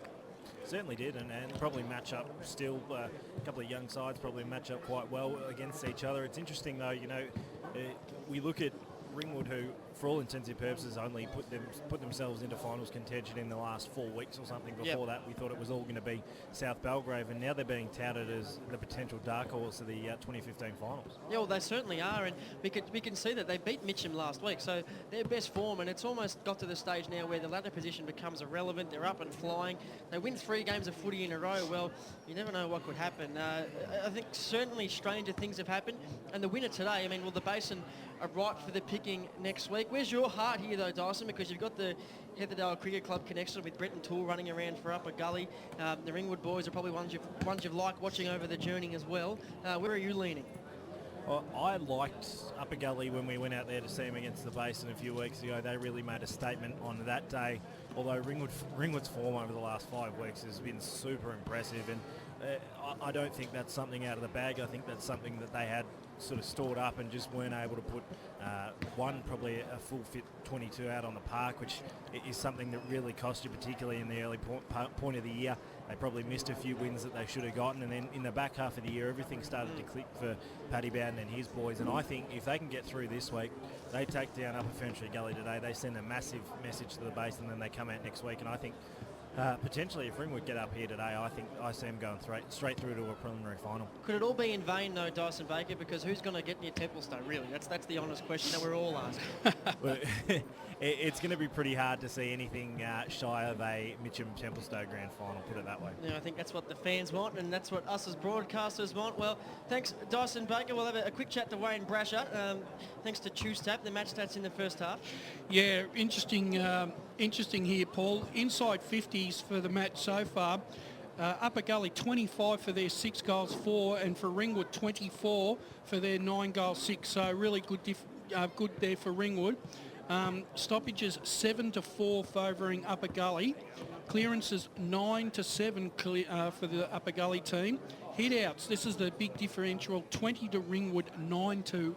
Certainly did, and probably match up still. A couple of young sides probably match up quite well against each other. It's interesting though, you know, we look at Ringwood, who for all intents and purposes only put themselves into finals contention in the last 4 weeks or something. Before that, we thought it was all going to be South Belgrave, and now they're being touted as the potential dark horse of the 2015 finals. Yeah, well, they certainly are, and we can see that they beat Mitcham last week, so their best form, and it's almost got to the stage now where the ladder position becomes irrelevant. They're up and flying. They win 3 games of footy in a row. Well, you never know what could happen. I think certainly stranger things have happened, and the winner today, I mean, will the Basin are ripe for the picking next week? Where's your heart here, though, Dyson? Because you've got the Heatherdale Cricket Club connection with Brett and Toole running around for Upper Gully. The Ringwood boys are probably ones you've liked watching over the journey as well. Where are you leaning? Well, I liked Upper Gully when we went out there to see them against the Basin a few weeks ago. They really made a statement on that day, although Ringwood's form over the last 5 weeks has been super impressive, and I don't think that's something out of the bag. I think that's something that they had sort of stored up and just weren't able to put probably a full fit 22 out on the park, which is something that really cost you, particularly in the early point of the year. They probably missed a few wins that they should have gotten, and then in the back half of the year, everything started to click for Paddy Bowden and his boys. And I think if they can get through this week, they take down Upper Ferntree Gully today, they send a massive message to the base, and then they come out next week. And I think potentially, if Ringwood get up here today, I think I see them going straight through to a preliminary final. Could it all be in vain, though, Dyson Baker? Because who's going to get near Templestowe, really? That's the honest question that we're all asking. Well, it's going to be pretty hard to see anything shy of a Mitcham-Templestowe grand final, put it that way. Yeah, I think that's what the fans want, and that's what us as broadcasters want. Well, thanks, Dyson Baker. We'll have a quick chat to Wayne Brasher. Thanks to TuStat, the match stats in the first half. Yeah, interesting here, Paul. Inside 50s for the match so far. Upper Gully 25 for their 6 goals 4, and for Ringwood 24 for their 9 goals 6. So really good there for Ringwood. Stoppages 7-4 favouring Upper Gully. Clearances 9-7 for the Upper Gully team. Hit-outs, this is the big differential, 20 to Ringwood, 9 to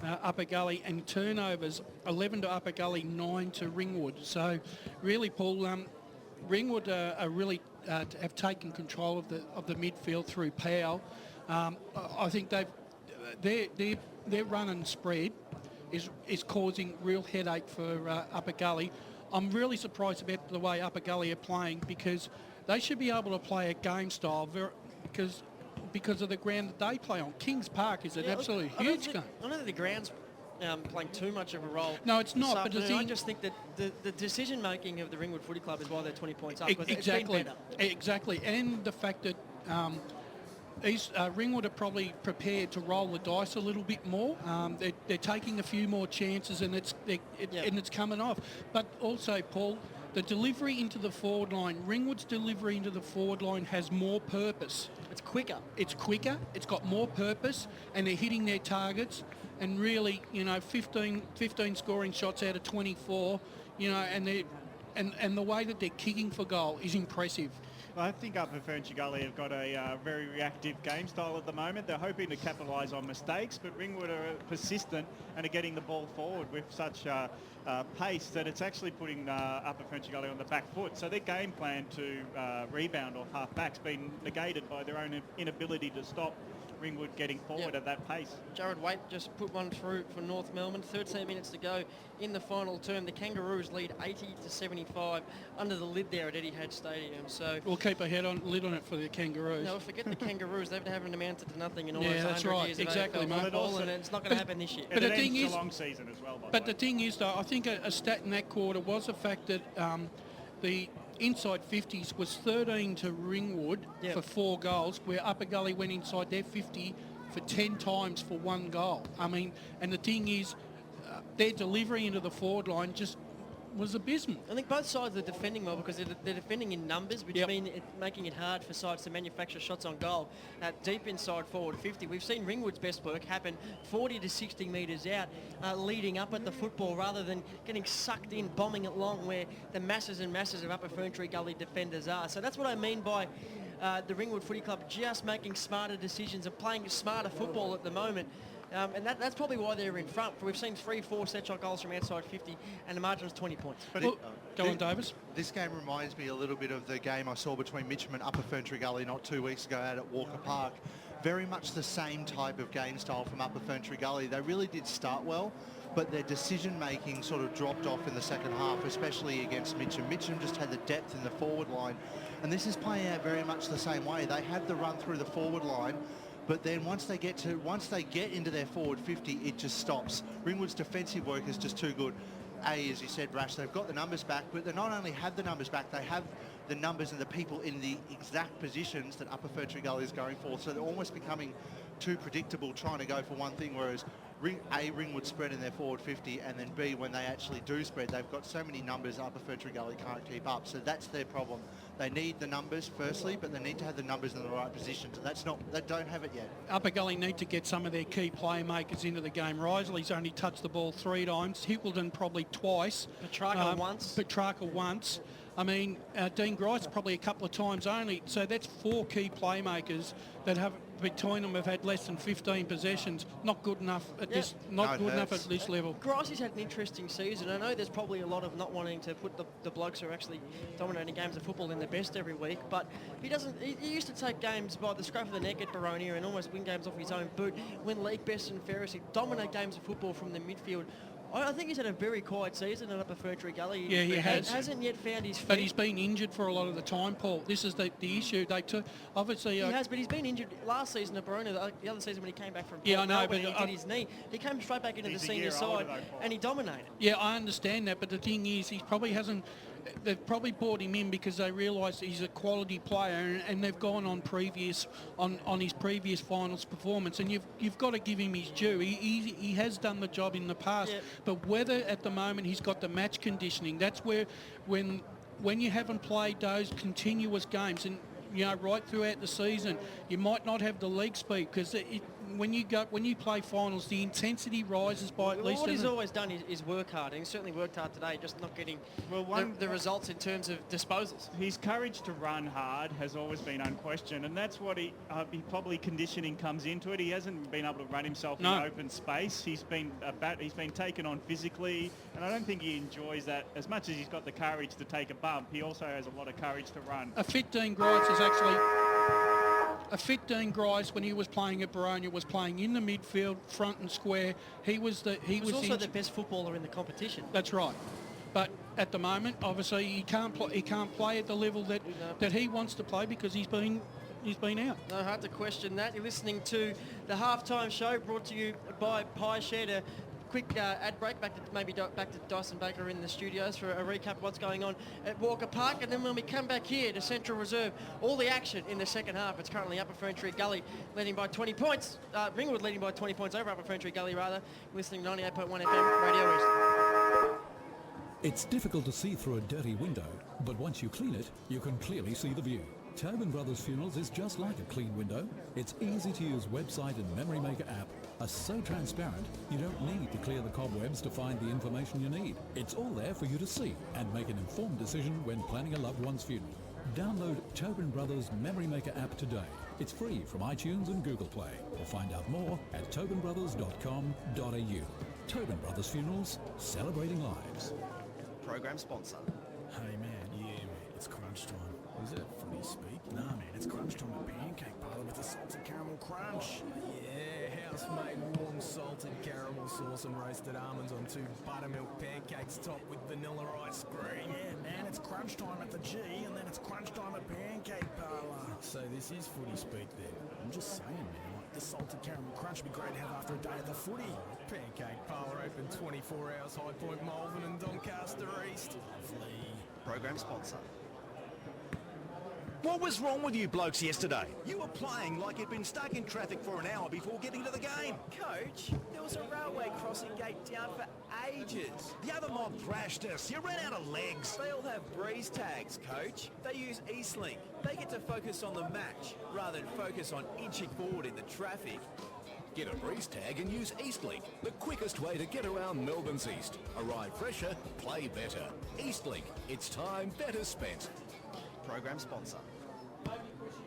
Upper Gully, and turnovers 11 to Upper Gully, 9 to Ringwood. So really, Paul, Ringwood are really have taken control of the midfield through Powell. I think their run and spread is causing real headache for Upper Gully. I'm really surprised about the way Upper Gully are playing, because they should be able to play a game style because of the ground that they play on. Kings Park is an absolutely huge game. I don't think the ground's playing too much of a role. No, it's not. But I just think that the decision making of the Ringwood Footy Club is why they're 20 points up. Exactly, and the fact that Ringwood are probably prepared to roll the dice a little bit more. They're taking a few more chances, and it's coming off. But also, Paul, the delivery into the forward line, Ringwood's delivery into the forward line has more purpose. It's quicker. It's got more purpose, and they're hitting their targets. And really, 15 scoring shots out of 24, and the way that they're kicking for goal is impressive. I think Upper Ferntree Gully have got a very reactive game style at the moment. They're hoping to capitalise on mistakes, but Ringwood are persistent and are getting the ball forward with such pace that it's actually putting Upper Ferntree Gully on the back foot. So their game plan to rebound off half-back's been negated by their own inability to stop Ringwood getting forward at that pace. Jared Waite just put one through for North Melbourne. 13 minutes to go in the final term. The Kangaroos lead 80-75 under the lid there at Etihad Stadium. So we'll keep a lid on it for the Kangaroos. No, forget the Kangaroos. They haven't amounted to nothing in almost 100 years. Exactly, mate. And it's not going to happen this year. But the thing is, a long season as well. But the thing is, though, I think a stat in that quarter was the fact that the inside 50s was 13 to Ringwood for 4 goals, where Upper Gully went inside their 50 for 10 times for 1 goal. I mean, and the thing is, their delivery into the forward line just was abysmal. I think both sides are defending well because they're defending in numbers, which mean making it hard for sides to manufacture shots on goal. Deep inside forward 50, we've seen Ringwood's best work happen 40 to 60 metres out, leading up at the football rather than getting sucked in, bombing it long where the masses and masses of Upper FERNTREE Gully defenders are. So that's what I mean by the Ringwood Footy Club just making smarter decisions and playing smarter football at the moment. And that's probably why they're in front. We've seen 3-4 set shot goals from outside 50 and the margin is 20 points. But go on, Davis. This game reminds me a little bit of the game I saw between Mitcham and Upper FERNTREE Gully not 2 weeks ago out at Walker Park. Very much the same type of game style from Upper FERNTREE Gully. They really did start well, but their decision-making sort of dropped off in the second half, especially against Mitcham. Mitcham just had the depth in the forward line, and this is playing out very much the same way. They had the run through the forward line, but then once they get into their forward 50, it just stops. Ringwood's defensive work is just too good. As you said, Rash, they've got the numbers back, but they not only have the numbers back, they have the numbers and the people in the exact positions that Upper FERNTREE Gully is going for. So they're almost becoming too predictable trying to go for one thing, whereas Ringwood spread in their forward 50, and then B, when they actually do spread, they've got so many numbers Upper FERNTREE Gully can't keep up. So that's their problem. They need the numbers firstly, but they need to have the numbers in the right positions. They don't have it yet. Upper Gully need to get some of their key playmakers into the game. Risley's only touched the ball 3 times. Hickleton probably twice. Petrarca once. I mean, Dean Grice probably a couple of times only. So that's 4 key playmakers that have between them have had less than 15 possessions. Not good enough at this. Not good enough at this level. Gricey's had an interesting season. I know there's probably a lot of not wanting to put the blokes who are actually dominating games of football in their best every week, but he doesn't. He used to take games by the scruff of the neck at Baronia and almost win games off his own boot. Win league best and fairest. He dominate games of football from the midfield. I think he's had a very quiet season at Upper FERNTREE Gully. Yeah, he has. Hasn't yet found his feet. But he's been injured for a lot of the time, Paul. This is the issue. They took, obviously... He has, but he's been injured last season at Barona, the other season when he came back from I know, but he did his knee. He came straight back into the senior side and he dominated. Yeah, I understand that, but the thing is, he probably hasn't... They've probably brought him in because they realise he's a quality player, and they've gone on his previous finals performance, and you've got to give him his due. He has done the job in the past, but whether at the moment he's got the match conditioning, that's where when you haven't played those continuous games, and right throughout the season, you might not have the leg speed because when you play finals, the intensity rises by at least. What he's always done is work hard, and he's certainly worked hard today, just not getting the results in terms of disposals. His courage to run hard has always been unquestioned, and that's what he probably conditioning comes into it. He hasn't been able to run himself in open space. He's been taken on physically, and I don't think he enjoys that as much as he's got the courage to take a bump. He also has a lot of courage to run. A fit Dean Grice is actually. A fit Dean Grice, when he was playing at Baronia, was playing in the midfield, front and square. He was also the best footballer in the competition. That's right. But at the moment, obviously, he can't play at the level that he wants to play because he's been out. No, hard to question that. You're listening to the halftime show brought to you by Pie Shed. A quick ad break, back to Dyson Baker in the studios for a recap of what's going on at Walker Park, and then when we come back here to Central Reserve, all the action in the second half. It's currently Upper FERNTREE Gully leading by 20 points. Ringwood leading by 20 points over Upper FERNTREE Gully, rather. Listening 98.1 FM Radio East. It's difficult to see through a dirty window, but once you clean it, you can clearly see the view. Tobin Brothers Funerals is just like a clean window. Its easy-to-use website and Memory Maker app are so transparent, you don't need to clear the cobwebs to find the information you need. It's all there for you to see and make an informed decision when planning a loved one's funeral. Download Tobin Brothers Memory Maker app today. It's free from iTunes and Google Play. Or find out more at tobinbrothers.com.au. Tobin Brothers Funerals, celebrating lives. Program sponsor. Hey man, it's crunch time. is it? Footy speak? Nah, man, it's crunch time at Pancake Parlour with the salted caramel crunch. Yeah, house-made warm salted caramel sauce and roasted almonds on 2 buttermilk pancakes topped with vanilla ice cream. Yeah, man, it's crunch time at the G, and then it's crunch time at Pancake Parlour. So this is footy speak then. I'm just saying, man, like the salted caramel crunch would be great to have after a day at the footy. Pancake Parlour open 24 hours, High Point, Malvern and Doncaster East. Lovely. Program sponsor. What was wrong with you blokes yesterday? You were playing like you'd been stuck in traffic for an hour before getting to the game. Coach, there was a railway crossing gate down for ages. The other mob thrashed us. You ran out of legs. They all have breeze tags, Coach. They use E-Slink. They get to focus on the match rather than focus on inching forward in the traffic. Get a breeze tag and use Eastlink, the quickest way to get around Melbourne's East. Arrive fresher, play better. Eastlink, it's time better spent. Program sponsor.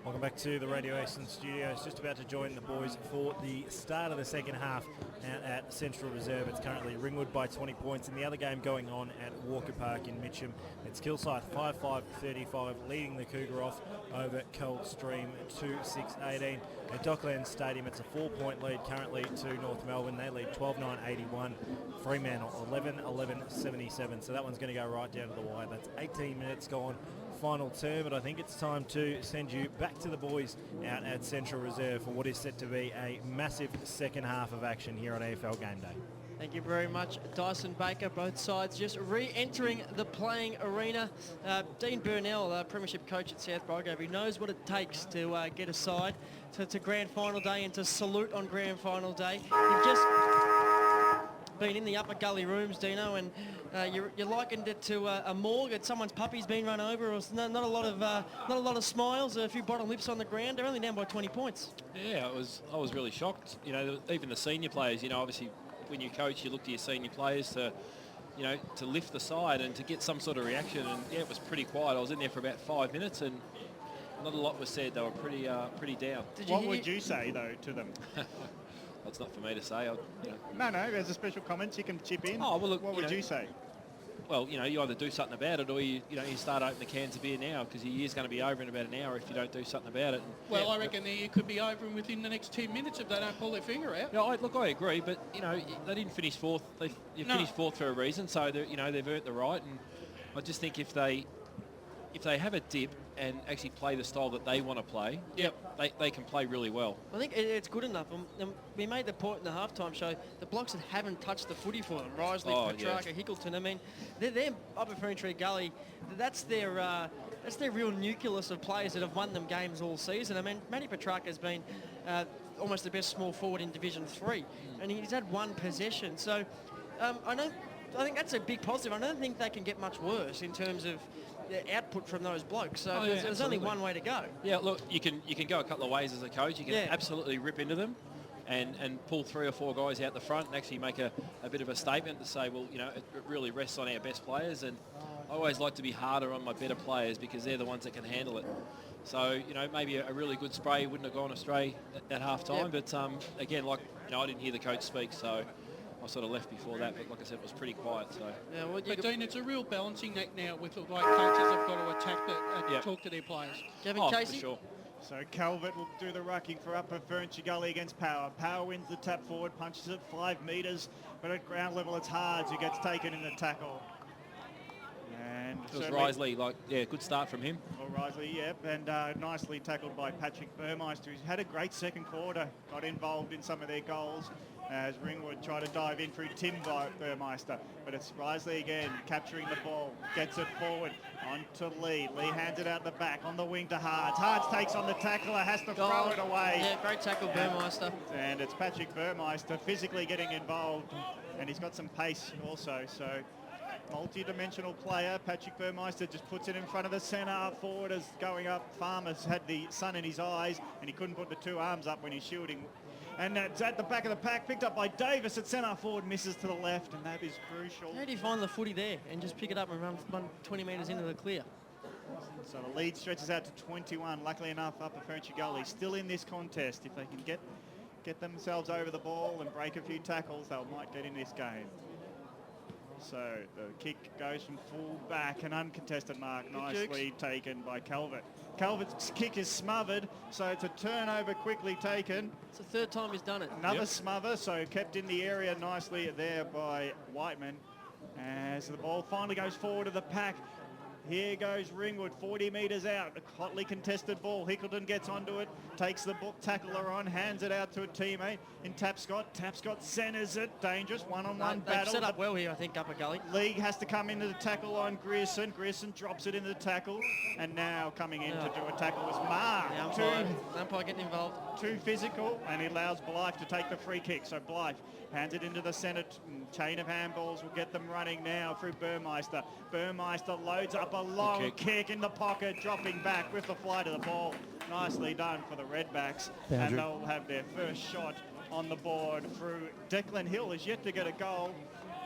Welcome back to the Radio Eastern Studios. Just about to join the boys for the start of the second half out at Central Reserve. It's currently Ringwood by 20 points. And the other game going on at Walker Park in Mitcham. It's Kilsyth 5-5-35 leading the Cougar off over Coldstream 2-6-18. At Dockland Stadium, it's a 4-point lead currently to North Melbourne. They lead 12-9-81. Fremantle 11-11-77. So that one's going to go right down to the wire. That's 18 minutes gone. Final term, but I think it's time to send you back to the boys out at Central Reserve for what is set to be a massive second half of action here on EFL Game Day. Thank you very much, Dyson Baker. Both sides just re-entering the playing arena. Dean Burnell, Premiership coach at South Brigade, he knows what it takes to get a side to Grand Final Day and to salute on Grand Final Day. You've just been in the upper gully rooms, Dino, and you likened it to a morgue. That someone's puppy's been run over, or not a lot of smiles, a few bottom lips on the ground. They're only down by 20 points. Yeah, I was really shocked. You know, even the senior players. You know, obviously when you coach, you look to your senior players to, you know, to lift the side and to get some sort of reaction. And yeah, it was pretty quiet. I was in there for about 5 minutes and not a lot was said. They were pretty down. What would you say though to them? Well, it's not for me to say. No, there's a special comments you can chip in. Oh, well, look, what would you say? Well, you know, you either do something about it or you start opening the cans of beer now because your year's going to be over in about an hour if you don't do something about it. And, well, I reckon the year could be over within the next 10 minutes if they don't pull their finger out. Yeah, I agree, but, you know, they didn't finish fourth. You finished fourth for a reason, so, they've earned the right. And I just think if they have a dip and actually play the style that they want to play, they can play really well. I think it's good enough. We made the point in the halftime show, the blocks that haven't touched the footy for them, Risley, Petrarca, Hickleton, I mean, they're Upper FERNTREE Gully, that's their real nucleus of players that have won them games all season. I mean, Matty Petrarca has been almost the best small forward in Division 3, and he's had one possession. So I think that's a big positive. I don't think they can get much worse in terms of the output from those blokes. So there's only one way to go. Yeah, look, you can go a couple of ways as a coach. You can absolutely rip into them and pull 3 or 4 guys out the front and actually make a bit of a statement to say, well, you know, it really rests on our best players. And I always like to be harder on my better players because they're the ones that can handle it. So, you know, maybe a really good spray wouldn't have gone astray at half time. But again, like, you know, I didn't hear the coach speak, so I sort of left before that, but like I said, it was pretty quiet. So, yeah, well, but Dean, it's a real balancing act now with the way coaches have got to attack that, talk to their players. Gavin Casey? For sure. So Calvert will do the rucking for Upper FERNTREE Gully against Power. Power wins the tap forward, punches it 5 metres, but at ground level it's Hards who gets taken in the tackle. And it was Risley, good start from him. Well, Risley, yep, and nicely tackled by Patrick Burmeister, who's had a great second quarter, got involved in some of their goals as Ringwood try to dive in through Tim Burmeister. But it's Risley again, capturing the ball, gets it forward onto Lee. Lee hands it out the back, on the wing to Hards. Hards takes on the tackler, has to throw it away. Yeah, great tackle, Burmeister. And it's Patrick Burmeister physically getting involved, and he's got some pace also, so multi-dimensional player. Patrick Burmeister just puts it in front of the centre. Forward is going up. Farmer's had the sun in his eyes, and he couldn't put the 2 arms up when he's shooting. And it's at the back of the pack, picked up by Davis at centre forward, misses to the left, and that is crucial. How do you find the footy there and just pick it up and run 20 metres into the clear? So the lead stretches out to 21. Luckily enough, Upper FERNTREE Gully still in this contest. If they can get themselves over the ball and break a few tackles, they might get in this game. So the kick goes from full back, an uncontested mark, nicely taken by Calvert. Calvert's kick is smothered, so it's a turnover quickly taken. It's the third time he's done it. Another smother, so kept in the area nicely there by Whiteman. As the ball finally goes forward to the pack. Here goes Ringwood, 40 metres out. A hotly contested ball. Hickleton gets onto it, takes the tackler on, hands it out to a teammate in Tapscott. Tapscott centres it, dangerous, one-on-one battle. They've set up well here, I think, Upper Gully. League has to come into the tackle on Grierson. Grierson drops it into the tackle, and now coming in to do a tackle was Marr. The umpire getting involved. Too physical, and he allows Blythe to take the free kick. So Blythe hands it into the centre. Chain of handballs will get them running now through Burmeister. Burmeister loads up a long kick in the pocket, dropping back with the flight of the ball. Nicely done for the Redbacks. And they'll have their first shot on the board through Declan Hill is yet to get a goal.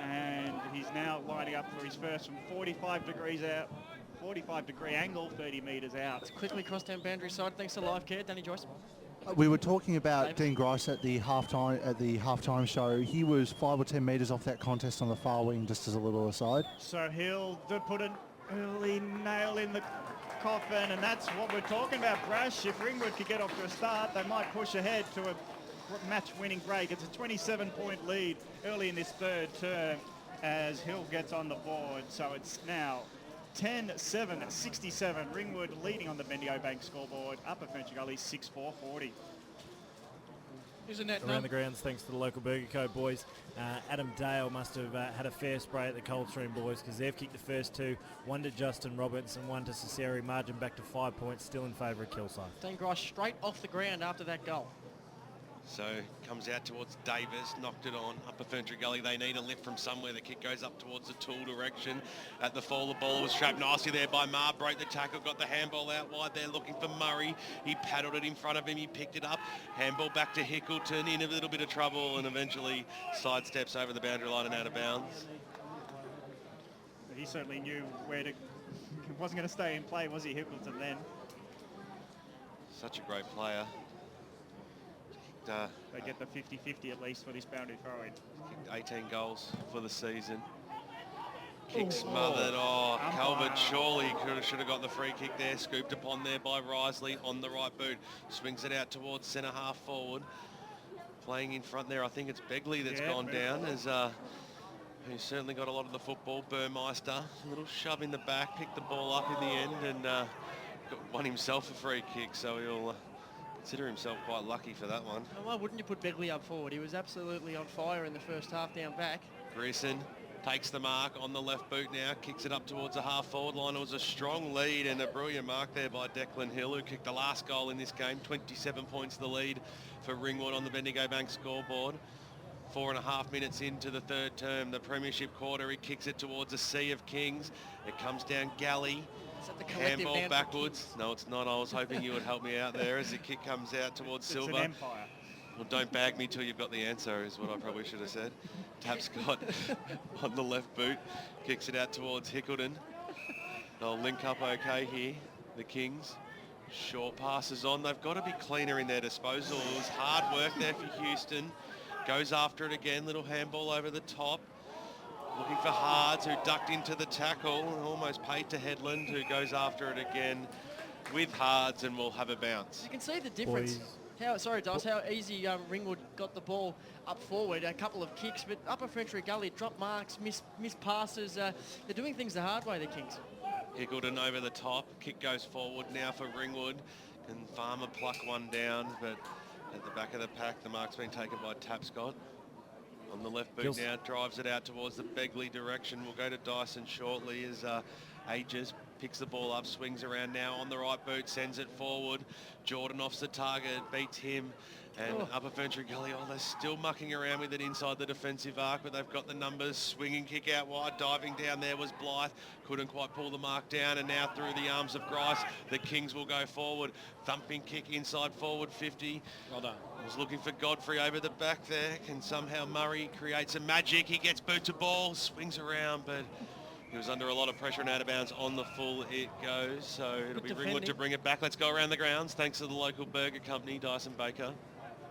And he's now lining up for his first from 45 degrees out. 45-degree angle, 30 metres out. It's quickly crossed down boundary side, thanks to LifeCare. Danny Joyce. We were talking about Dean Grice at the halftime show. He was 5 or 10 metres off that contest on the far wing, just as a little aside. So Hill did put an early nail in the coffin, and that's what we're talking about, Brash. If Ringwood could get off to a start, they might push ahead to a match-winning break. It's a 27-point lead early in this third term as Hill gets on the board. So it's now 10-7, 67. Ringwood leading on the Bendigo Bank scoreboard. Upper Frenchy Gully 6-4-40. Isn't that around the grounds, thanks to the local Burger Co boys. Adam Dale must have had a fair spray at the Coldstream boys because they've kicked the first two. One to Justin Roberts and one to Cesare. Margin back to 5 points, still in favour of Kilsyth. Dean Grice straight off the ground after that goal. So comes out towards Davis, knocked it on. Upper Ferntree Gully, they need a lift from somewhere. The kick goes up towards the Tool direction. At the fall, the ball was trapped nicely there by Marr. Broke the tackle, got the handball out wide there looking for Murray. He paddled it in front of him, he picked it up. Handball back to Hickleton, in a little bit of trouble and eventually sidesteps over the boundary line and out of bounds. He certainly knew where to... He wasn't going to stay in play, was he, Hickleton, then? Such a great player. They get the 50-50 at least for this boundary throw-in. 18 goals for the season. Kick smothered. Calvert surely should have got the free kick there. Scooped upon there by Risley on the right boot. Swings it out towards centre half forward. Playing in front there, I think it's Begley that's gone down. As who's certainly got a lot of the football. Burmeister, a little shove in the back, picked the ball up in the end and won himself a free kick. So he'll... consider himself quite lucky for that one. Why wouldn't you put Begley up forward? He was absolutely on fire in the first half down back. Grierson takes the mark on the left boot now, kicks it up towards the half-forward line. It was a strong lead and a brilliant mark there by Declan Hill, who kicked the last goal in this game. 27 points the lead for Ringwood on the Bendigo Bank scoreboard. 4.5 minutes into the third term, the premiership quarter, he kicks it towards a sea of Kings. It comes down Galley. Handball backwards. No, it's not. I was hoping you would help me out there as the kick comes out towards Silver. It's an empire. Well, don't bag me till you've got the answer is what I probably should have said. Tapscott on the left boot. Kicks it out towards Hickleton. They'll link up okay here, the Kings. Short passes on. They've got to be cleaner in their disposal. It was hard work there for Houston. Goes after it again. Little handball over the top. Looking for Hards, who ducked into the tackle and almost paid to Headland, who goes after it again with Hards and will have a bounce. You can see the difference. How easy Ringwood got the ball up forward. A couple of kicks, but Upper Ferntree Gully drop marks, miss passes. They're doing things the hard way, the Kings. Hickleton over the top. Kick goes forward now for Ringwood. Can Farmer pluck one down, but at the back of the pack, the mark's been taken by Tapscott. On the left boot now, drives it out towards the Begley direction. We'll go to Dyson shortly as Aegis picks the ball up, swings around now on the right boot, sends it forward. Jordan offs the target, beats him. And Upper Ferntree Gully, they're still mucking around with it inside the defensive arc, but they've got the numbers. Swinging kick out wide, diving down there was Blythe. Couldn't quite pull the mark down, and now through the arms of Grice, the Kings will go forward. Thumping kick inside forward 50. Well done. Was looking for Godfrey over the back there. Can somehow Murray create some magic? He gets boot to ball, swings around, but he was under a lot of pressure and out of bounds. On the full it goes, so it'll be Ringwood to bring it back. Let's go around the grounds. Thanks to the local burger company, Dyson Baker.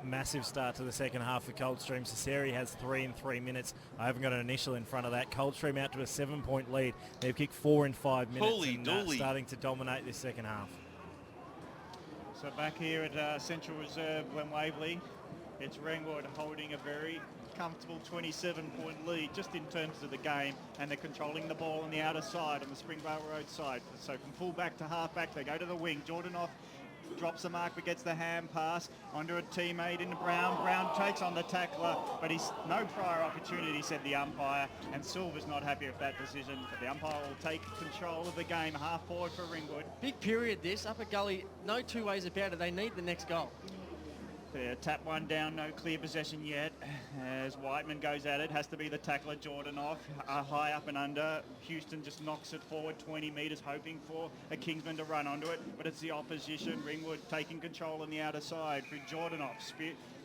massive start to the second half for Coldstream. Cesare has 3 in 3 minutes. I haven't got an initial in front of that. Coldstream out to a 7-point lead. They've kicked 4 in 5 minutes and starting to dominate this second half. So back here at Central Reserve, Glen Waverley, it's Ringwood holding a very comfortable 27-point lead just in terms of the game, and they're controlling the ball on the outer side, on the Springvale Road side. So from full back to half back, they go to the wing. Jordanoff drops the mark but gets the hand pass onto a teammate in Brown. Brown takes on the tackler, but he's no prior opportunity, said the umpire, and Silver's not happy with that decision, but the umpire will take control of the game. Half forward for Ringwood. Big period this. Upper Gully, no two ways about it. They need the next goal. Tap one down, no clear possession yet. As Whiteman goes at it, has to be the tackler, Jordanoff, high up and under. Houston just knocks it forward 20 metres, hoping for a Kingsman to run onto it, but it's the opposition. Ringwood taking control on the outer side for Jordanoff,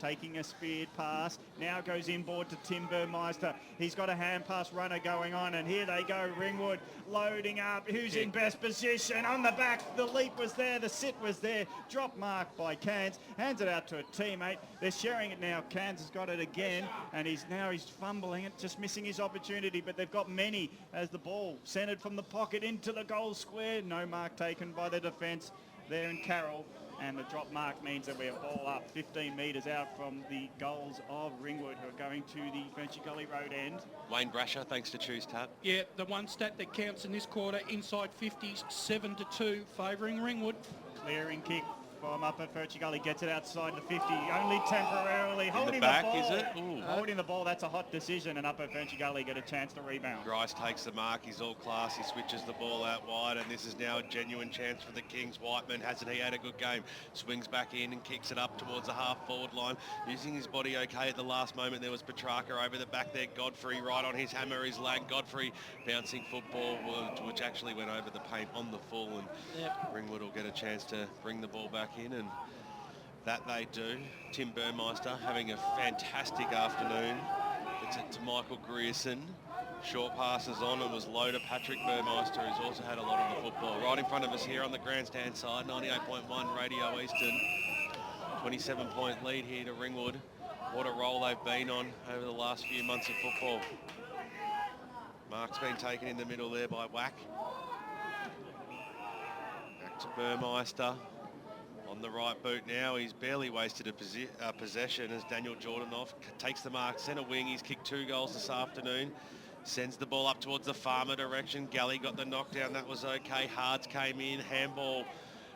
taking a speared pass. Now goes inboard to Tim Burmeister. He's got a hand pass runner going on, and here they go, Ringwood loading up. Who's in best position? On the back, the leap was there, the sit was there. Drop mark by Cairns, hands it out to a teammate. They're sharing it now. Cairns has got it again, and he's fumbling it, just missing his opportunity, but they've got many as the ball centred from the pocket into the goal square. No mark taken by the defence there in Carroll. And the drop mark means that we're all up 15 metres out from the goals of Ringwood, who are going to the Frenchy Gully Road end. Wayne Brasher, thanks to Choose Tap. Yeah, the one stat that counts in this quarter, inside 50s, 7-2, favouring Ringwood. Clearing kick from Upper Frenchy Gully, gets it outside the 50, only temporarily. Holding the back, is it? Ooh. Holding the ball, that's a hot decision, and Upper Frenchy Gully get a chance to rebound. Grice takes the mark, he's all class, he switches the ball out wide, and this is now a genuine chance for the Kings. Whiteman, hasn't he had a good game? Swings back in and kicks it up towards the half-forward line. Using his body okay at the last moment, there was Petrarca over the back there. Godfrey right on his hammer, his lag. Godfrey bouncing football, which actually went over the paint on the full, and Ringwood will get a chance to bring the ball back in, and that they do. Tim Burmeister having a fantastic afternoon. It's it to Michael Grierson. Short passes on and was low to Patrick Burmeister, who's also had a lot of the football. Right in front of us here on the grandstand side, 98.1 Radio Eastern. 27-point lead here to Ringwood. What a roll they've been on over the last few months of football. Mark's been taken in the middle there by Wack. Back to Burmeister. On the right boot now, he's barely wasted a possession as Daniel Jordanoff takes the mark. Centre wing, he's kicked 2 goals this afternoon. Sends the ball up towards the Farmer direction. Gully got the knockdown, that was okay. Hards came in, handball.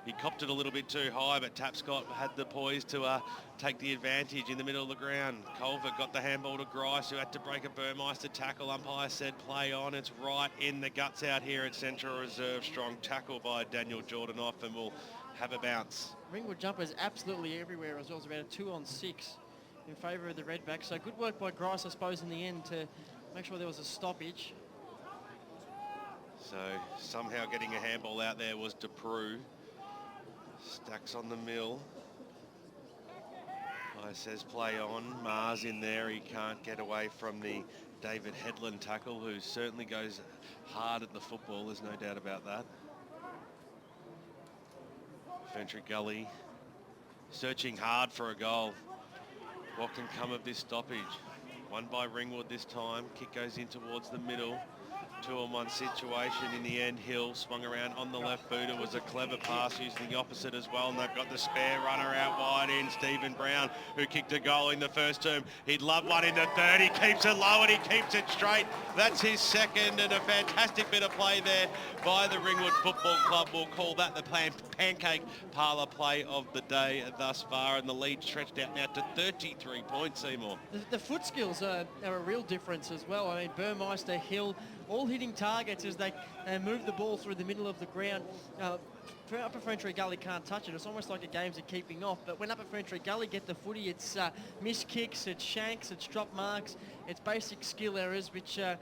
He copped it a little bit too high, but Tapscott had the poise to take the advantage in the middle of the ground. Culver got the handball to Grice, who had to break a Burmeister tackle. Umpire said play on. It's right in the guts out here at Central Reserve. Strong tackle by Daniel Jordanoff, and will have a bounce. Ringwood jumpers absolutely everywhere as well. It's about a 2-on-6 in favour of the Redbacks. So good work by Grice, I suppose, in the end to make sure there was a stoppage. So somehow getting a handball out there was DePrew. Stacks on the mill. I says play on. Mars in there. He can't get away from the David Headland tackle, who certainly goes hard at the football. There's no doubt about that. FERNTREE Gully searching hard for a goal. What can come of this stoppage? Won by Ringwood this time. Kick goes in towards the middle. 2-on-1 situation. In the end, Hill swung around on the left boot. It was a clever pass using the opposite as well, and they've got the spare runner out wide in Stephen Brown, who kicked a goal in the first term. He'd love one in the third. He keeps it low and he keeps it straight. That's his second, and a fantastic bit of play there by the Ringwood Football Club. We'll call that the Pancake Parlour play of the day thus far, and the lead stretched out now to 33 points, Seymour. The foot skills are a real difference as well. I mean, Burmeister, Hill, all hitting targets as they move the ball through the middle of the ground. Upper FERNTREE Gully can't touch it. It's almost like the games are keeping off. But when Upper FERNTREE Gully get the footy, it's missed kicks, it's shanks, it's drop marks, it's basic skill errors, which are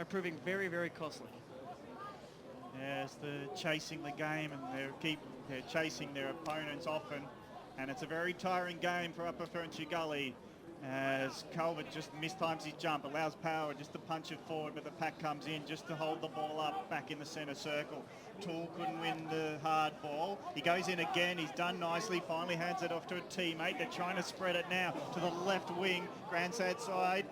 proving very, very costly. Yes, they're chasing the game, and they're chasing their opponents often, and it's a very tiring game for Upper FERNTREE Gully. as Culver just mistimes his jump, allows Power just to punch it forward, but the pack comes in just to hold the ball up back in the centre circle. Toole couldn't win the hard ball. He goes in again. He's done nicely. Finally hands it off to a teammate. They're trying to spread it now to the left wing. Grandsad side.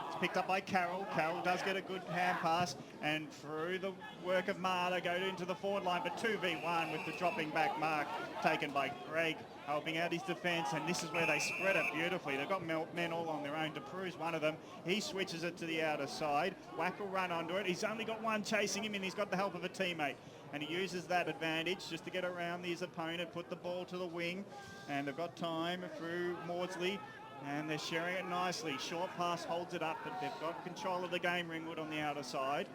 It's picked up by Carroll. Carroll does get a good hand pass, and through the work of Marta go into the forward line, but 2v1 with the dropping back mark taken by Greg, helping out his defence, and this is where they spread it beautifully. They've got men all on their own. DePrue's one of them. He switches it to the outer side. Wack will run onto it. He's only got one chasing him, and he's got the help of a teammate. And he uses that advantage just to get around his opponent, put the ball to the wing, and they've got time through Maudsley, and they're sharing it nicely. Short pass holds it up, but they've got control of the game, Ringwood, on the outer side.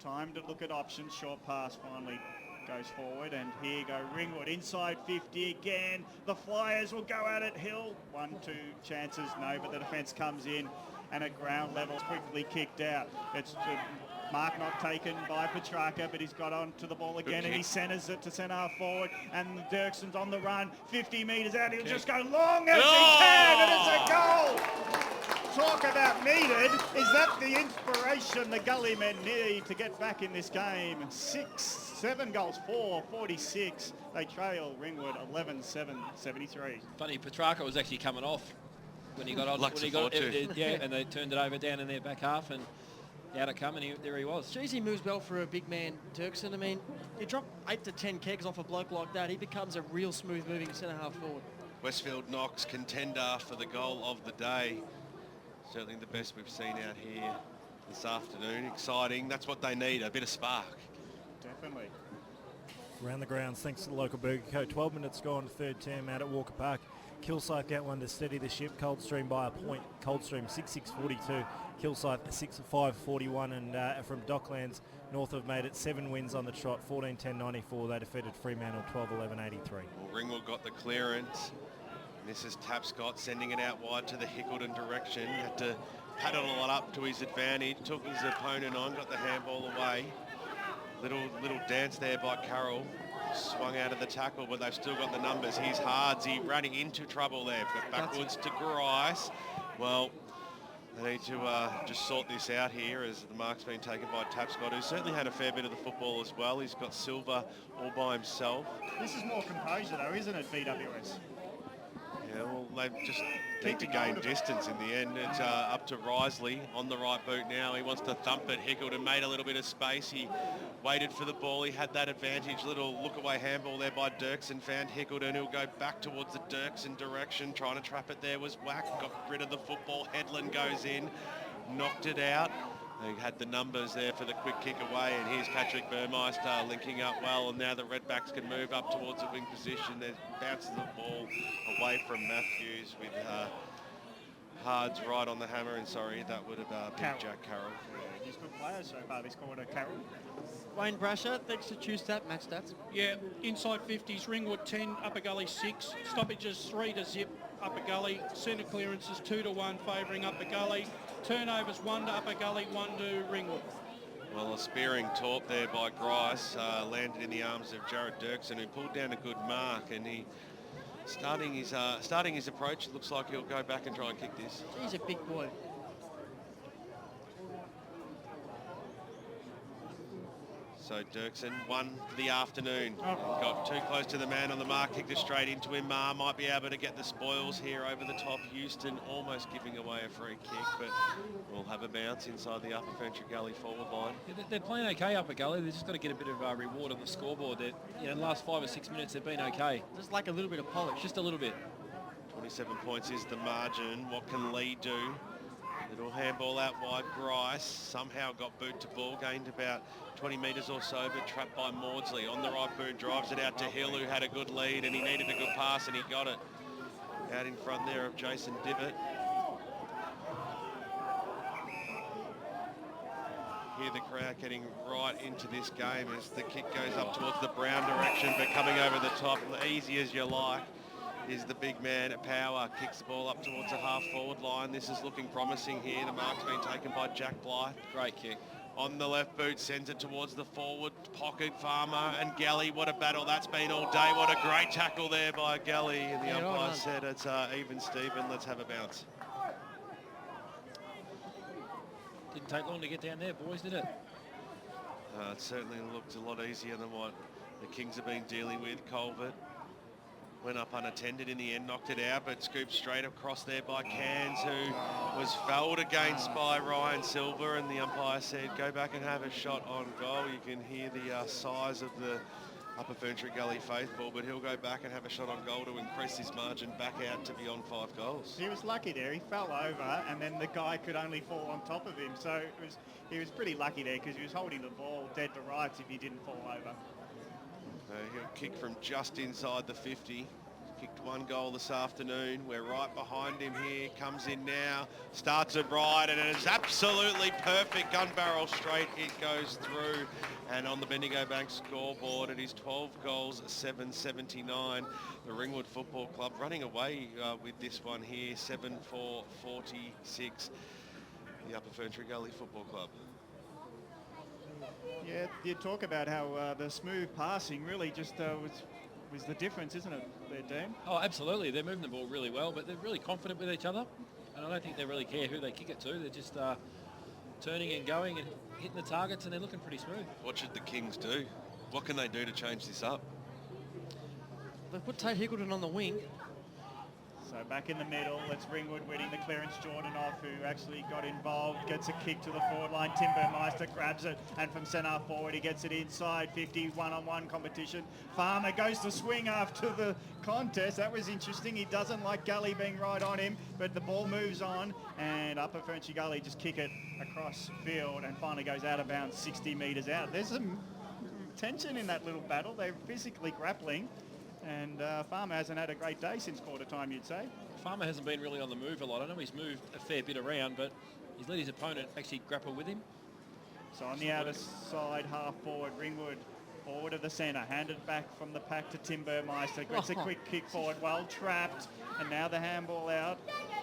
Time to look at options. Short pass finally goes forward, and here you go, Ringwood inside 50 again. The Flyers will go at it. Hill, 1-2 chances, no, but the defence comes in, and at ground level, quickly kicked out. It's mark not taken by Petrarca, but he's got onto the ball again, and he centres it to centre half forward, and Dirkson's on the run, 50 metres out. He'll just go long as he can, and it's a goal! Talk about needed. Is that the inspiration the Gully men need to get back in this game? 7 goals, 4-46. They trail Ringwood 11-7-73. Funny, Petrarca was actually coming off when he got on. Yeah, and they turned it over down in their back half, and out it come, and there he was. Jeez, he moves well for a big man, Dirksen. I mean, you drop 8 to 10 kegs off a bloke like that, he becomes a real smooth moving centre half forward. Westfield Knox contender for the goal of the day. Certainly the best we've seen out here this afternoon. Exciting. That's what they need, a bit of spark. Definitely. Around the grounds, thanks to the local Burger Co. 12 minutes gone to third term out at Walker Park. Kilsyth get one to steady the ship. Coldstream by a point. Coldstream 6-6-42. Kilsyth 6-5-41. And from Docklands, North have made it 7 wins on the trot. 14-10-94. They defeated Fremantle 12-11-83. Well, Ringwood got the clearance. This is Tapscott sending it out wide to the Hickleton direction. Had to paddle a lot up to his advantage. Took his opponent on, got the handball away. Little dance there by Carroll. Swung out of the tackle, but they've still got the numbers. Here's Hardsey running into trouble there. But backwards to Grice. Well, they need to just sort this out here as the mark's been taken by Tapscott, who certainly had a fair bit of the football as well. He's got Silver all by himself. This is more composure though, isn't it, BWS? Yeah, well, they just need to gain distance in the end. It's up to Risley on the right boot now. He wants to thump it. Hickleton made a little bit of space. He waited for the ball. He had that advantage. Little look-away handball there by Dirksen. Found Hickleton, who'll go back towards the Dirksen direction. Trying to trap it there was Wack. Got rid of the football. Headland goes in. Knocked it out. They had the numbers there for the quick kick away, and here's Patrick Burmeister linking up well, and now the Redbacks can move up towards the wing position. They bounces the ball away from Matthews with Hards right on the hammer, and sorry, that would have been Jack Carroll. Yeah, he's a good player so far this quarter, Carroll. Wayne Brasher, thanks to choose that match stats. Yeah, inside 50s, Ringwood 10, Upper Gully 6, stoppages 3 to zip, Upper Gully, centre clearances 2 to 1 favouring Upper Gully, turnovers 1 to Upper Gully, 1 to Ringwood. Well, a spearing taunt there by Grice landed in the arms of Jared Dirksen, who pulled down a good mark, and he starting his approach. It looks like he'll go back and try and kick this. He's a big boy. So Dirksen, 1 for the afternoon. Got too close to the man on the mark, kicked it straight into him. Might be able to get the spoils here over the top. Houston almost giving away a free kick, but we'll have a bounce inside the Upper FERNTREE Gully forward line. Yeah, they're playing okay, Upper Gully. They've just got to get a bit of reward on the scoreboard. The last 5 or 6 minutes they've been okay. Just like a little bit of polish. Just a little bit. 27 points is the margin. What can Lee do? Little handball out wide. Grice somehow got boot to ball, gained about 20 metres or so, but trapped by Maudsley. On the right boot, drives it out to Hill, who had a good lead, and he needed a good pass, and he got it. Out in front there of Jason Dibbett. Hear the crowd getting right into this game as the kick goes up towards the Brown direction, but coming over the top, easy as you like, is the big man at Power. Kicks the ball up towards the half-forward line. This is looking promising here. The mark's been taken by Jack Blythe. Great kick. On the left boot, sends it towards the forward pocket. Farmer and Galley. What a battle that's been all day. What a great tackle there by Galley. And the umpire said it's even Steven. Let's have a bounce. Didn't take long to get down there, boys, did it? It certainly looked a lot easier than what the Kings have been dealing with. Colbert went up unattended in the end, knocked it out, but scooped straight across there by Cairns, who was fouled against by Ryan Silver, and the umpire said, go back and have a shot on goal. You can hear the size of the Upper FERNTREE Gully faithful, but he'll go back and have a shot on goal to increase his margin back out to beyond 5 goals. He was lucky there. He fell over, and then the guy could only fall on top of him. So he was pretty lucky there because he was holding the ball dead to rights if he didn't fall over. He'll kick from just inside the 50. Kicked 1 goal this afternoon. We're right behind him here. Comes in now. Starts it right, and it is absolutely perfect. Gun barrel straight. It goes through. And on the Bendigo Bank scoreboard, it is 12 goals, 779. The Ringwood Football Club running away with this one here. 7-4-46. The Upper FERNTREE Gully Football Club. Yeah, you talk about how the smooth passing really just was the difference, isn't it, there, Dean? Oh, absolutely. They're moving the ball really well, but they're really confident with each other. And I don't think they really care who they kick it to. They're just turning and going and hitting the targets, and they're looking pretty smooth. What should the Kings do? What can they do to change this up? They put Tate Hickleton on the wing. So back in the middle, it's Ringwood winning the clearance. Jordan off, who actually got involved, gets a kick to the forward line. Tim Burmeister grabs it, and from centre forward, he gets it inside 50, one-on-one competition. Farmer goes to swing after the contest. That was interesting. He doesn't like Gully being right on him, but the ball moves on, and Upper FERNTREE Gully just kick it across field and finally goes out of bounds 60 metres out. There's some tension in that little battle. They're physically grappling. And Farmer hasn't had a great day since quarter time, you'd say. Farmer hasn't been really on the move a lot. I know he's moved a fair bit around, but he's let his opponent actually grapple with him. So on the outer side, half forward, Ringwood forward of the centre, handed back from the pack to Tim Burmeister. Gets a quick kick forward, well trapped, and now the handball out.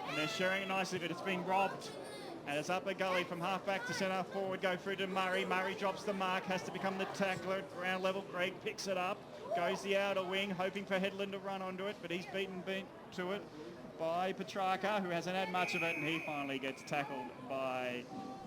And they're sharing it nicely, but it's been robbed. And it's Upper Gully from half back to centre forward, go through to Murray. Murray drops the mark, has to become the tackler at ground level. Greg picks it up. Goes the outer wing, hoping for Headland to run onto it, but he's beaten to it by Petrarca, who hasn't had much of it, and he finally gets tackled by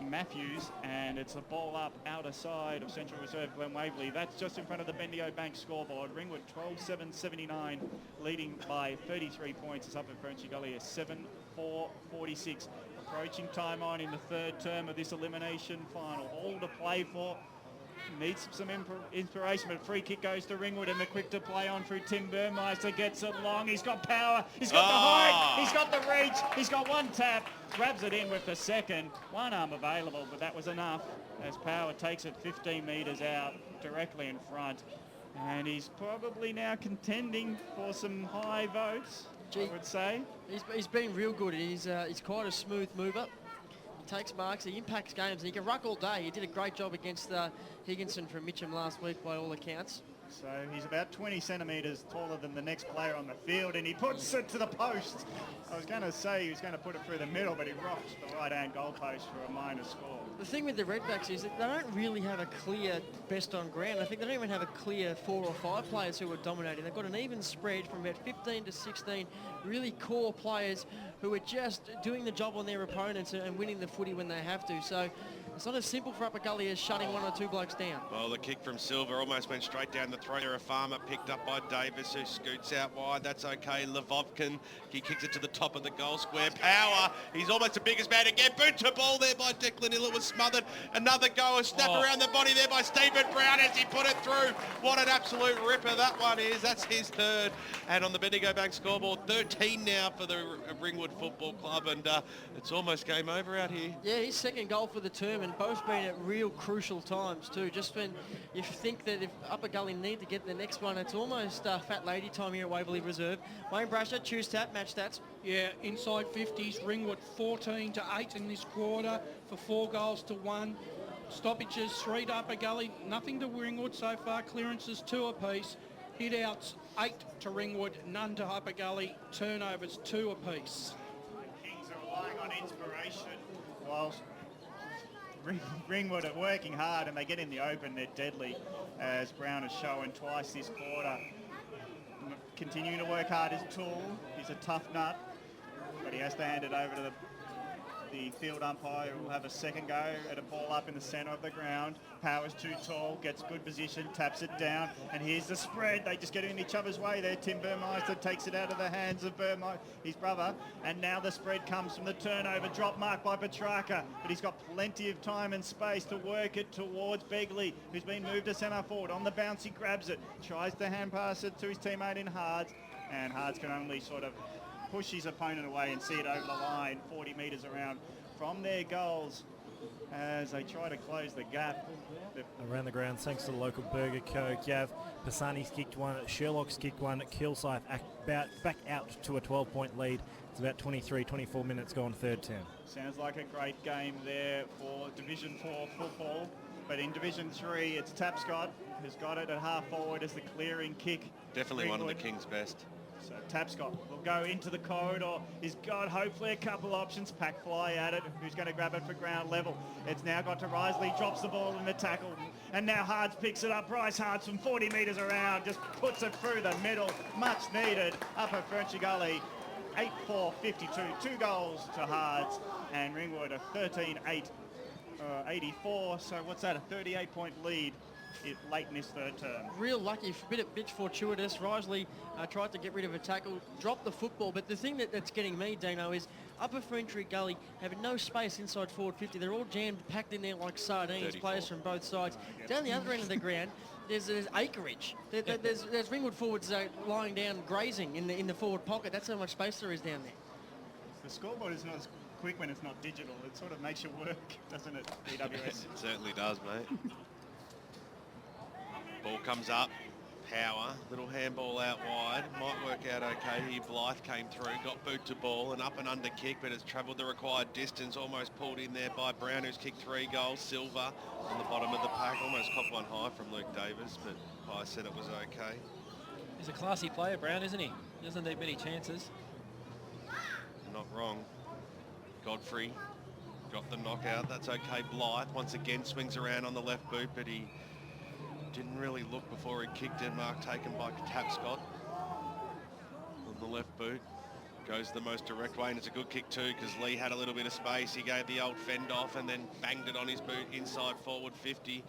Matthews, and it's a ball up outer side of Central Reserve Glen Waverley. That's just in front of the Bendigo Bank scoreboard. Ringwood 12-7-79, leading by 33 points. It's Upper FERNTREE Gully at 7-4-46. Approaching time on in the third term of this elimination final. All to play for. Needs some inspiration, but free kick goes to Ringwood, and the quick to play on through Tim Burmeister gets it long. He's got power, he's got the height, he's got the reach, he's got one tap, grabs it in with the second. One arm available, but that was enough as Power takes it 15 metres out directly in front. And he's probably now contending for some high votes, I would say. He's been real good. He's quite a smooth mover. Takes marks, he impacts games, he can ruck all day. He did a great job against Higginson from Mitcham last week by all accounts. So he's about 20 centimetres taller than the next player on the field, and he puts it to the post. I was going to say he was going to put it through the middle, but he rocks the right-hand goal post for a minor score. The thing with the Redbacks is that they don't really have a clear best on ground. I think they don't even have a clear 4 or 5 players who are dominating. They've got an even spread from about 15 to 16 really core players who are just doing the job on their opponents and winning the footy when they have to. So it's not as simple for Upper Gully as shutting 1 or 2 blokes down. Well, the kick from Silver almost went straight down the throat. A Farmer picked up by Davis, who scoots out wide. That's okay. Levovkin, he kicks it to the top of the goal square. Power, he's almost the biggest man again. Boot to ball there by Declan Hill. It was smothered. Another go, a snap around the body there by Stephen Brown as he put it through. What an absolute ripper that one is. That's his third. And on the Bendigo Bank scoreboard, 13 now for the Ringwood Football Club, and it's almost game over out here. Yeah, his second goal for the term, and both been at real crucial times too. Just when you think that if Upper Gully need to get the next one, it's almost fat lady time here at Waverley Reserve. Wayne Brasher, choose tap, match stats. Yeah, inside 50s, Ringwood 14-8 in this quarter for 4 goals to 1. Stoppages 3 to Upper Gully, nothing to Ringwood so far. Clearances 2 apiece. Hit-outs 8 to Ringwood, none to Upper Gully. Turnovers 2 apiece. The Kings are relying on inspiration, whilst Ringwood are working hard, and they get in the open. They're deadly, as Brown has shown twice this quarter. Continuing to work hard is Toole. He's a tough nut, but he has to hand it over to the The field umpire will have a second go at a ball up in the centre of the ground. Power's too tall, gets good position, taps it down, and here's the spread. They just get in each other's way there. Tim Burmeister takes it out of the hands of his brother, and now the spread comes from the turnover. Drop mark by Petrarca, but he's got plenty of time and space to work it towards Begley, who's been moved to centre forward. On the bounce, he grabs it, tries to hand pass it to his teammate in Hards, and Hards can only sort of push his opponent away and see it over the line, 40 metres around from their goals as they try to close the gap. Around the ground, thanks to the local Burger Co. Gav, Pisani's kicked one, Sherlock's kicked one, Kilsyth back out to a 12-point lead. It's about 23-24 minutes gone, third term. Sounds like a great game there for Division 4 football. But in Division 3, it's Tapscott who's got it at half forward as the clearing kick. Definitely one of the King's best. So Tapscott will go into the corridor. He's got hopefully a couple options. Pack fly at it. Who's going to grab it for ground level? It's now got to Risley. Drops the ball in the tackle. And now Hards picks it up. Bryce Hards from 40 metres around. Just puts it through the middle. Much needed. Upper FERNTREE Gully. 8-4-52. 2 goals to Hards. And Ringwood a 13-8. 84, so what's that, a 38-point lead late in this third term. Real lucky, a bit fortuitous. Risley tried to get rid of a tackle, dropped the football, but the thing that's getting me, Dino, is Upper FERNTREE Gully have no space inside forward 50. They're all jammed, packed in there like sardines, 34. Players from both sides. Down the other end of the ground, there's acreage. There's Ringwood forwards lying down, grazing in the forward pocket. That's how much space there is down there. The scoreboard is not as quick when it's not digital. It sort of makes you work, doesn't it, BWS? It certainly does, mate. Ball comes up, Power, little handball out wide, might work out okay here. Blythe came through, got boot to ball, and up and under kick, but has travelled the required distance, almost pulled in there by Brown, who's kicked 3 goals. Silver on the bottom of the pack, almost copped one high from Luke Davis, but I said it was okay. He's a classy player, Brown, isn't he? He doesn't need many chances. Not wrong. Godfrey got the knockout. That's okay. Blythe once again swings around on the left boot, but he didn't really look before he kicked it. Mark taken by Tapscott on the left boot. Goes the most direct way, and it's a good kick too because Lee had a little bit of space. He gave the old fend off and then banged it on his boot inside forward 50.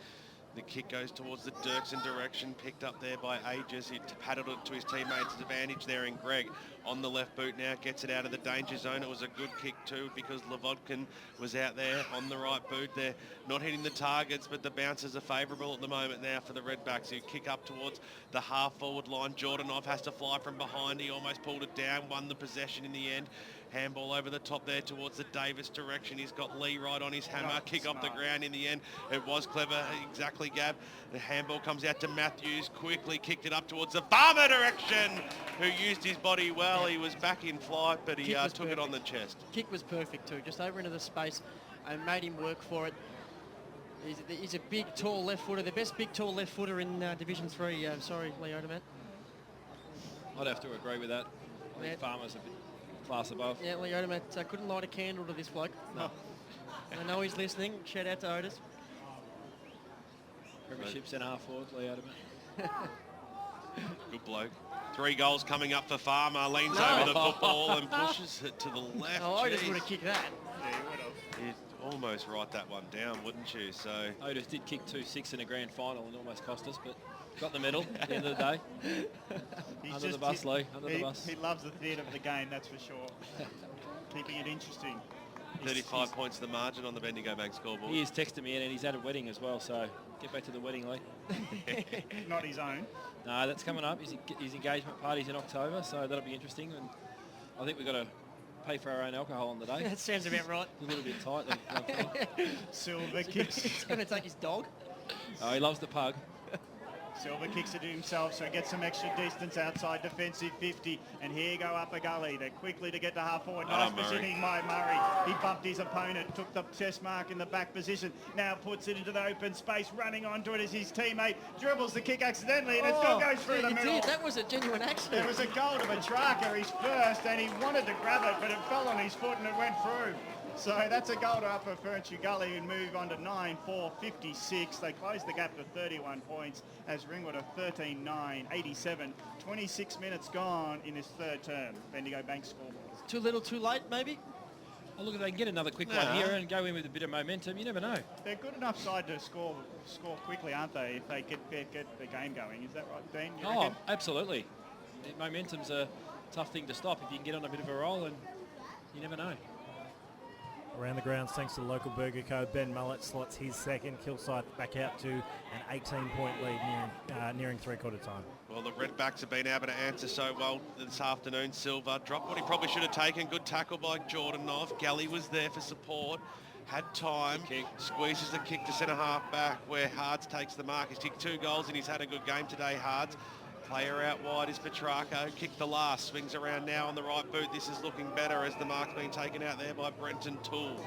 The kick goes towards the Dirksen direction, picked up there by Aegis. He paddled it to his teammates' advantage there in Greg. On the left boot now, gets it out of the danger zone. It was a good kick too because Levodkin was out there on the right boot. They're not hitting the targets, but the bounces are favourable at the moment now for the Redbacks, who kick up towards the half-forward line. Jordanov has to fly from behind. He almost pulled it down, won the possession in the end. Handball over the top there towards the Davis direction. He's got Lee right on his hammer. Kick off the ground in the end. It was clever. Exactly, Gab. The handball comes out to Matthews. Quickly kicked it up towards the Farmer direction, who used his body well. He was back in flight, but he took it on the chest. Kick was perfect too. Just over into the space and made him work for it. He's a big, tall left footer. The best big, tall left footer in Division 3. Sorry, Leo Matt. I'd have to agree with that. I think Farmer's a bit class above. Yeah, Leo Matt couldn't light a candle to this bloke. No. I know he's listening. Shout out to Otis. Premiership's in half forward, Leo Matt. Good bloke. 3 goals coming up for Farmer. Leans over the football and pushes it to the left. Oh, Otis would have kicked that. Yeah, he would have. You'd almost write that one down, wouldn't you? So Otis did kick 2-6 in a grand final and almost cost us, but got the medal at the end of the day. Under the bus, Lee. Under the bus. He loves the theatre of the game, that's for sure. Keeping it interesting. 35 points the margin on the Bendigo Bank scoreboard. He is texting me and he's at a wedding as well, so get back to the wedding, Lee. Not his own. No, that's coming up. His engagement party's in October, so that'll be interesting. And I think we've got to pay for our own alcohol on the day. That sounds about right. A little bit tight. Silver kicks. He's going to take his dog. Oh, he loves the pug. Silver kicks it to himself, so gets some extra distance outside defensive 50. And here go Upper Gully. They're quickly to get to half forward. Nice positioning by Murray. He bumped his opponent, took the chest mark in the back position. Now puts it into the open space. Running onto it is his teammate. Dribbles the kick accidentally, and it still goes through the middle. That was a genuine accident. It was a goal to Petrarca, his first, and he wanted to grab it, but it fell on his foot and it went through. So that's a goal to Upper FERNTREE Gully and move on to 9-4-56. They close the gap to 31 points as Ringwood are 13-9, 87. 26 minutes gone in this third term. Bendigo Bank scoreboard. Too little, too late, maybe? Oh, look, if they can get another quick one here and go in with a bit of momentum, you never know. They're good enough side to score quickly, aren't they, if they get the game going? Is that right, Dean? You reckon? Absolutely. Momentum's a tough thing to stop if you can get on a bit of a roll, and you never know. Around the grounds, thanks to the local burger co, Ben Mullett slots his second. Kilsyth back out to an 18-point lead nearing three-quarter time. Well, the Redbacks have been able to answer so well this afternoon. Silva dropped what he probably should have taken. Good tackle by Jordanov. Gully was there for support. Had time. Squeezes the kick to centre-half back where Hards takes the mark. He's kicked 2 goals and he's had a good game today, Hards. Player out wide is Petrarco. Kick the last. Swings around now on the right boot. This is looking better as the mark's being taken out there by Brenton Toole.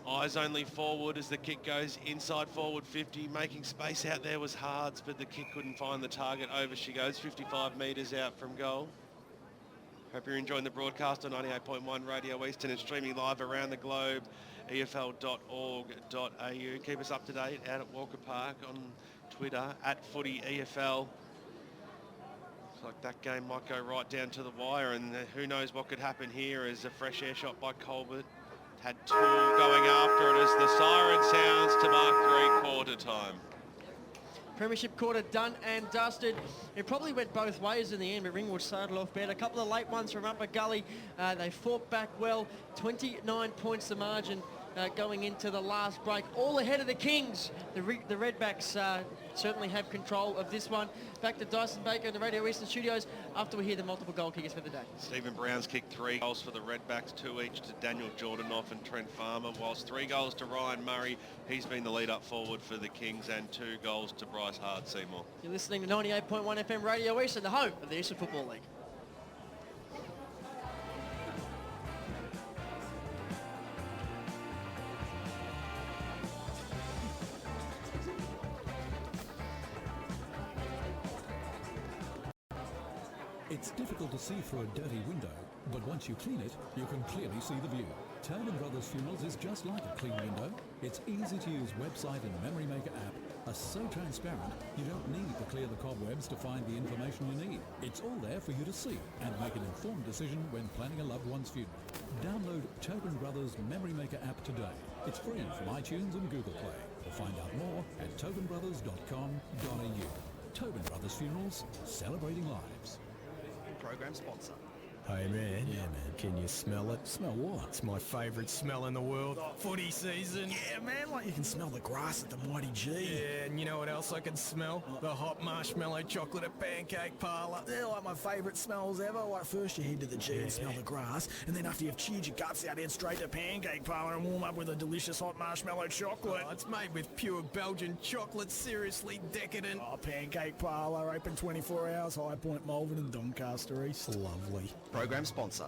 Eyes only forward as the kick goes inside forward 50. Making space out there was Hards, but the kick couldn't find the target. Over she goes, 55 metres out from goal. Hope you're enjoying the broadcast on 98.1 Radio Eastern and streaming live around the globe, efl.org.au. Keep us up to date out at Walker Park on Twitter, @FootyEFL. Looks like that game might go right down to the wire, and who knows what could happen here as a fresh air shot by Colbert. Had 2 going after it as the siren sounds to mark three-quarter time. Premiership quarter done and dusted. It probably went both ways in the end, but Ringwood started off better. A couple of late ones from Upper Gully. They fought back well. 29 points the margin going into the last break. All ahead of the Kings. The Redbacks certainly have control of this one. Back to Dyson Baker in the Radio Eastern studios after we hear the multiple goal kickers for the day. Stephen Brown's kicked 3 goals for the Redbacks, 2 each to Daniel Jordanoff and Trent Farmer, whilst 3 goals to Ryan Murray. He's been the lead up forward for the Kings, and 2 goals to Bryce Hard-Seymour. You're listening to 98.1 FM Radio Eastern, the home of the Eastern Football League. It's difficult to see through a dirty window, but once you clean it, you can clearly see the view. Tobin Brothers Funerals is just like a clean window. Its easy-to-use website and Memory Maker app are so transparent, you don't need to clear the cobwebs to find the information you need. It's all there for you to see and make an informed decision when planning a loved one's funeral. Download Tobin Brothers Memory Maker app today. It's free from iTunes and Google Play. Or find out more at tobinbrothers.com.au. Tobin Brothers Funerals, celebrating lives. Program sponsor. Hey man. Yeah man. Can you smell it? Smell what? It's my favourite smell in the world. Footy season. Yeah man, like you can smell the grass at the Mighty G. Yeah, and you know what else I can smell? The hot marshmallow chocolate at Pancake Parlour. They're like my favourite smells ever. Like first you head to the G and smell the grass, and then after you've chewed your guts out, head straight to Pancake Parlour and warm up with a delicious hot marshmallow chocolate. Oh, it's made with pure Belgian chocolate, seriously decadent. Oh, Pancake Parlour, open 24 hours, High Point, Malvern and Doncaster East. Lovely. Program sponsor.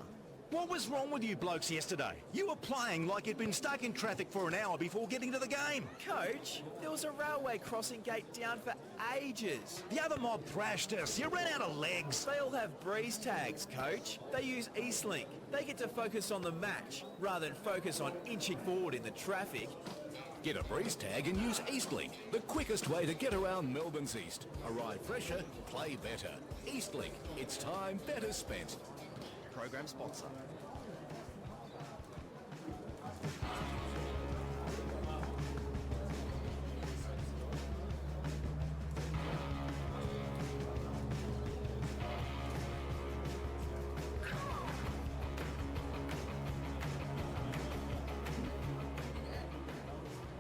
What was wrong with you blokes yesterday? You were playing like you'd been stuck in traffic for an hour before getting to the game. Coach, there was a railway crossing gate down for ages. The other mob thrashed us. You ran out of legs. They all have breeze tags, Coach. They use EastLink. They get to focus on the match rather than focus on inching forward in the traffic. Get a breeze tag and use EastLink, the quickest way to get around Melbourne's East. Arrive fresher, play better. EastLink, it's time better spent. Program sponsor.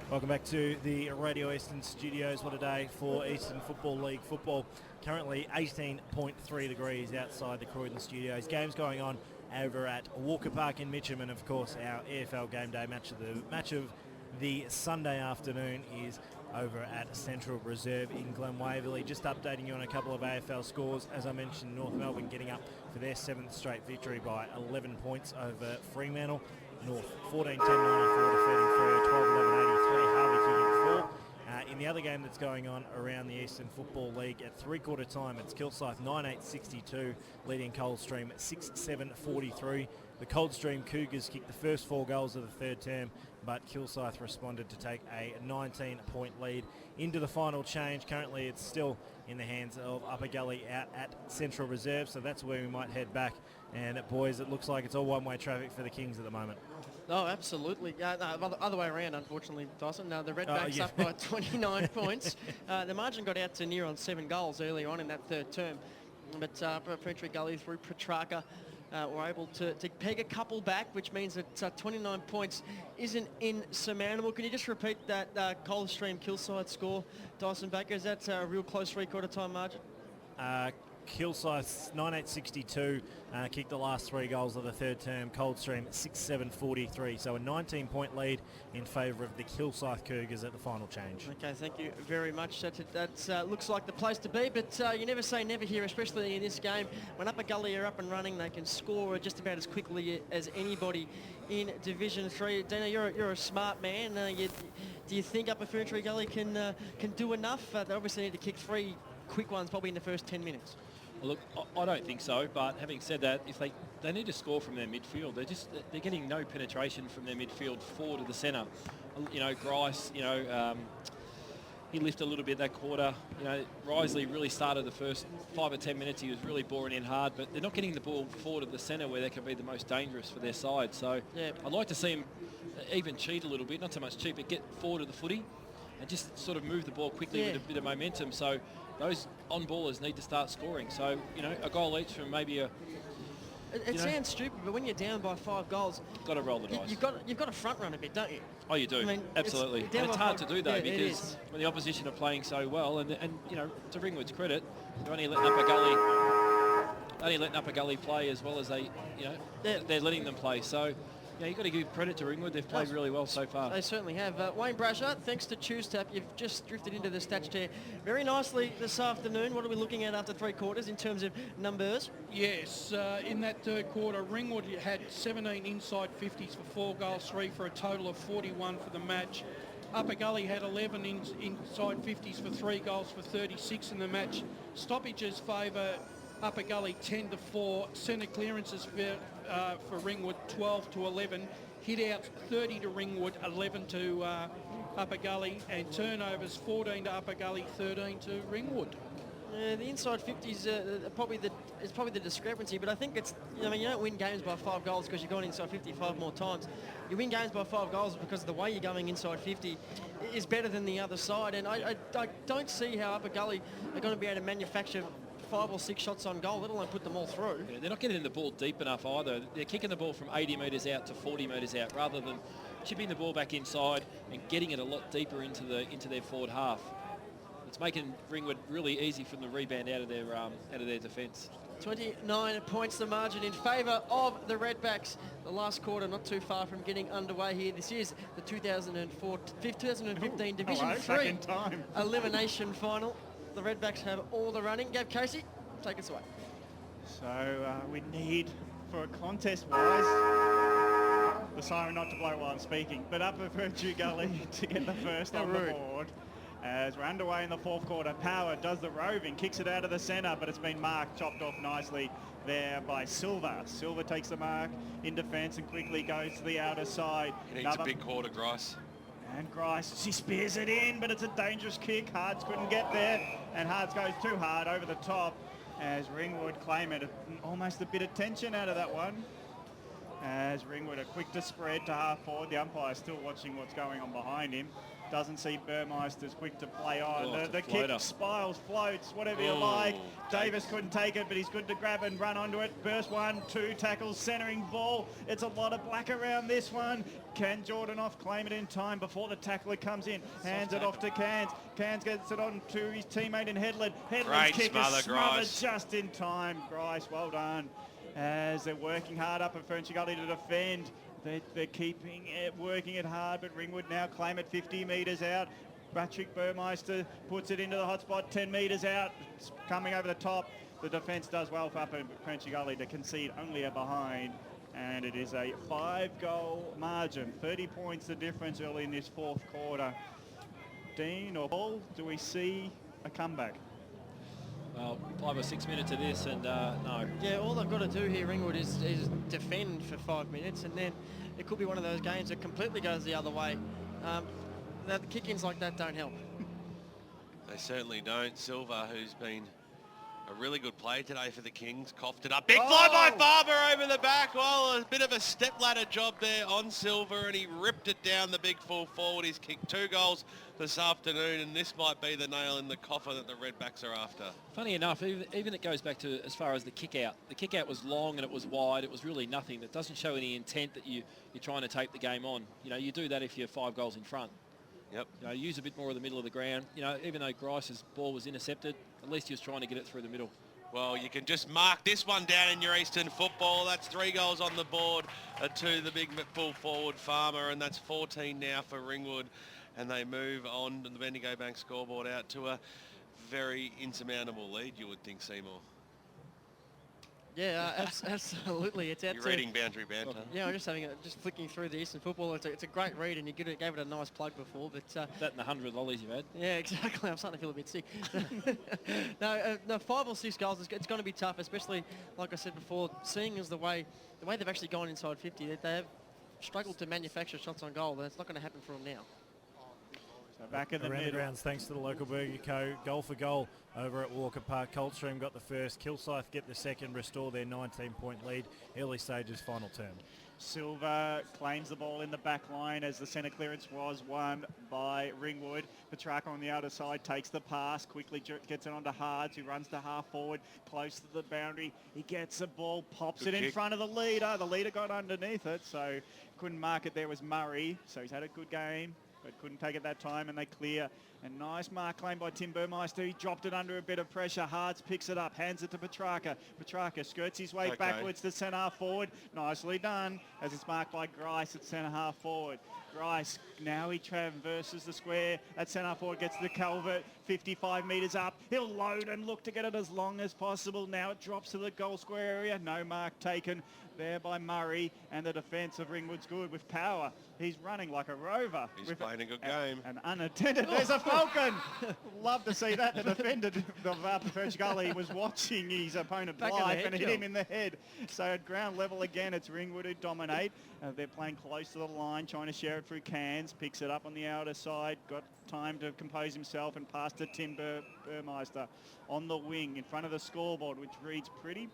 Welcome back to the Radio Eastern studios. What a day for Eastern Football League football. Currently 18.3 degrees outside the Croydon studios. Games going on over at Walker Park in Mitcham, and of course our EFL Gameday match of the Sunday afternoon is over at Central Reserve in Glen Waverley. Just updating you on a couple of AFL scores. As I mentioned, North Melbourne getting up for their 7th straight victory by 11 points over Fremantle. North 14-10-94 defeating Freo, 12-11-83. Harvey kicking 4. In the other game that's going on around the Eastern Football League at three-quarter time, it's Kilsyth 9-8-62, leading Coldstream 6-7-43. The Coldstream Cougars kicked the first 4 goals of the third term, but Kilsyth responded to take a 19-point lead into the final change. Currently, it's still in the hands of Upper Gully out at Central Reserve, so that's where we might head back And boys, it looks like it's all one-way traffic for the Kings at the moment. Oh, absolutely. No, other way around, unfortunately, Dyson. The Redbacks yeah. up by 29 points. The margin got out to near on 7 goals earlier on in that third term. But FERNTREE Gully through Petrarca were able to peg a couple back, which means that 29 points isn't insurmountable. Can you just repeat that Coldstream Kilsyth score, Dyson Baker? Is that a real close three-quarter time margin? Kilsyth 9862 kicked the last 3 goals of the third term. Coldstream 6743. So a 19-point lead in favour of the Kilsyth Cougars at the final change. Okay, thank you very much. That looks like the place to be, but you never say never here, especially in this game. When Upper Gully are up and running, they can score just about as quickly as anybody in Division 3. Dana, you're a smart man. Do you think Upper FERNTREE Gully can do enough? They obviously need to kick 3 quick ones probably in the first 10 minutes. Well, look, I don't think so. But having said that, if they need to score from their midfield, they're getting no penetration from their midfield forward to the centre. You know, Grice, he lifted a little bit that quarter. You know, Risley really started the first 5 or 10 minutes. He was really boring in hard, but they're not getting the ball forward of the centre where they can be the most dangerous for their side. So yeah, I'd like to see them even cheat a little bit, not so much cheat, but get forward of the footy and just sort of move the ball quickly with a bit of momentum. So those on-ballers need to start scoring. So, you know, a goal each from maybe a... It sounds stupid, but when you're down by 5 goals... Got to roll the dice. You've got to front run a bit, don't you? Oh, you do. I mean, absolutely. And it's hard to do, though, because when the opposition are playing so well, and you know, to Ringwood's credit, they're only letting Upper Gully play as well as they, you know, they're letting them play. So, yeah, you've got to give credit to Ringwood. They've played really well so far. They certainly have. Wayne Brasher, thanks to TuesTap, you've just drifted into the stats chair very nicely this afternoon. What are we looking at after 3 quarters in terms of numbers? Yes, in that third quarter, Ringwood had 17 inside 50s for 4 goals, 3 for a total of 41 for the match. Upper Gully had 11 inside 50s for 3 goals for 36 in the match. Stoppages favour Upper Gully 10-4. Centre clearances for Ringwood 12-11. Hit outs 30 to Ringwood, 11 to Upper Gully, and turnovers 14 to Upper Gully, 13 to Ringwood. The inside 50s is probably the discrepancy, but I think it's, I mean, you don't win games by 5 goals because you've gone inside 55 more times. You win games by 5 goals because the way you're going inside 50 is better than the other side, and I don't see how Upper Gully are going to be able to manufacture 5 or 6 shots on goal, let alone put them all through. Yeah, they're not getting the ball deep enough either. They're kicking the ball from 80 metres out to 40 metres out rather than chipping the ball back inside and getting it a lot deeper into their forward half. It's making Ringwood really easy from the rebound out of their defence. 29 points the margin in favour of the Redbacks. The last quarter not too far from getting underway here. This is the 2015 Division 3 Elimination Final. The Redbacks have all the running. Gav Casey, take us away. So we need, for a contest-wise, the siren not to blow while I'm speaking, but Upper FERNTREE Gully to get the first on the board. As we're underway in the 4th quarter, Power does the roving, kicks it out of the centre, but it's been marked, chopped off nicely there by Silver. Silver takes the mark in defence and quickly goes to the outer side. He needs a big quarter, Grice. And Grice, she spears it in, but it's a dangerous kick. Hards couldn't get there, and Hards goes too hard over the top as Ringwood claim it. Almost a bit of tension out of that one. As Ringwood are quick to spread to half forward. The umpire still watching what's going on behind him. Doesn't see Burmeister's quick to play on. The kick spirals, floats, whatever you like. Davis couldn't take it, but he's good to grab and run onto it. Burst 1, 2 tackles, centering ball. It's a lot of black around this one. Can Jordanoff claim it in time before the tackler comes in? Hands it off to Cairns. Cairns gets it on to his teammate in Headland. Headland's kick is smothered just in time. Grice, well done. As they're working hard up at FERNTREE Gully to defend. They're keeping it, working it hard, but Ringwood now claim it 50 metres out. Patrick Burmeister puts it into the hot spot, 10 metres out. It's coming over the top. The defence does well for Upper FERNTREE Gully to concede only a behind. And it is a 5-goal margin. 30 points the difference early in this 4th quarter. Dean or Paul, do we see a comeback? Well, 5 or 6 minutes of this and no. Yeah, all they've got to do here, Ringwood, is defend for 5 minutes, and then it could be one of those games that completely goes the other way. The kick-ins like that don't help. They certainly don't. Silva, who's been A really good play today for the Kings. Coughed it up. Big fly by Farmer over the back. Well, a bit of a step-ladder job there on Silver, and he ripped it down the big full forward. He's kicked 2 goals this afternoon, and this might be the nail in the coffin that the Redbacks are after. Funny enough, even it goes back to as far as the kick-out. The kick-out was long and it was wide. It was really nothing. It doesn't show any intent that you're trying to take the game on. You know, you do that if you're 5 goals in front. Yep. You know, use a bit more of the middle of the ground. You know, even though Grice's ball was intercepted, at least he was trying to get it through the middle. Well, you can just mark this one down in your Eastern football. That's 3 goals on the board to the big full forward Farmer, and that's 14 now for Ringwood. And they move on to the Bendigo Bank scoreboard out to a very insurmountable lead, you would think, Seymour. Yeah, absolutely. It's out You're reading boundary banter. Yeah, I'm just flicking through the Eastern football. It's a great read, and you gave it a nice plug before. But that and the 100 lollies you've had. Yeah, exactly. I'm starting to feel a bit sick. No, 5 or 6 goals. It's going to be tough, especially like I said before. Seeing as the way they've actually gone inside 50, they have struggled to manufacture shots on goal. That's not going to happen for them now. So back in the Around middle. the grounds, thanks to the local Burger Co. Goal for goal over at Walker Park. Coldstream got the first. Kilsyth get the second. Restore their 19-point lead. Early stages, final term. Silver claims the ball in the back line as the centre clearance was won by Ringwood. Petrarca on the outer side takes the pass, quickly gets it onto Hards, who runs to half forward, close to the boundary. He gets the ball, pops it in front of the leader. The leader got underneath it, so couldn't mark it. There was Murray, so he's had a good game, but couldn't take it that time, and they clear. A nice mark claimed by Tim Burmeister. He dropped it under a bit of pressure. Hards picks it up, hands it to Petrarca. Petrarca skirts his way backwards to centre half forward. Nicely done, as it's marked by Grice at centre half forward. Grice, now he traverses the square. At centre half forward, gets the culvert, 55 metres up. He'll load and look to get it as long as possible. Now it drops to the goal square area. No mark taken there by Murray, and the defence of Ringwood's good with power. He's running like a rover. He's playing a good game. And unattended. There's a Falcon. Love to see that. The defender of Pancake Gully was watching his opponent live and hit him in the head. So at ground level again, it's Ringwood who dominate. They're playing close to the line, trying to share it through cans. Picks it up on the outer side. Got time to compose himself and pass to Tim Burmeister on the wing in front of the scoreboard, which reads pretty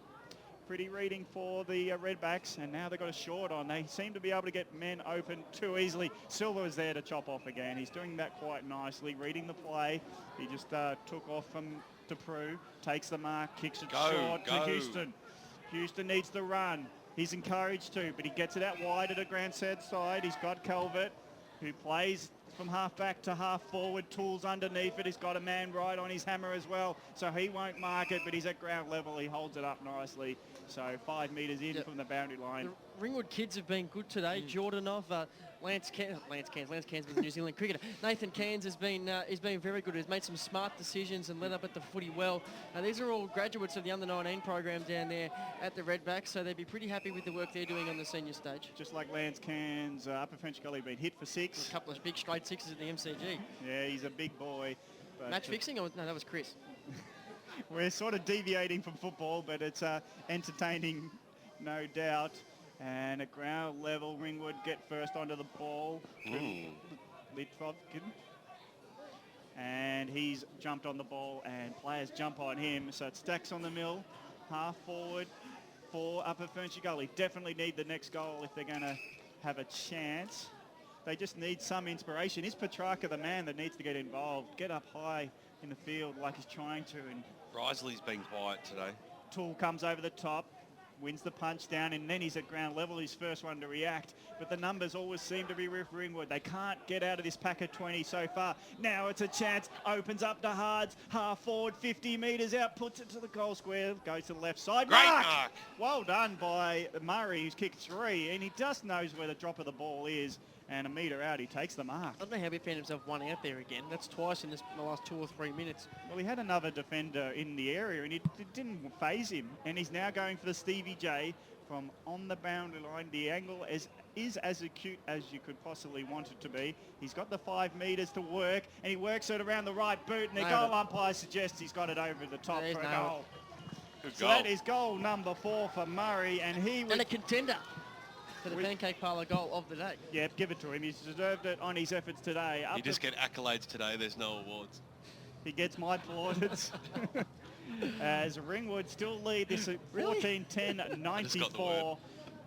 reading for the Redbacks, and now they've got a short on. They seem to be able to get men open too easily. Silver was there to chop off again. He's doing that quite nicely, reading the play. He just took off from DePrew, takes the mark, kicks it short to Houston. Houston needs the run. He's encouraged to, but he gets it out wide at a grand set side. He's got Calvert, who plays from half back to half forward, tools underneath it. He's got a man right on his hammer as well, so he won't mark it, but he's at ground level. He holds it up nicely. So 5 metres in from the boundary line. The Ringwood kids have been good today. Jordanov, Lance Cairns was a New Zealand cricketer. Nathan Cairns has been very good. He's made some smart decisions and led up at the footy well. These are all graduates of the under-19 program down there at the Redbacks, so they'd be pretty happy with the work they're doing on the senior stage. Just like Lance Cairns, Upper French Gully been hit for 6. A couple of big straight 6s at the MCG. Yeah, he's a big boy. Match fixing? Or no, that was Chris. We're sort of deviating from football, but it's entertaining, no doubt. And at ground level, Ringwood get first onto the ball. Litvovkin. And he's jumped on the ball, and players jump on him. So it stacks on the mill, half forward for Upper Ferntree Gully. Definitely need the next goal if they're going to have a chance. They just need some inspiration. Is Petrarca the man that needs to get involved? Get up high in the field like he's trying to. And Risley's been quiet today. Toole comes over the top, wins the punch down, and then he's at ground level. He's first one to react. But the numbers always seem to be with Ringwood. They can't get out of this pack of 20 so far. Now it's a chance. Opens up to Hards. Half forward, 50 metres out. Puts it to the goal square. Goes to the left side. Great mark! Well done by Murray, who's kicked 3. And he just knows where the drop of the ball is. And a metre out, he takes the mark. I don't know how he found himself one out there again. That's twice in the last 2 or 3 minutes. Well, he had another defender in the area, and it didn't faze him. And he's now going for the Stevie J from on the boundary line. The angle is as acute as you could possibly want it to be. He's got the 5 metres to work, and he works it around the right boot, and the goal umpire suggests he's got it over the top for a goal. So that is goal number 4 for Murray, and he was... And a contender for the Pancake Parlour goal of the day. Yeah, give it to him. He's deserved it on his efforts today. You just get accolades today. There's no awards. He gets my plaudits. As Ringwood still lead this at 14-10, 94,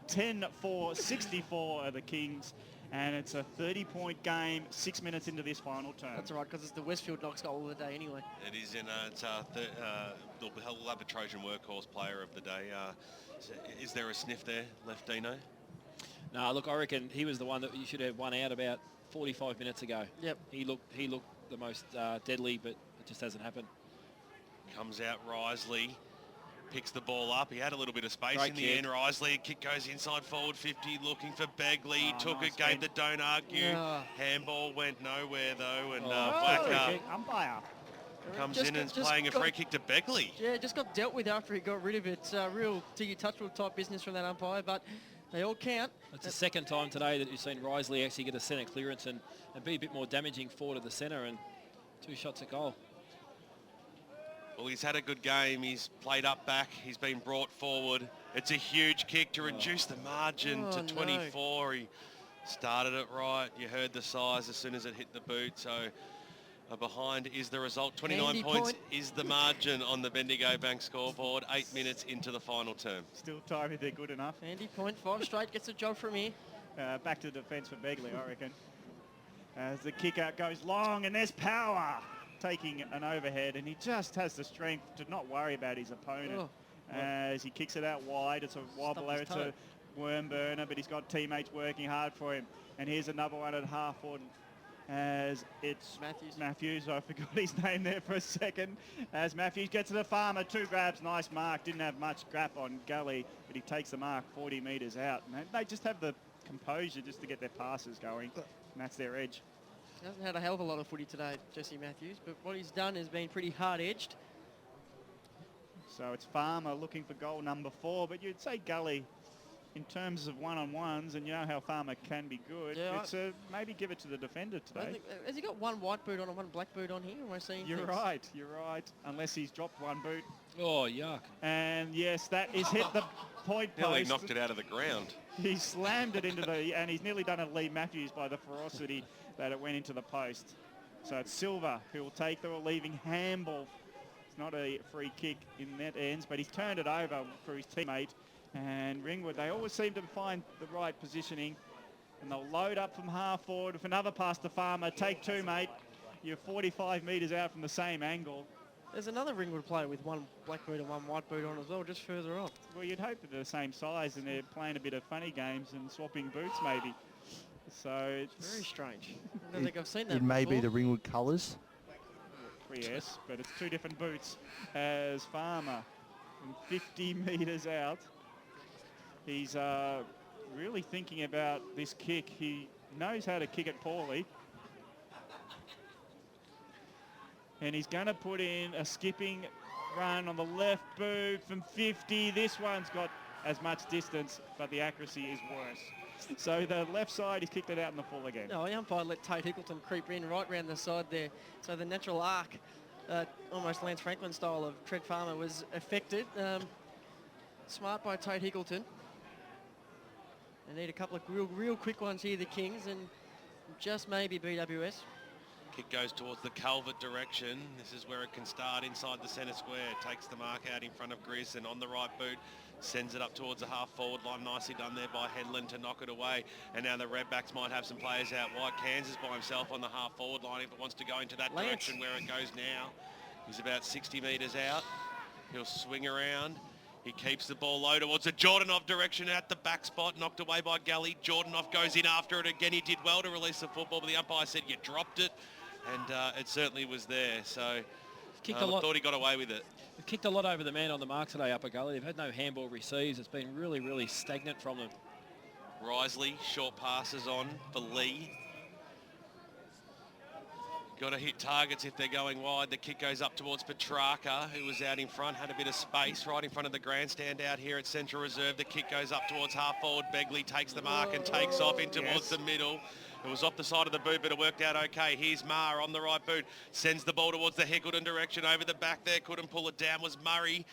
10-4, 64 are the Kings. And it's a 30-point game, 6 minutes into this final term. That's all right, because it's the Westfield Knox goal of the day anyway. It is in they'll have a Trojan workhorse player of the day. Is there a sniff there left, Dino? No, look, I reckon he was the one that you should have won out about 45 minutes ago. Yep. He looked the most deadly, but it just hasn't happened. Comes out Risley, picks the ball up. He had a little bit of space Great in the kick. end. Risley, kick goes inside forward 50, looking for Begley. Took nice it, gave the don't argue. Yeah. Handball went nowhere though, and umpire comes in and is playing a free kick to Begley. Yeah, just got dealt with after he got rid of it. Real Tiggy Touchwood type business from that umpire, but they all count. It's the second time today that you've seen Risley actually get a centre clearance and be a bit more damaging forward of the centre, and 2 shots at goal. Well, he's had a good game. He's played up back. He's been brought forward. It's a huge kick to reduce the margin to 24. He started it right. You heard the size as soon as it hit the boot. So behind is the result. 29 points is the margin on the Bendigo Bank scoreboard. 8 minutes into the final term. Still time if they're good enough. Andy point, 5 straight, gets a job from here. Back to defence for Begley, I reckon. As the kick out goes long, and there's power. Taking an overhead, and he just has the strength to not worry about his opponent. As he kicks it out wide, it's a wobbler, it's a worm burner, but he's got teammates working hard for him. And here's another one at half forward, as it's Matthews. I forgot his name there for a second. As Matthews gets to the Farmer, 2 grabs, nice mark. Didn't have much scrap on Gully, but he takes the mark 40 metres out. And they just have the composure just to get their passes going, and that's their edge. Hasn't had a hell of a lot of footy today, Jesse Matthews, but what he's done has been pretty hard-edged. So it's Farmer looking for goal number 4, but you'd say Gully in terms of one-on-ones, and you know how Farmer can be good. Yeah, it's maybe give it to the defender today. Has he got 1 white boot on and 1 black boot on here? Am I seeing You're things? right, you're right. Unless he's dropped 1 boot. Oh, yuck. And yes, that is hit the point post. Nearly knocked it out of the ground. He slammed it into the, and he's nearly done a Lee Matthews by the ferocity that it went into the post. So it's Silver who will take the leaving handball. It's not a free kick in that ends, but he's turned it over for his teammate. And Ringwood, they always seem to find the right positioning, and they'll load up from half forward with another pass to Farmer. Take 2, mate. You're 45 metres out from the same angle. There's another Ringwood player with 1 black boot and 1 white boot on as well, just further on. Well, you'd hope that they're the same size and they're playing a bit of funny games and swapping boots maybe. So it's very strange. I don't think I've seen that It may be before. the Ringwood colours. Yes, but it's 2 different boots. As Farmer, from 50 metres out, he's really thinking about this kick. He knows how to kick it poorly. And he's going to put in a skipping run on the left boot from 50. This one's got as much distance, but the accuracy is worse. So the left side, he's kicked it out in the full again. No, the umpire let Tate Hickleton creep in right round the side there. So the natural arc, almost Lance Franklin style of Tread Farmer, was affected. Smart by Tate Hickleton. They need a couple of real quick ones here, the Kings, and just maybe BWS. Kick goes towards the Calvert direction. This is where it can start inside the centre square. Takes the mark out in front of Gris, and on the right boot sends it up towards the half forward line. Nicely done there by Henlon to knock it away. And now the Redbacks might have some players out wide. Kansas by himself on the half forward line if it wants to go into that direction where it goes now. He's about 60 metres out. He'll swing around. He keeps the ball low towards the Jordanov direction at the back spot, knocked away by Gully. Jordanov goes in after it again. He did well to release the football, but the umpire said you dropped it, and it certainly was there. So Kicked a lot. thought he got away with it. They've kicked a lot over the man on the mark today, Upper Gully. They've had no handball receives. It's been really stagnant from them. Risley, short passes on for Lee. Got to hit targets if they're going wide. The kick goes up towards Petrarca, who was out in front, had a bit of space right in front of the grandstand out here at Central Reserve. The kick goes up towards half forward. Begley takes the mark and takes off in towards the middle. It was off the side of the boot, but it worked out okay. Here's Maher on the right boot. Sends the ball towards the Hickleton direction. Over the back there, couldn't pull it down, was Murray.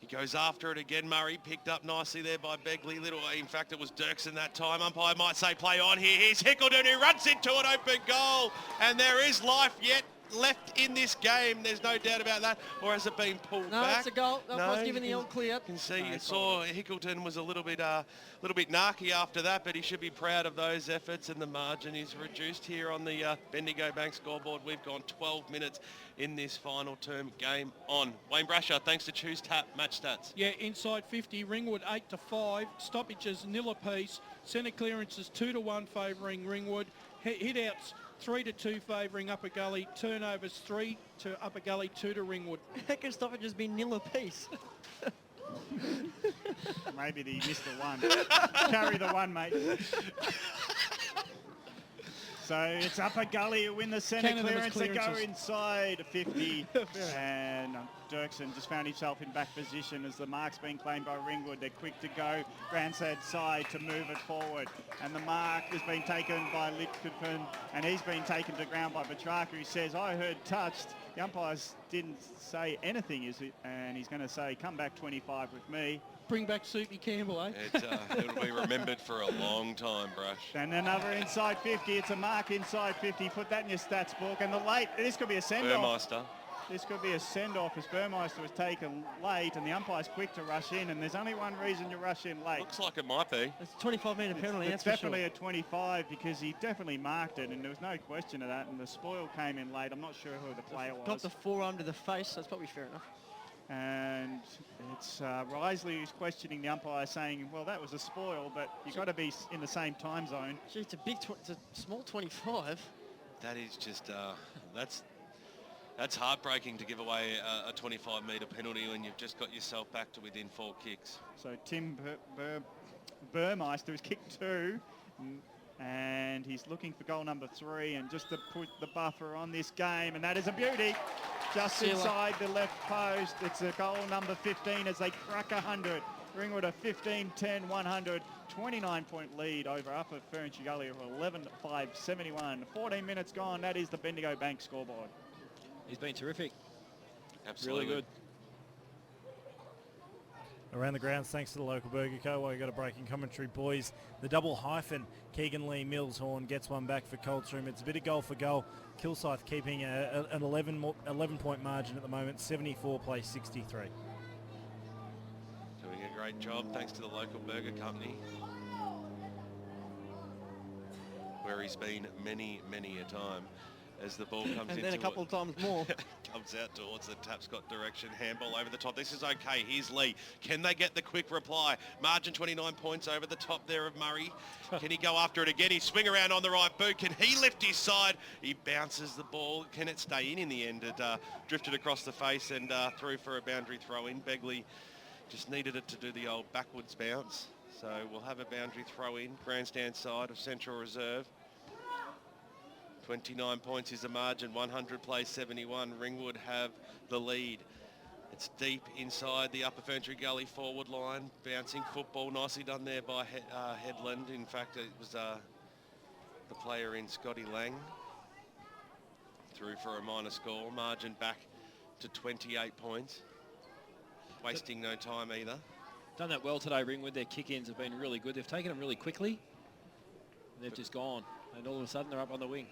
He goes after it again. Murray picked up nicely there by Begley. In fact, it was Dirksen that time. Umpire might say play on here. Here's Hickleton who runs into an open goal. And there is life yet left in this game. There's no doubt about that. Or has it been pulled No, back? it's a goal. That was given the all clear. You can see, you saw Hickleton was a little bit narky after that, but he should be proud of those efforts, and the margin is reduced here on the Bendigo Bank scoreboard. We've gone 12 minutes in this final term. Game on. Wayne Brasher, thanks to Choose Tap match stats. Yeah, inside 50, Ringwood 8-5, stoppages nil apiece, centre clearances 2-1 favouring Ringwood, hit-outs 3-2 favouring Upper Gully, turnovers 3 to Upper Gully, 2 to Ringwood. How can stoppages be nil apiece? Maybe he missed the one. Carry the one, mate. So it's Upper Gully who win the centre clearance. They go inside 50. And Dirksen just found himself in back position as the mark's been claimed by Ringwood. They're quick to go. Grandsad side to move it forward. And the mark has been taken by Litkofen, and he's been taken to ground by Petrarca, who says, I heard touched. The umpires didn't say anything, and he's going to say, come back 25 with me. Bring back Soupy Campbell, eh? It'll be remembered for a long time, Brush. And another inside 50. It's a mark inside 50. Put that in your stats book. And the late, this could be a send-off. Burmeister. This could be a send-off as Burmeister was taken late, and the umpire's quick to rush in. And there's only one reason you rush in late. Looks like it might be. It's a 25-metre penalty, It's that's definitely for a 25 because he definitely marked it, and there was no question of that. And the spoil came in late. I'm not sure who the player was. Got the forearm to the face, that's probably fair enough. And it's Risley who's questioning the umpire, saying, well, that was a spoil, but you've got to be in the same time zone. Gee, it's a small 25. That is just, that's heartbreaking to give away a 25-metre penalty when you've just got yourself back to within 4 kicks. So Tim Burmeister has kicked 2, and he's looking for goal number 3, and just to put the buffer on this game, and that is a beauty. Just inside the left post. It's a goal number 15 as they crack 100. Ringwood a 15-10-100, 29-point lead over Upper FERNTREE Gully of 11-5-71. 14 minutes gone. That is the Bendigo Bank scoreboard. He's been terrific. Absolutely. Really good. Around the grounds, thanks to the local Burger Co. While you got a break in commentary, boys. The double hyphen, Keegan Lee Millshorn gets one back for Coldstream. It's a bit of goal for goal. Kilsyth keeping an 11-point margin at the moment, 74 plays 63. Doing a great job, thanks to the local burger company, where he's been many a time. As the ball comes and then a couple of times more. Comes out towards the Tapscott direction. Handball over the top. This is okay. Here's Lee. Can they get the quick reply? Margin 29 points over the top there of Murray. Can he go after it again? He swing around on the right boot. Can he lift his side? He bounces the ball. Can it stay in the end? It drifted across the face and through for a boundary throw in. Begley just needed it to do the old backwards bounce. So we'll have a boundary throw in. Grandstand side of Central Reserve. 29 points is the margin, 100 plays 71. Ringwood have the lead. It's deep inside the Upper FERNTREE Gully forward line. Bouncing football, nicely done there by Headland. In fact, it was the player in Scotty Lang. Through for a minor score. Margin back to 28 points. Wasting no time either. Done that well today, Ringwood. Their kick-ins have been really good. They've taken them really quickly. And they've just gone. And all of a sudden, they're up on the wing.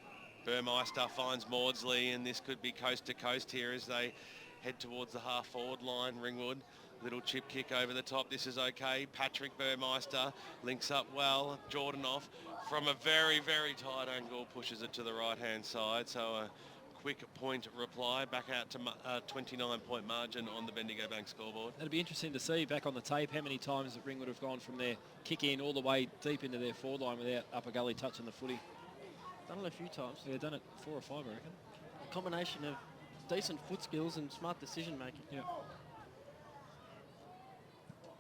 Burmeister finds Maudsley, and this could be coast to coast here as they head towards the half-forward line. Ringwood, little chip kick over the top. This is okay. Patrick Burmeister links up well. Jordan off from a very tight angle, pushes it to the right-hand side. So a quick point reply back out to 29-point margin on the Bendigo Bank scoreboard. That'd be interesting to see back on the tape how many times that Ringwood have gone from their kick-in all the way deep into their forward line without Upper Gully touching the footy. Done it a few times. Yeah, done it 4 or 5, I reckon. A combination of decent foot skills and smart decision making. Yeah.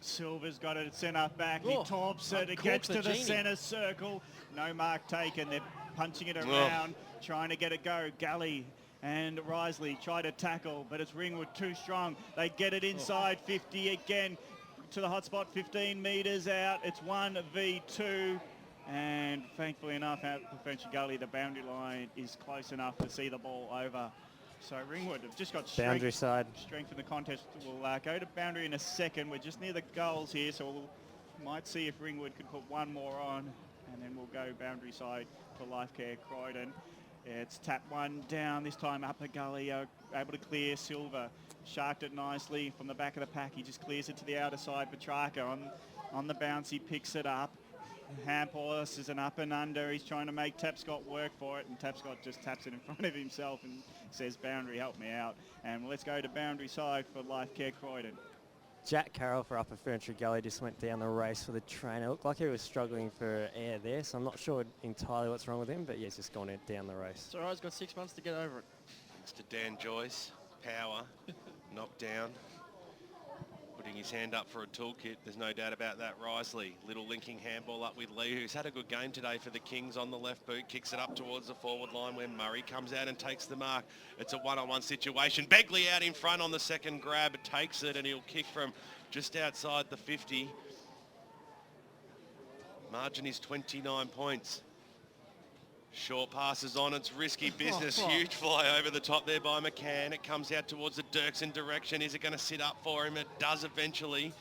Silver's got it at centre back. He tops it. It gets to the centre circle. No mark taken. They're punching it around, trying to get it go. Gully and Risley try to tackle, but it's Ringwood too strong. They get it inside 50 again to the hot spot, 15 metres out. It's 1v2. And thankfully enough, out the FERNTREE Gully, the boundary line is close enough to see the ball over. So Ringwood have just got boundary side strength in the contest. We'll go to boundary in a second. We're just near the goals here, so we might see if Ringwood could put one more on, and then we'll go boundary side for LifeCare Croydon. It's tap one down, this time upper gully, able to clear. Silver sharked it nicely from the back of the pack. He just clears it to the outer side. Petrarca on the bounce, he picks it up. Hampos is an up and under. He's trying to make Tapscott work for it, and Tapscott just taps it in front of himself and says, boundary, help me out. And let's go to boundary side for LifeCare Croydon. Jack Carroll for Upper Ferntree Gully just went down the race for the trainer. Looked like he was struggling for air there, so I'm not sure entirely what's wrong with him, but yeah, he's just gone down the race. It's all right, he's got 6 months to get over it. Thanks to Dan Joyce, power, knocked down, putting his hand up for a toolkit. There's no doubt about that. Risley, little linking handball up with Lee, who's had a good game today for the Kings on the left boot, kicks it up towards the forward line where Murray comes out and takes the mark. It's a one-on-one situation. Begley out in front on the second grab, takes it, and he'll kick from just outside the 50. Margin is 29 points. Short passes on, it's risky business. Huge fly over the top there by McCann. It comes out towards the Dirksen direction. Is it going to sit up for him? It does eventually.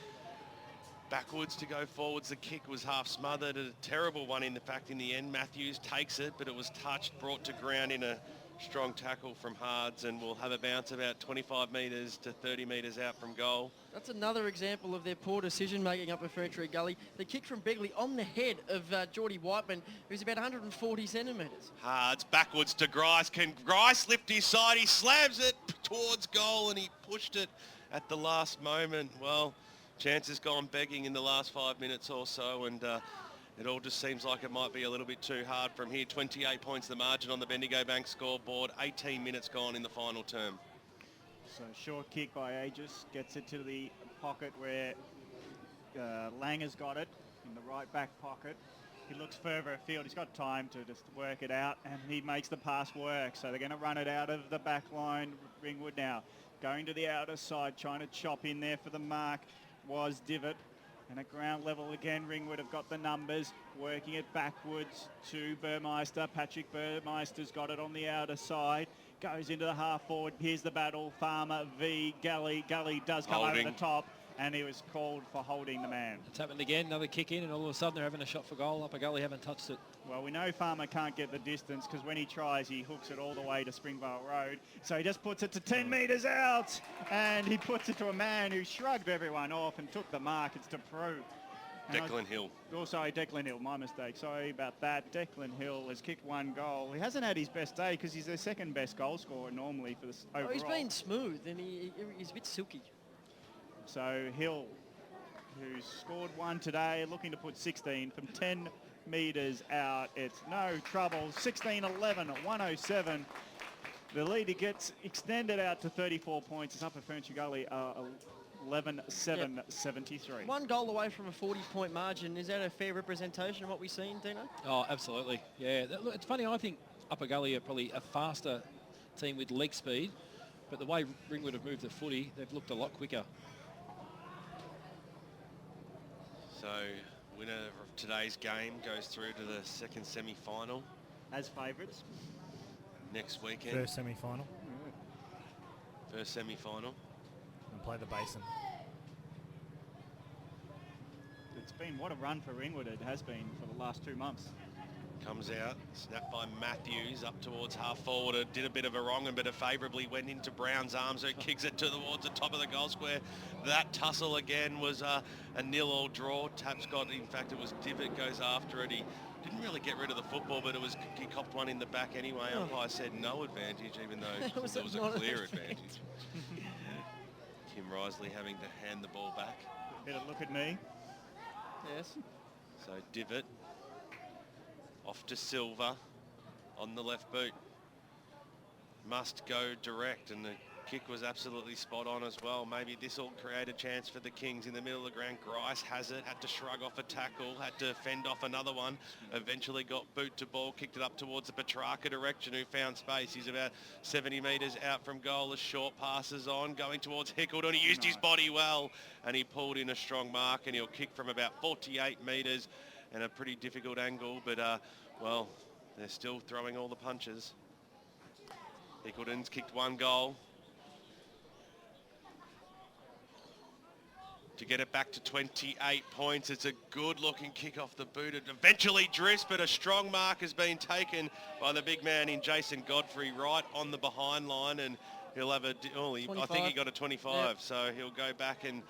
Backwards to go forwards. The kick was half smothered. A terrible one in fact in the end. Matthews takes it, but it was touched, brought to ground in a strong tackle from Hards, and will have a bounce about 25 metres to 30 metres out from goal. That's another example of their poor decision-making up at Ferntree Gully. The kick from Begley on the head of Geordie Whiteman, who's about 140 centimetres. Hards backwards to Grice. Can Grice lift his side? He slams it towards goal, and he pushed it at the last moment. Well, chances gone begging in the last 5 minutes or so, and it all just seems like it might be a little bit too hard from here. 28 points the margin on the Bendigo Bank scoreboard. 18 minutes gone in the final term. So short kick by Aegis, gets it to the pocket where Langer's got it, in the right back pocket. He looks further afield. He's got time to just work it out, and he makes the pass work. So they're going to run it out of the back line. Ringwood now going to the outer side, trying to chop in there for the mark was Divot. And at ground level again, Ringwood have got the numbers, working it backwards to Burmeister. Patrick Burmeister's got it on the outer side, goes into the half forward. Here's the battle, Farmer v Gully. Gully does come over the top, and he was called for holding the man. It's happened again, another kick in, and all of a sudden they're having a shot for goal. Upper Gully haven't touched it. Well, we know Farmer can't get the distance because when he tries, he hooks it all the way to Springvale Road. So he just puts it to 10 metres out, and he puts it to a man who shrugged everyone off and took the mark. It's to Prue. Declan Hill. Oh, sorry, Declan Hill, my mistake. Sorry about that. Declan Hill has kicked one goal. He hasn't had his best day because he's their second best goal scorer normally for this overall. Oh, he's been smooth, and he's a bit silky. So Hill, who's scored one today, looking to put 16 from 10 metres out. It's no trouble. 16-11 at 107. The lead gets extended out to 34 points. It's up at Ferntree Gully, 11-7, 73. One goal away from a 40-point margin. Is that a fair representation of what we've seen, Dino? Oh, absolutely. Yeah, look, it's funny. I think Upper Gully are probably a faster team with leg speed, but the way Ringwood have moved the footy, they've looked a lot quicker. So winner of today's game goes through to the second semi-final. As favourites. Next weekend. First semi-final. First semi-final. And play the Basin. It's been what a run for Ringwood it has been for the last 2 months. Comes out, snapped by Matthews up towards half forward. Did a bit of a wrong and but it favourably went into Brown's arms, who kicks it towards the top of the goal square. That tussle again was a 0-0 draw. Tapscott, in fact, it was Divot goes after it. He didn't really get rid of the football, but he copped one in the back anyway. Umpire said no advantage, even though there was a clear advantage. Kim Risley having to hand the ball back. Better look at me. Yes. So Divot off to Silver on the left boot. Must go direct, and the kick was absolutely spot on as well. Maybe this will create a chance for the Kings in the middle of the ground. Grice has it, had to shrug off a tackle, had to fend off another one. Eventually got boot to ball, kicked it up towards the Petrarca direction, who found space. He's about 70 metres out from goal. The short passes on, going towards Hickleton. He used his body well, and he pulled in a strong mark, and he'll kick from about 48 metres. And a pretty difficult angle, but well, they're still throwing all the punches. Hickleton's kicked one goal. to get it back to 28 points. It's a good-looking kick off the boot. It eventually drifts, but a strong mark has been taken by the big man in Jason Godfrey right on the behind line, and he'll have a... Oh, I think he got a 25, yep. So he'll go back and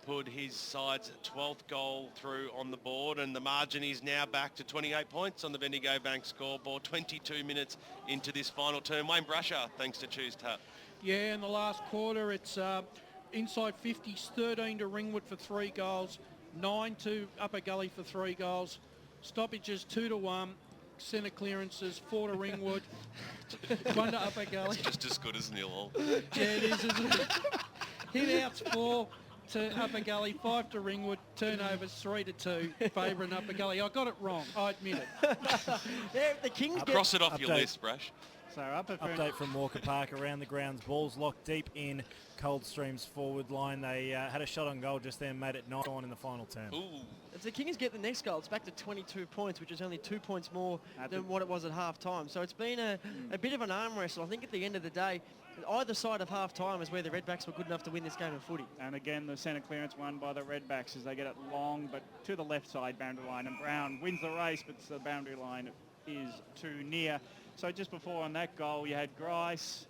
put his side's 12th goal through on the board, and the margin is now back to 28 points on the Bendigo Bank scoreboard. 22 minutes into this final term. Wayne Brusher, thanks to Choose Tap. Yeah, in the last quarter, it's inside 50s, 13 to Ringwood for 3 goals, 9 to Upper Gully for 3 goals, stoppages 2 to 1, centre clearances 4 to Ringwood, 1 to Upper Gully. It's just as good as nil. Yeah, it is, isn't it? Hit outs 4 to Upper Gully, 5 to Ringwood, turnovers 3 to 2, favouring Upper Gully. I got it wrong, I admit it. Yeah, the Kings cross it off your list, Brash. So update from Walker Park around the grounds. Ball's locked deep in Coldstream's forward line. They had a shot on goal just then, made it 9 in the final term. Ooh. If the Kings get the next goal, it's back to 22 points, which is only 2 points more than what it was at half-time. So it's been a bit of an arm wrestle. I think at the end of the day, either side of half-time is where the Redbacks were good enough to win this game of footy. And again, the centre clearance won by the Redbacks as they get it long, but to the left side boundary line. And Brown wins the race, but the boundary line is too near. So just before on that goal, you had Grice,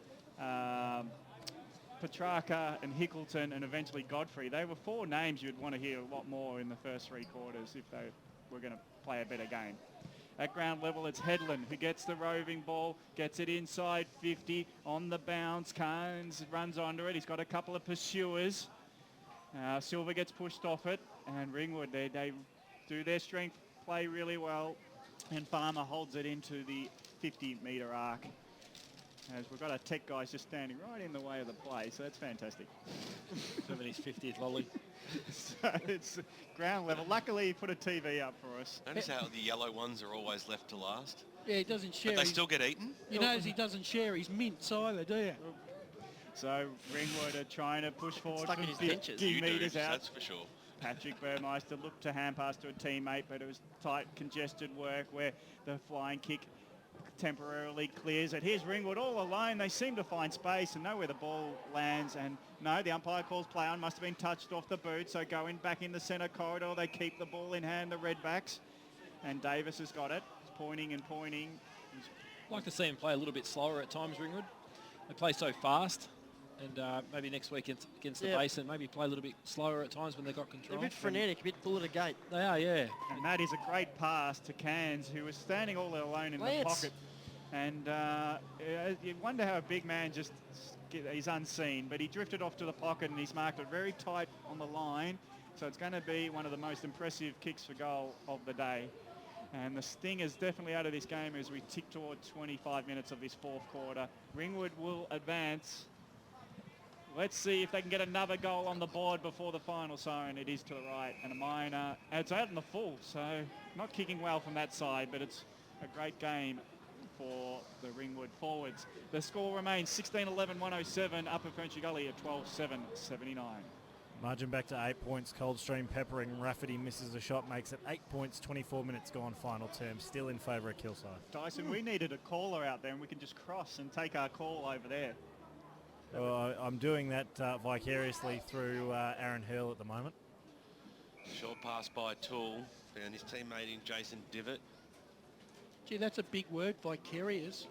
Petrarca and Hickleton, and eventually Godfrey. They were 4 names you'd want to hear a lot more in the first 3 quarters if they were going to play a better game. At ground level, it's Headland who gets the roving ball, gets it inside 50, on the bounce. Carnes runs onto it. He's got a couple of pursuers. Silver gets pushed off it, and Ringwood, they do their strength play really well, and Farmer holds it into the 50-metre arc. As we've got our tech guys just standing right in the way of the play, so that's fantastic. 70's 50th volley. So it's ground level. Luckily, he put a TV up for us. Notice how the yellow ones are always left to last. Yeah, he doesn't share. But they still get eaten? You notice he doesn't share his mints either, do you? So Ringwood are trying to push forward. Stuck in his benches. 50 metres out. That's for sure. Patrick Burmeister looked to hand pass to a teammate, but it was tight, congested work where the flying kick temporarily clears it. Here's Ringwood all alone. They seem to find space and know where the ball lands. And no, the umpire calls play on. Must have been touched off the boot. So going back in the centre corridor, they keep the ball in hand, the Redbacks. And Davis has got it. He's pointing and pointing. I'd like to see him play a little bit slower at times, Ringwood. They play so fast. And maybe next week against the Basin, maybe play a little bit slower at times when they've got control. They're a bit frenetic, a bit full of the gate. They are, yeah. And that is a great pass to Cairns, who was standing all alone in the pocket. And you wonder how a big man he's unseen, but he drifted off to the pocket and he's marked it very tight on the line. So it's going to be one of the most impressive kicks for goal of the day. And the sting is definitely out of this game as we tick toward 25 minutes of this 4th quarter. Ringwood will advance. Let's see if they can get another goal on the board before the final siren. It is to the right, and a minor. It's out in the full, so not kicking well from that side, but it's a great game for the Ringwood forwards. The score remains 16-11-107, Upper Frenchy Gully at 12-7-79. Margin back to 8 points. Coldstream peppering. Rafferty misses a shot, makes it 8 points, 24 minutes gone final term. Still in favour of Kilsyth. Dyson, we needed a caller out there, and we can just cross and take our call over there. Well, I'm doing that vicariously through Aaron Hurl at the moment. Short pass by Toole. Found his teammate in Jason Divot. Gee, that's a big word, vicarious.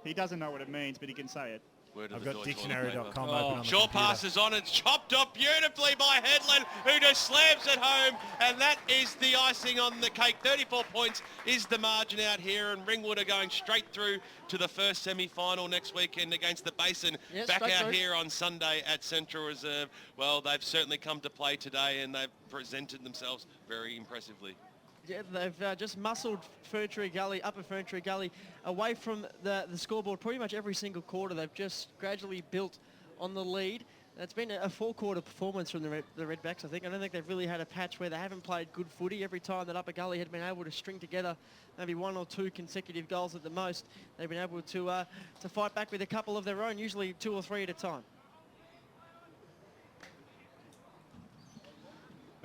He doesn't know what it means, but he can say it. I've got dictionary.com open on the Short computer. passes on. It's chopped up beautifully by Headland, who just slams it home. And that is the icing on the cake. 34 points is the margin out here. And Ringwood are going straight through to the first semi-final next weekend against the Basin. Yes, back out here on Sunday at Central Reserve. Well, they've certainly come to play today and they've presented themselves very impressively. Yeah, they've just muscled FERNTREE Gully, Upper FERNTREE Gully, away from the scoreboard pretty much every single quarter. They've just gradually built on the lead. It's been a 4-quarter performance from the Redbacks, I think. I don't think they've really had a patch where they haven't played good footy. Every time that Upper Gully had been able to string together maybe 1 or 2 consecutive goals at the most, they've been able to fight back with a couple of their own, usually 2 or 3 at a time.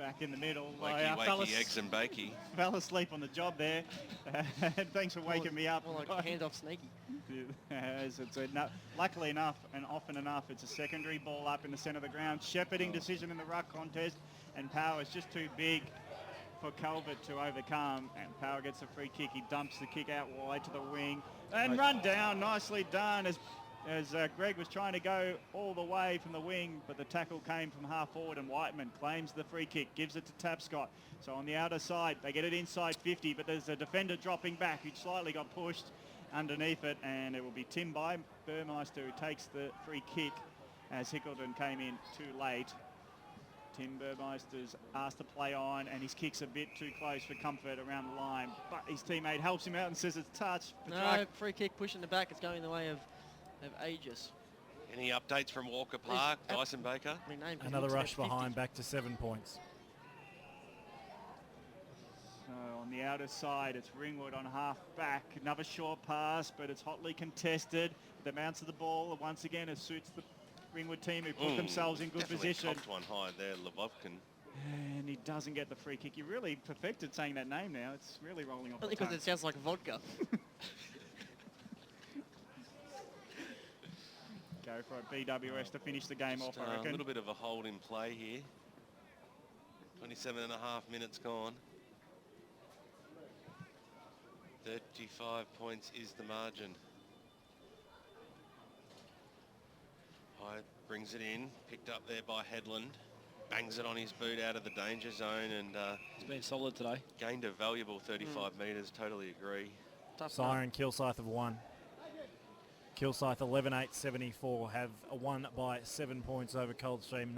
back in the middle. Wakey, I wakey, eggs and bakey. fell asleep on the job there. And thanks for waking me up. More like hands off sneaky. As it's luckily enough and often enough, it's a secondary ball up in the centre of the ground. Shepherding decision in the ruck contest, and Power's just too big for Calvert to overcome. And Power gets a free kick. He dumps the kick out wide to the wing and run down. Nicely done as Greg was trying to go all the way from the wing, but the tackle came from half forward, and Whiteman claims the free kick, gives it to Tapscott. So on the outer side, they get it inside 50, but there's a defender dropping back who slightly got pushed underneath it, and it will be Tim Burmeister who takes the free kick as Hickleton came in too late. Tim Burmeister's asked to play on, and his kick's a bit too close for comfort around the line, but his teammate helps him out and says it's touch. No, free kick pushing the back. It's going the way of Aegis. Any updates from Walker Park, Dyson Baker? Another rush behind, back to 7 points. So on the outer side, it's Ringwood on half back. Another short pass, but it's hotly contested. The bounce of the ball once again, it suits the Ringwood team who put themselves in good position. Copped one high there, Lvovkin. And he doesn't get the free kick. You really perfected saying that name now. It's really rolling off the tongue. Because it sounds like vodka. Go for a BWS to finish the game off, I reckon. A little bit of a hold in play here. 27 and a half minutes gone. 35 points is the margin. Hyde brings it in, picked up there by Headland. Bangs it on his boot out of the danger zone, and it's been solid today. Gained a valuable 35 metres, totally agree. Siren, Kilsyth have won. Kilsyth 11-8-74 have won by 7 points over Coldstream,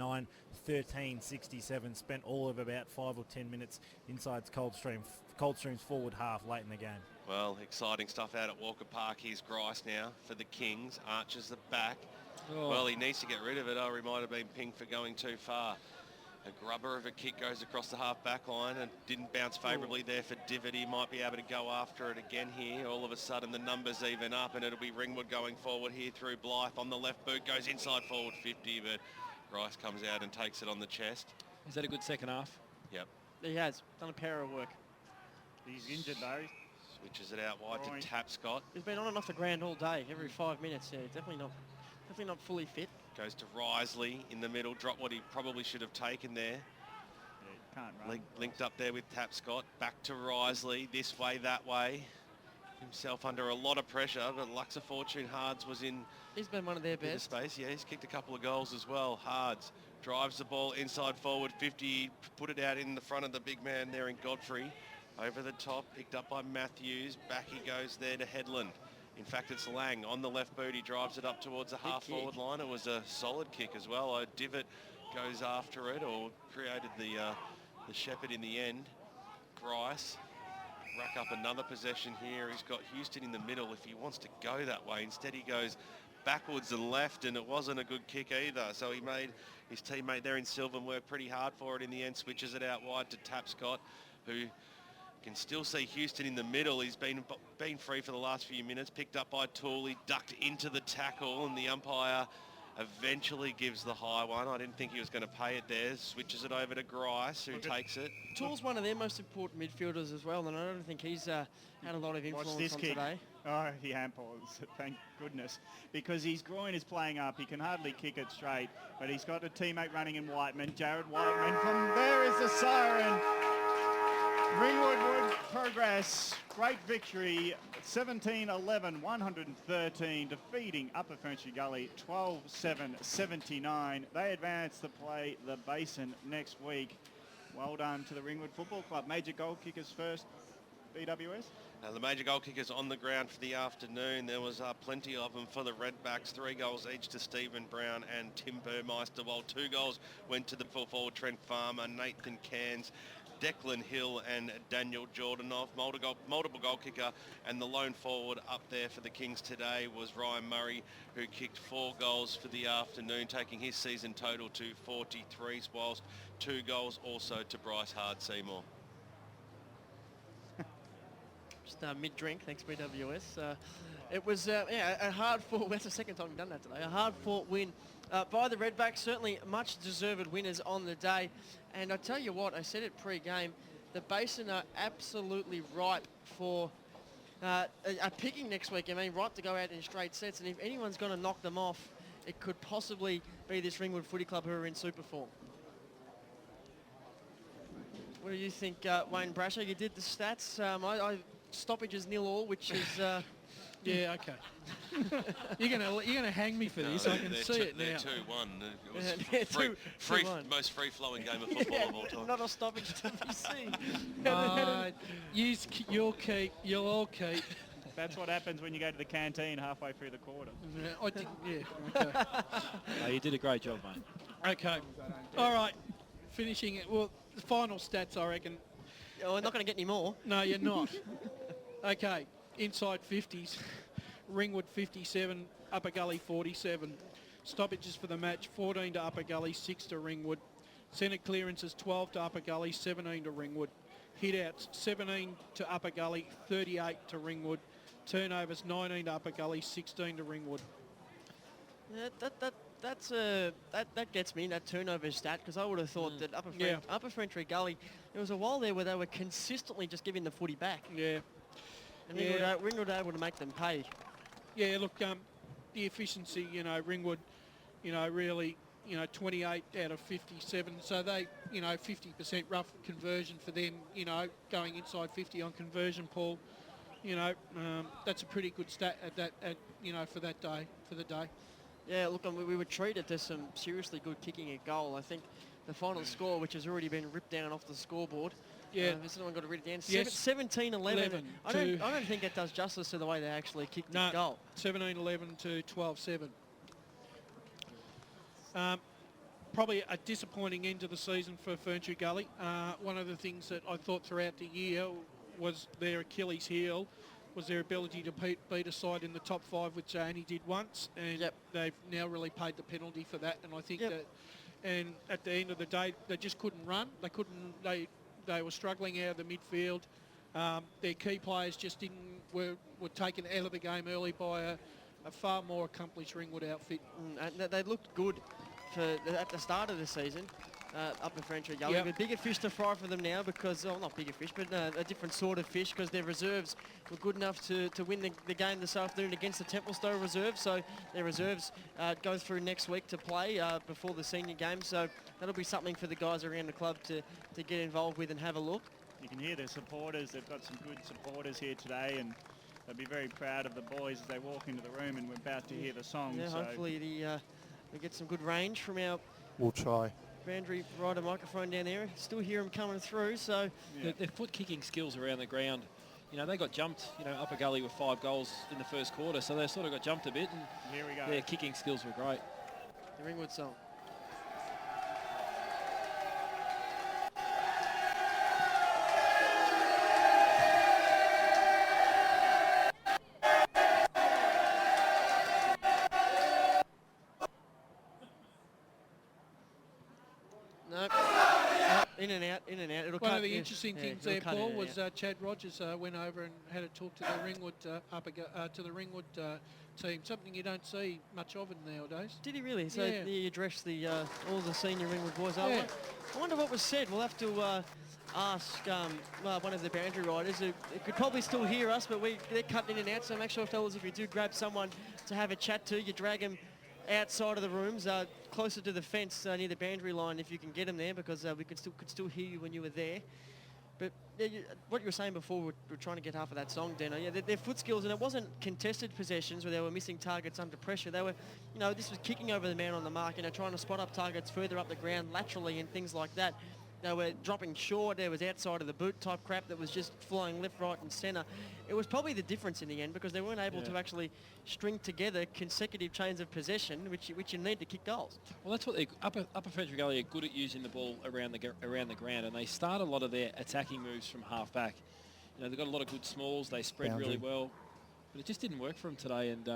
9-13-67. Spent all of about 5 or 10 minutes inside Coldstream's forward half late in the game. Well, exciting stuff out at Walker Park. Here's Grice now for the Kings. Archer's the back. Oh. Well, he needs to get rid of it. Oh, he might have been pinged for going too far. A grubber of a kick goes across the half-back line and didn't bounce favourably there for Divot. He might be able to go after it again here. All of a sudden, the numbers even up, and it'll be Ringwood going forward here through Blythe. On the left boot, goes inside forward 50, but Grice comes out and takes it on the chest. Is that a good second half? Yep. He has done a pair of work. He's injured, though. Switches it out wide to Tapscott. He's been on and off the ground all day, every 5 minutes. Yeah, definitely not fully fit. Goes to Risley in the middle. Drop what he probably should have taken there. Can't run. Linked up there with Tapscott. Back to Risley. This way, that way. Himself under a lot of pressure, but Luxor Fortune Hards was in. He's been one of their best. Space. Yeah, he's kicked a couple of goals as well. Hards drives the ball inside forward 50. Put it out in the front of the big man there in Godfrey. Over the top, picked up by Matthews. Back he goes there to Headland. In fact, it's Lang on the left boot. He drives it up towards the half-forward line. It was a solid kick as well. Divot goes after it, or created the shepherd in the end. Grice rack up another possession here. He's got Houston in the middle if he wants to go that way. Instead, he goes backwards and left, and it wasn't a good kick either. So he made his teammate there in Sylvan work pretty hard for it in the end. Switches it out wide to Tapscott, who can still see Houston in the middle. He's been free for the last few minutes. Picked up by Toole. He ducked into the tackle, and the umpire eventually gives the high one. I didn't think he was going to pay it there. Switches it over to Grice, who takes it. Toole's one of their most important midfielders as well, and I don't think he's had a lot of influence Watch this on kick. today. Oh, he handballs, thank goodness. Because his groin is playing up. He can hardly kick it straight, but he's got a teammate running in Whiteman. Jared Whiteman. From there is the siren. Ringwood would progress. Great victory. 17-11, 113, defeating Upper Ferntree Gully 12-7-79. They advance to play the Basin next week. Well done to the Ringwood Football Club. Major goal kickers first, BWS. The major goal kickers on the ground for the afternoon. There was plenty of them for the Redbacks. 3 goals each to Stephen Brown and Tim Burmeister, while 2 goals went to the full forward Trent Farmer, Nathan Cairns, Declan Hill and Daniel Jordanov. Multiple goal kicker, and the lone forward up there for the Kings today was Ryan Murray, who kicked 4 goals for the afternoon, taking his season total to 43, whilst 2 goals also to Bryce Hard-Seymour. Just mid-drink, thanks BWS. It was a hard-fought, that's the second time we've done that today, a hard-fought win by the Redbacks, certainly much deserved winners on the day. And I tell you what, I said it pre-game, the Basin are absolutely ripe for a picking next week. I mean, ripe to go out in straight sets, and if anyone's going to knock them off, it could possibly be this Ringwood Footy Club who are in super form. What do you think, Wayne Brasher? You did the stats. Stoppages 0-0, which is... Yeah, okay. You're gonna hang me for this. I can see it now. They're 2-1. It was most free-flowing game of football of all time. Not a stoppage to be seen. You'll all keep. That's what happens when you go to the canteen halfway through the quarter. Yeah, I did. Yeah. Okay. You did a great job, mate. Okay. All right. Finishing it. Well, the final stats, I reckon. Oh, we're not going to get any more. No, you're not. Okay. Inside 50s. Ringwood 57, Upper Gully 47. Stoppages for the match, 14 to Upper Gully, 6 to Ringwood. Centre clearances, 12 to Upper Gully, 17 to Ringwood. Hit-outs, 17 to Upper Gully, 38 to Ringwood. Turnovers, 19 to Upper Gully, 16 to Ringwood. Yeah, that gets me, that turnover stat, because I would have thought that Upper FERNTREE Gully, there was a while there where they were consistently just giving the footy back. Yeah. And Ringwood were able to make them pay. Yeah, look, the efficiency, Ringwood, really, 28 out of 57. So they, 50% rough conversion for them, going inside 50 on conversion, Paul. That's a pretty good stat for that day, for the day. Yeah, look, we were treated to some seriously good kicking at goal. I think the final score, which has already been ripped down off the scoreboard. Yeah. Has anyone got to read it down? Yes. 17-11. I don't think it does justice to the way they actually kicked the goal. 17-11 to 12-7. Probably a disappointing end to the season for FERNTREE Gully. One of the things that I thought throughout the year was their Achilles heel, was their ability to beat a side in the top 5, which they only did once, and they've now really paid the penalty for that. And I think that, and at the end of the day, they just couldn't run. They were struggling out of the midfield. Their key players just were taken out of the game early by a far more accomplished Ringwood outfit. And they looked good at the start of the season. Upper FERNTREE Gully. But bigger fish to fry for them now because, not bigger fish, but a different sort of fish because their reserves were good enough to win the game this afternoon against the Templestowe reserve. So their reserves go through next week to play before the senior game. So that'll be something for the guys around the club to get involved with and have a look. You can hear their supporters. They've got some good supporters here today, and they'll be very proud of the boys as they walk into the room, and we're about to hear the song. Yeah, so hopefully we get some good range from our... We'll try. Boundary rider microphone down there. Still hear them coming through, so... Their foot kicking skills around the ground, they got jumped, Upper Gully with 5 goals in the first quarter, so they sort of got jumped a bit, and here we go. Their kicking skills were great. The Ringwood song. In and out. It'll One of the interesting things there, Paul, was Chad Rogers went over and had a talk to the Ringwood team. Something you don't see much of nowadays. Did he really? So he addressed all the senior Ringwood boys. I wonder what was said. We'll have to ask one of the boundary riders who could probably still hear us, but they're cutting in and out. So make sure, fellas, if you do grab someone to have a chat to, you drag them outside of the rooms, closer to the fence near the boundary line if you can get them there, because we could still hear you when you were there. But what you were saying before, we're trying to get half of that song, Deno. Yeah, their foot skills, and it wasn't contested possessions where they were missing targets under pressure. They were, this was kicking over the man on the mark, trying to spot up targets further up the ground laterally and things like that. They were dropping short. There was outside of the boot type crap that was just flying left, right and centre. It was probably the difference in the end because they weren't able to actually string together consecutive chains of possession, which you need to kick goals. Well, that's what Upper FERNTREE Gully are good at, using the ball around the ground, and they start a lot of their attacking moves from half back. They've got a lot of good smalls. They spread really well, but it just didn't work for them today. And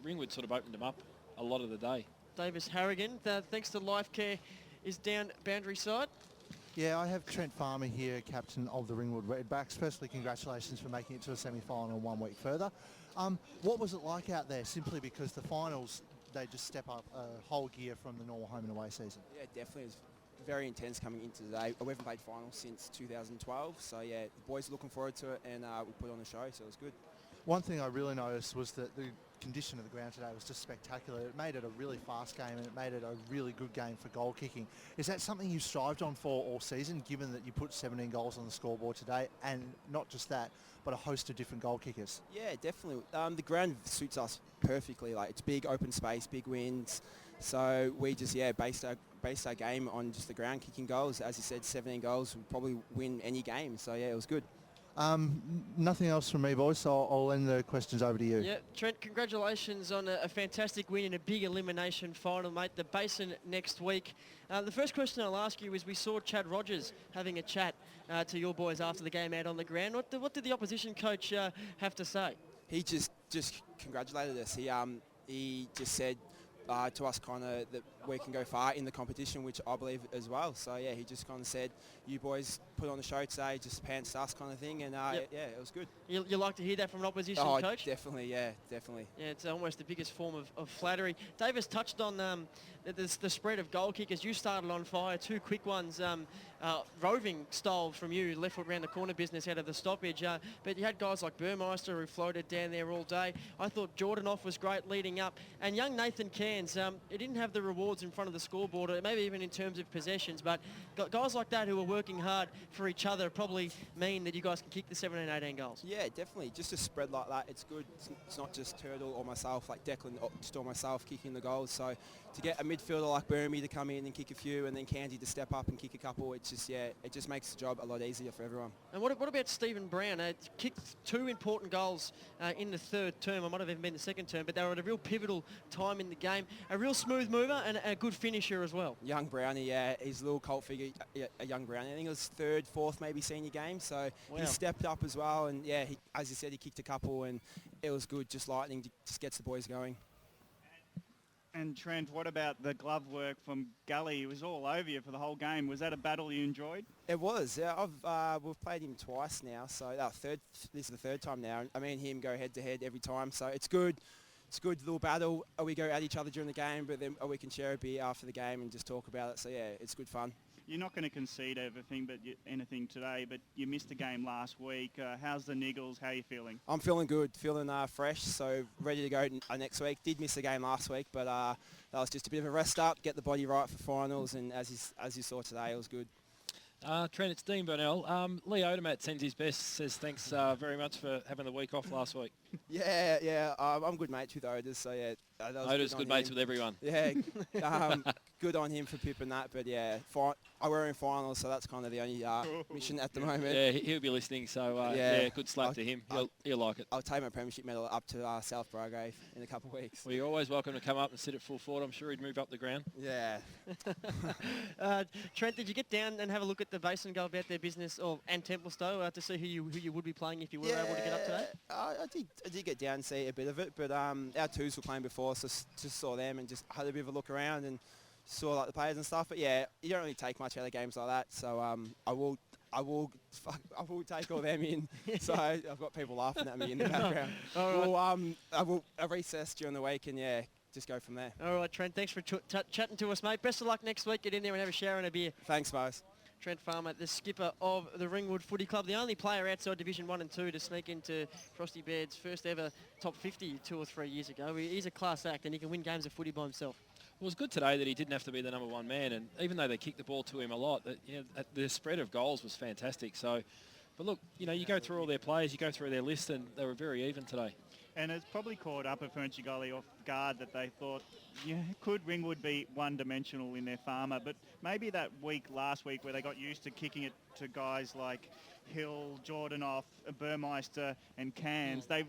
Ringwood sort of opened them up a lot of the day. Davis Harrigan, thanks to LifeCare, is down boundary side. Yeah, I have Trent Farmer here, captain of the Ringwood Redbacks. Firstly, congratulations for making it to a semi-final 1 week further. What was it like out there? Simply because the finals, they just step up a whole gear from the normal home and away season. Yeah, definitely. It was very intense coming into today. We haven't played finals since 2012, so yeah, the boys are looking forward to it, and we put on a show, so it was good. One thing I really noticed was that the condition of the ground today was just spectacular. It made it a really fast game, and it made it a really good game for goal kicking. Is that something you strived on for all season, given that you put 17 goals on the scoreboard today, and not just that, but a host of different goal kickers? Yeah, definitely. The ground suits us perfectly. Like, it's big open space, big winds. So we just, based our game on just the ground kicking goals. As you said, 17 goals would probably win any game. So yeah, it was good. Nothing else from me, boys, so I'll end the questions over to you. Yeah, Trent, congratulations on a fantastic win in a big elimination final, mate. The Basin next week. The first question I'll ask you is, we saw Chad Rogers having a chat to your boys after the game out on the ground. What did the opposition coach have to say? He just congratulated us. He just said to us kind of that we can go far in the competition, which I believe as well. So yeah, he just kind of said, you boys put on the show today, just pants us kind of thing, and yeah, it was good. You like to hear that from an opposition coach? Definitely, yeah, definitely. Yeah, it's almost the biggest form of flattery. Davis touched on the spread of goal kickers. You started on fire, 2 quick ones, roving style from you, left foot round the corner business out of the stoppage. But you had guys like Burmeister who floated down there all day. I thought Jordanoff was great leading up. And young Nathan Cairns, he didn't have the rewards in front of the scoreboard, maybe even in terms of possessions, but guys like that who are working hard for each other probably mean that you guys can kick the 17, 18 goals. Yeah, definitely. Just a spread like that, it's good. It's not just Turtle or myself, like Declan or myself kicking the goals. So to get a midfielder like Burmy to come in and kick a few, and then Cansey to step up and kick a couple, it's just, it just makes the job a lot easier for everyone. And what about Stephen Brown? Kicked 2 important goals in the third term. I might have even been the second term, but they were at a real pivotal time in the game. A real smooth mover and a good finisher as well. Young Brownie, yeah, he's a little cult figure, a young Brownie. I think it was 3rd, 4th maybe senior game, so he stepped up as well, and yeah, as you said, he kicked a couple, and it was good, just lightning, just gets the boys going. And Trent, what about the glove work from Gully? It was all over you for the whole game. Was that a battle you enjoyed? It was. Yeah, we've played him twice now, so this is the 3rd time now. I mean, him go head to head every time, so it's good. It's a good little battle. We go at each other during the game, but then we can share a beer after the game and just talk about it. So yeah, it's good fun. You're not going to concede anything today, but you missed a game last week. How's the niggles? How are you feeling? I'm feeling good, feeling fresh, so ready to go next week. Did miss a game last week, but that was just a bit of a rest up, get the body right for finals, and as you saw today, it was good. Trent, it's Dean Burnell. Lee Odermatt sends his best, says thanks very much for having the week off last week. Yeah, I'm good mates with Oders, so yeah. Oder's good mates with everyone. Yeah, good on him for pipping that, but yeah, we're in finals, so that's kind of the only mission at the moment. Yeah, he'll be listening, so yeah, good slap to him. He'll like it. I'll take my premiership medal up to South Bragrave in a couple of weeks. Well, you're always welcome to come up and sit at full forward. I'm sure he'd move up the ground. Yeah. Trent, did you get down and have a look at the Basin go about their business, and Templestowe to see who you would be playing if you were able to get up today? I did get down and see a bit of it, but our twos were playing before, so just saw them and just had a bit of a look around and saw like the players and stuff. But yeah, you don't really take much out of games like that, so I will take all them in. So I've got people laughing at me in the background. I will recess during the week and just go from there. All right, Trent, thanks for chatting to us, mate. Best of luck next week. Get in there and have a shower and a beer. Thanks, Mose. Trent Farmer, the skipper of the Ringwood Footy Club, the only player outside Division 1 and 2 to sneak into Frosty Baird's first ever top 50 2 or 3 years ago. He's a class act and he can win games of footy by himself. It was good today that he didn't have to be the number 1 man, and even though they kicked the ball to him a lot, the spread of goals was fantastic. So, but look, you go through all their players, you go through their list, and they were very even today. And it's probably caught Upper FERNTREE Gully off guard that they thought, could Ringwood be one-dimensional in their farmer? But maybe that last week where they got used to kicking it to guys like Hill, Jordanoff, Burmeister and Cairns, they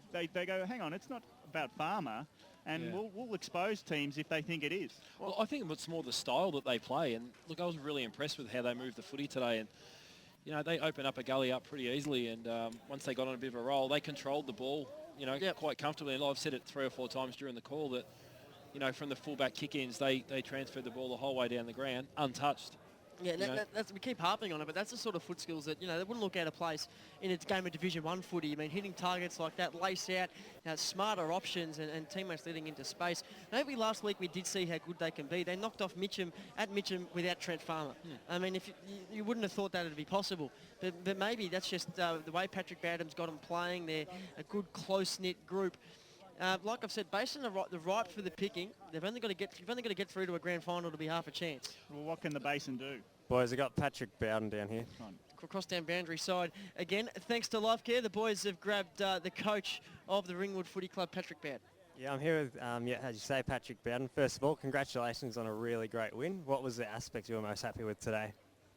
go, hang on, it's not about farmer. And we'll expose teams if they think it is. Well, I think it's more the style that they play. And look, I was really impressed with how they moved the footy today. And, they opened up a gully up pretty easily. And once they got on a bit of a roll, they controlled the ball, quite comfortably. And I've said it 3 or 4 times during the call that, from the fullback kick-ins, they transferred the ball the whole way down the ground, untouched. Yeah, we keep harping on it, but that's the sort of foot skills that, they wouldn't look out of place in a game of Division 1 footy. I mean, hitting targets like that, lace out, smarter options and teammates leading into space. Maybe last week we did see how good they can be. They knocked off Mitcham without Trent Farmer. I mean, if you wouldn't have thought that would be possible. But maybe that's just the way Patrick Bowden's got them playing. They're a good, close-knit group. Like I've said, based on the ripe for the picking, you've only got to get through to a grand final to be half a chance. Well, what can the Basin do? Boys, I got Patrick Bowden down here. Cross down boundary side again. Thanks to LifeCare, the boys have grabbed the coach of the Ringwood Footy Club, Patrick Bowden. Yeah, I'm here with, as you say, Patrick Bowden. First of all, congratulations on a really great win. What was the aspect you were most happy with today?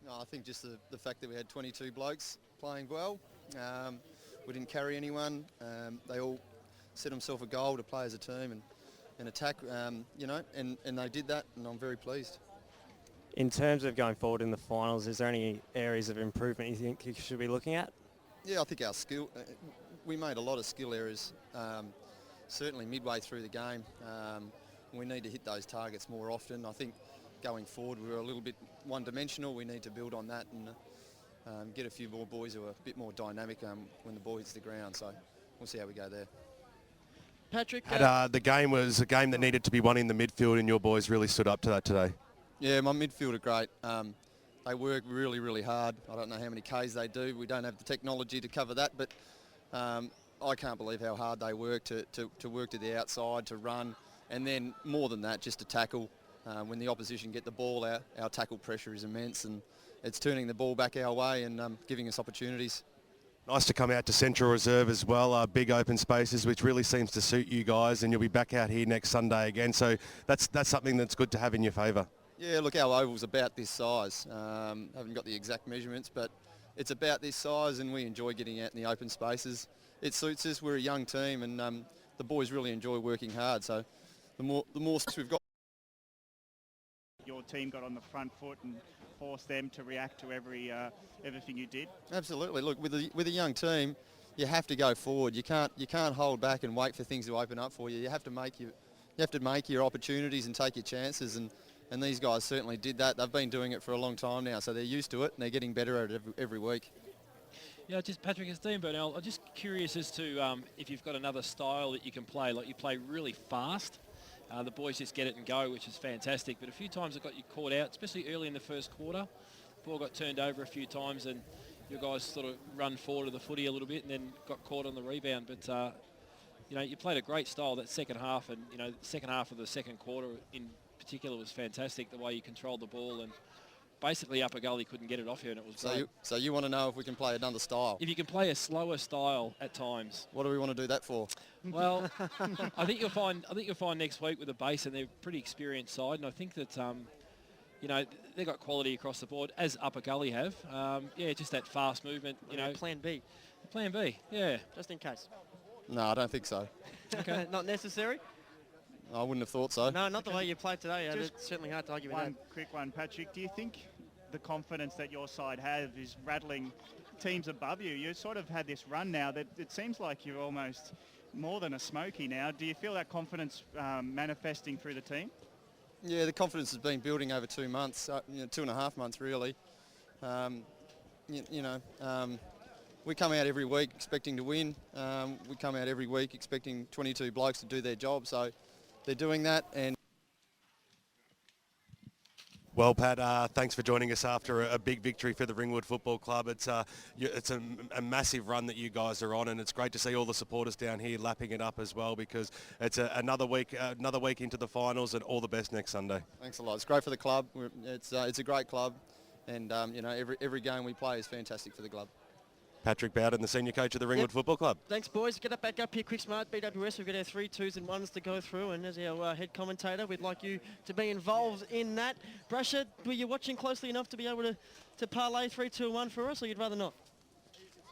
I think just the fact that we had 22 blokes playing well. We didn't carry anyone. They all set themselves a goal to play as a team and attack, and they did that, and I'm very pleased. In terms of going forward in the finals, is there any areas of improvement you think you should be looking at? Yeah, I think our skill, we made a lot of skill errors, certainly midway through the game. We need to hit those targets more often. I think going forward we were a little bit one-dimensional. We need to build on that and get a few more boys who are a bit more dynamic when the ball hits the ground. So we'll see how we go there. Patrick? The game was a game that needed to be won in the midfield, and your boys really stood up to that today. Yeah, my midfield are great. They work really, really hard. I don't know how many Ks they do. We don't have the technology to cover that, but I can't believe how hard they work to work to the outside, to run, and then more than that, just to tackle. When the opposition get the ball out, our tackle pressure is immense, and it's turning the ball back our way and giving us opportunities. Nice to come out to Central Reserve as well, big open spaces, which really seems to suit you guys, and you'll be back out here next Sunday again, so that's something that's good to have in your favour. Yeah, look, our oval's about this size. Haven't got the exact measurements, but it's about this size, and we enjoy getting out in the open spaces. It suits us. We're a young team, and the boys really enjoy working hard. So the more we've got. Your team got on the front foot and forced them to react to everything you did. Absolutely. Look, with a young team, you have to go forward. You can't hold back and wait for things to open up for you. You have to make your opportunities and take your chances, and these guys certainly did that. They've been doing it for a long time now, so they're used to it, and they're getting better at it every week. Yeah, just Patrick and Dean Burnell, I'm just curious as to if you've got another style that you can play. Like, you play really fast. The boys just get it and go, which is fantastic. But a few times it got you caught out, especially early in the first quarter. Ball got turned over a few times, and your guys sort of run forward of the footy a little bit and then got caught on the rebound. But, you played a great style that second half, and, the second half of the second quarter in particular was fantastic, the way you controlled the ball, and basically Upper Gully couldn't get it off you, and it was great. So you want to know if we can play another style? If you can play a slower style at times. What do we want to do that for? Well, I think you'll find next week with the base, and they're a pretty experienced side, and I think that they've got quality across the board, as Upper Gully have. Just that fast movement. Plan B. Plan B. Yeah. Just in case. No, I don't think so. Okay. Not necessary. I wouldn't have thought so. No, not the way you played today. It's certainly hard to argue with that. One quick one, Patrick. Do you think the confidence that your side have is rattling teams above you? You sort of had this run now that it seems like you're almost more than a smoky now. Do you feel that confidence manifesting through the team? Yeah, the confidence has been building over 2 months, 2.5 months really. We come out every week expecting to win. We come out every week expecting 22 blokes to do their job, so they're doing that. And Well, Pat, thanks for joining us after a big victory for the Ringwood Football Club. It's a massive run that you guys are on, and it's great to see all the supporters down here lapping it up as well, because it's another week into the finals, and all the best next Sunday. Thanks a lot. It's great for the club. It's a great club, and every game we play is fantastic for the club. Patrick Bowden, the senior coach of the Ringwood Football Club. Thanks, boys. Get up back up here, quick, smart. BWS, we've got our 3 2s and 1s to go through, and as our head commentator, we'd like you to be involved in that. Brasher, were you watching closely enough to be able to parlay 3 2 1 for us, or you'd rather not?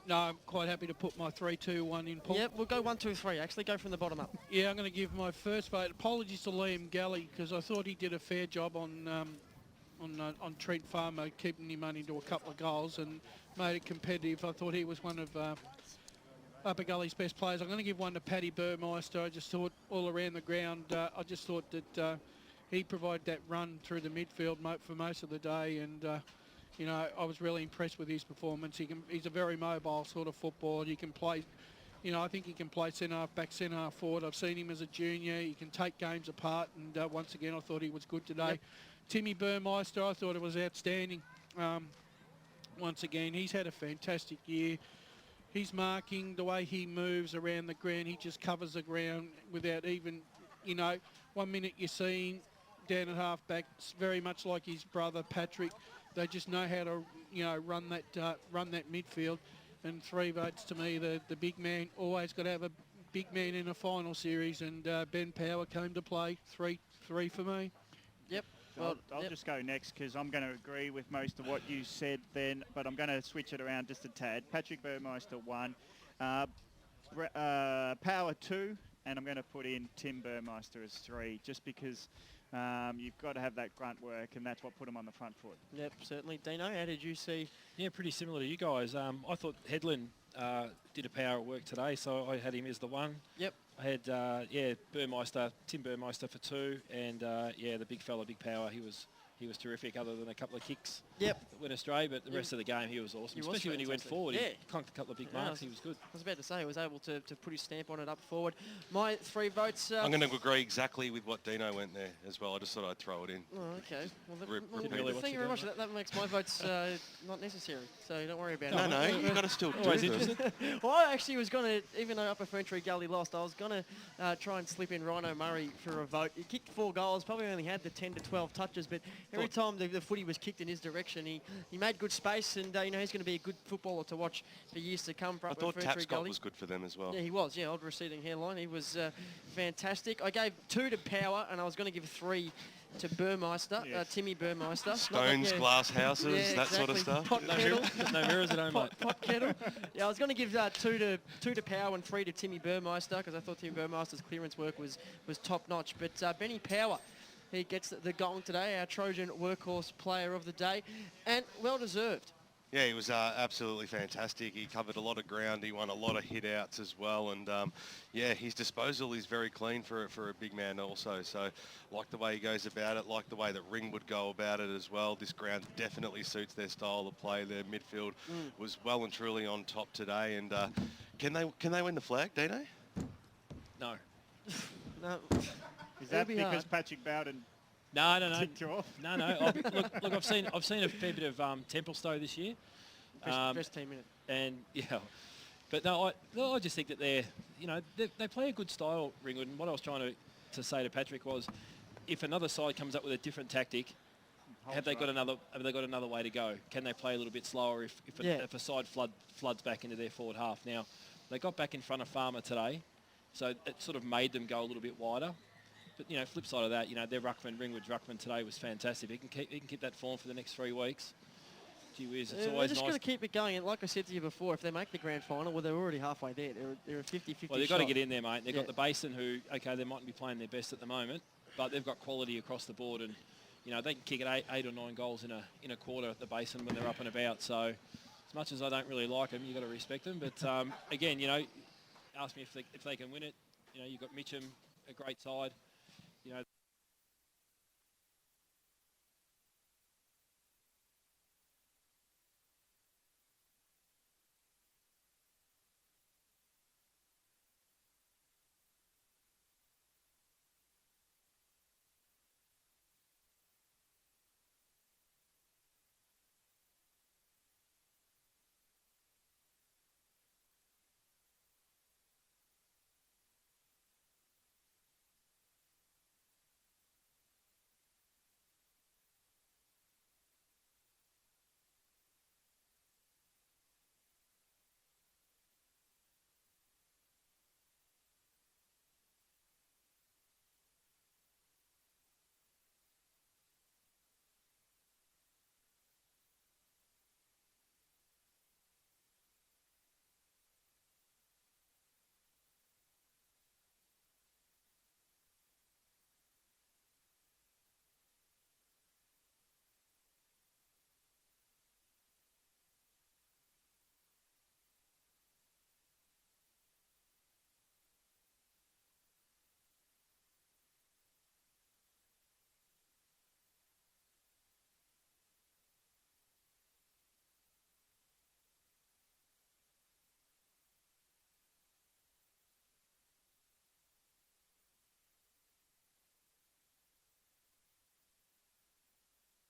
No, I'm quite happy to put my 3 2 1 in, Paul. Yep, we'll go 1 2 3. Actually, go from the bottom up. Yeah, I'm going to give my first vote. Apologies to Liam Gully, because I thought he did a fair job on Trent Farmer, keeping him only to a couple of goals and made it competitive. I thought he was one of Upper Gully's best players. I'm going to give one to Paddy Burmeister. I just thought all around the ground, I just thought that he provided that run through the midfield for most of the day, and you know, I was really impressed with his performance. He's a very mobile sort of footballer. He can play, you know, I think he can play centre half back, centre half forward. I've seen him as a junior. He can take games apart, and once again, I thought he was good today. Yep. Timmy Burmeister, I thought it was outstanding. Once again, he's had a fantastic year. He's marking, the way he moves around the ground, he just covers the ground without even, you know, 1 minute you see him down at half back, very much like his brother Patrick. They just know how to, you know, run that midfield. And 3 votes to me. The big man, always got to have a big man in a final series, and Ben Power came to play. 3 for me. Yep. Well, I'll just go next because I'm going to agree with most of what you said then, but I'm going to switch it around just a tad. Patrick Burmeister 1, Power 2, and I'm going to put in Tim Burmeister as 3, just because you've got to have that grunt work, and that's what put him on the front foot. Yep, certainly. Dino, how did you see? Yeah, pretty similar to you guys. I thought Headland did a power at work today, so I had him as the 1. Yep. I had, Burmeister, Tim Burmeister for 2, and the big fella, Big Power, he was terrific, other than a couple of kicks that went astray, but the rest of the game he was awesome, especially when he went forward. Yeah. He conked a couple of big marks, he was good. I was about to say, he was able to put his stamp on it up forward. My 3 votes... I'm going to agree exactly with what Dino went there as well. I just thought I'd throw it in. Oh, okay. Thank you very much. That makes my votes not necessary, so don't worry about it. No, you've got to still do it. Well, I actually was going to, even though Upper FERNTREE Gully lost, I was going to try and slip in Rhino Murray for a vote. He kicked 4 goals, probably only had the 10 to 12 touches, but every time the footy was kicked in his direction, he made good space, and you know, he's going to be a good footballer to watch for years to come. I thought Tapscott was good for them as well. Yeah, he was. Yeah, old receding hairline. He was fantastic. I gave 2 to Power, and I was going to give 3 to Burmeister, Timmy Burmeister. Stones, glass houses, that sort of stuff. Pot kettle. No mirrors at home, mate. Pot kettle. Yeah, I was going to give 2 to Power and 3 to Timmy Burmeister, because I thought Timmy Burmeister's clearance work was top notch. But Benny Power, he gets the goal today, our Trojan workhorse player of the day, and well deserved. Yeah, he was absolutely fantastic. He covered a lot of ground. He won a lot of hit-outs as well. And, his disposal is very clean for a big man also. So, like the way he goes about it, like the way that Ringwood go about it as well. This ground definitely suits their style of play. Their midfield was well and truly on top today. And can they win the flag, Dino? No. No. Is that because Patrick Bowden... No. ticked you off? No. Look, I've seen a fair bit of Templestowe this year. Best team in it. And but no, I just think that they play a good style, Ringwood. And what I was trying to say to Patrick was, if another side comes up with a different tactic, have they got another way to go? Can they play a little bit slower if a side floods back into their forward half? Now, they got back in front of Farmer today, so it sort of made them go a little bit wider. But, flip side of that, their ruckman, Ringwood's ruckman today was fantastic. He can keep that form for the next 3 weeks. Gee whiz, it's always just nice. got to keep it going. And like I said to you before, if they make the grand final, well, they're already halfway there. They're a 50-50 Well, they've got to get in there, mate. They've got Yeah. the Basin who, okay, they mightn't be playing their best at the moment, but they've got quality across the board. And, they can kick it 8 or 9 goals in a quarter at the Basin when they're up and about. So as much as I don't really like them, you've got to respect them. But, again, ask me if they can win it. You've got Mitcham, a great side.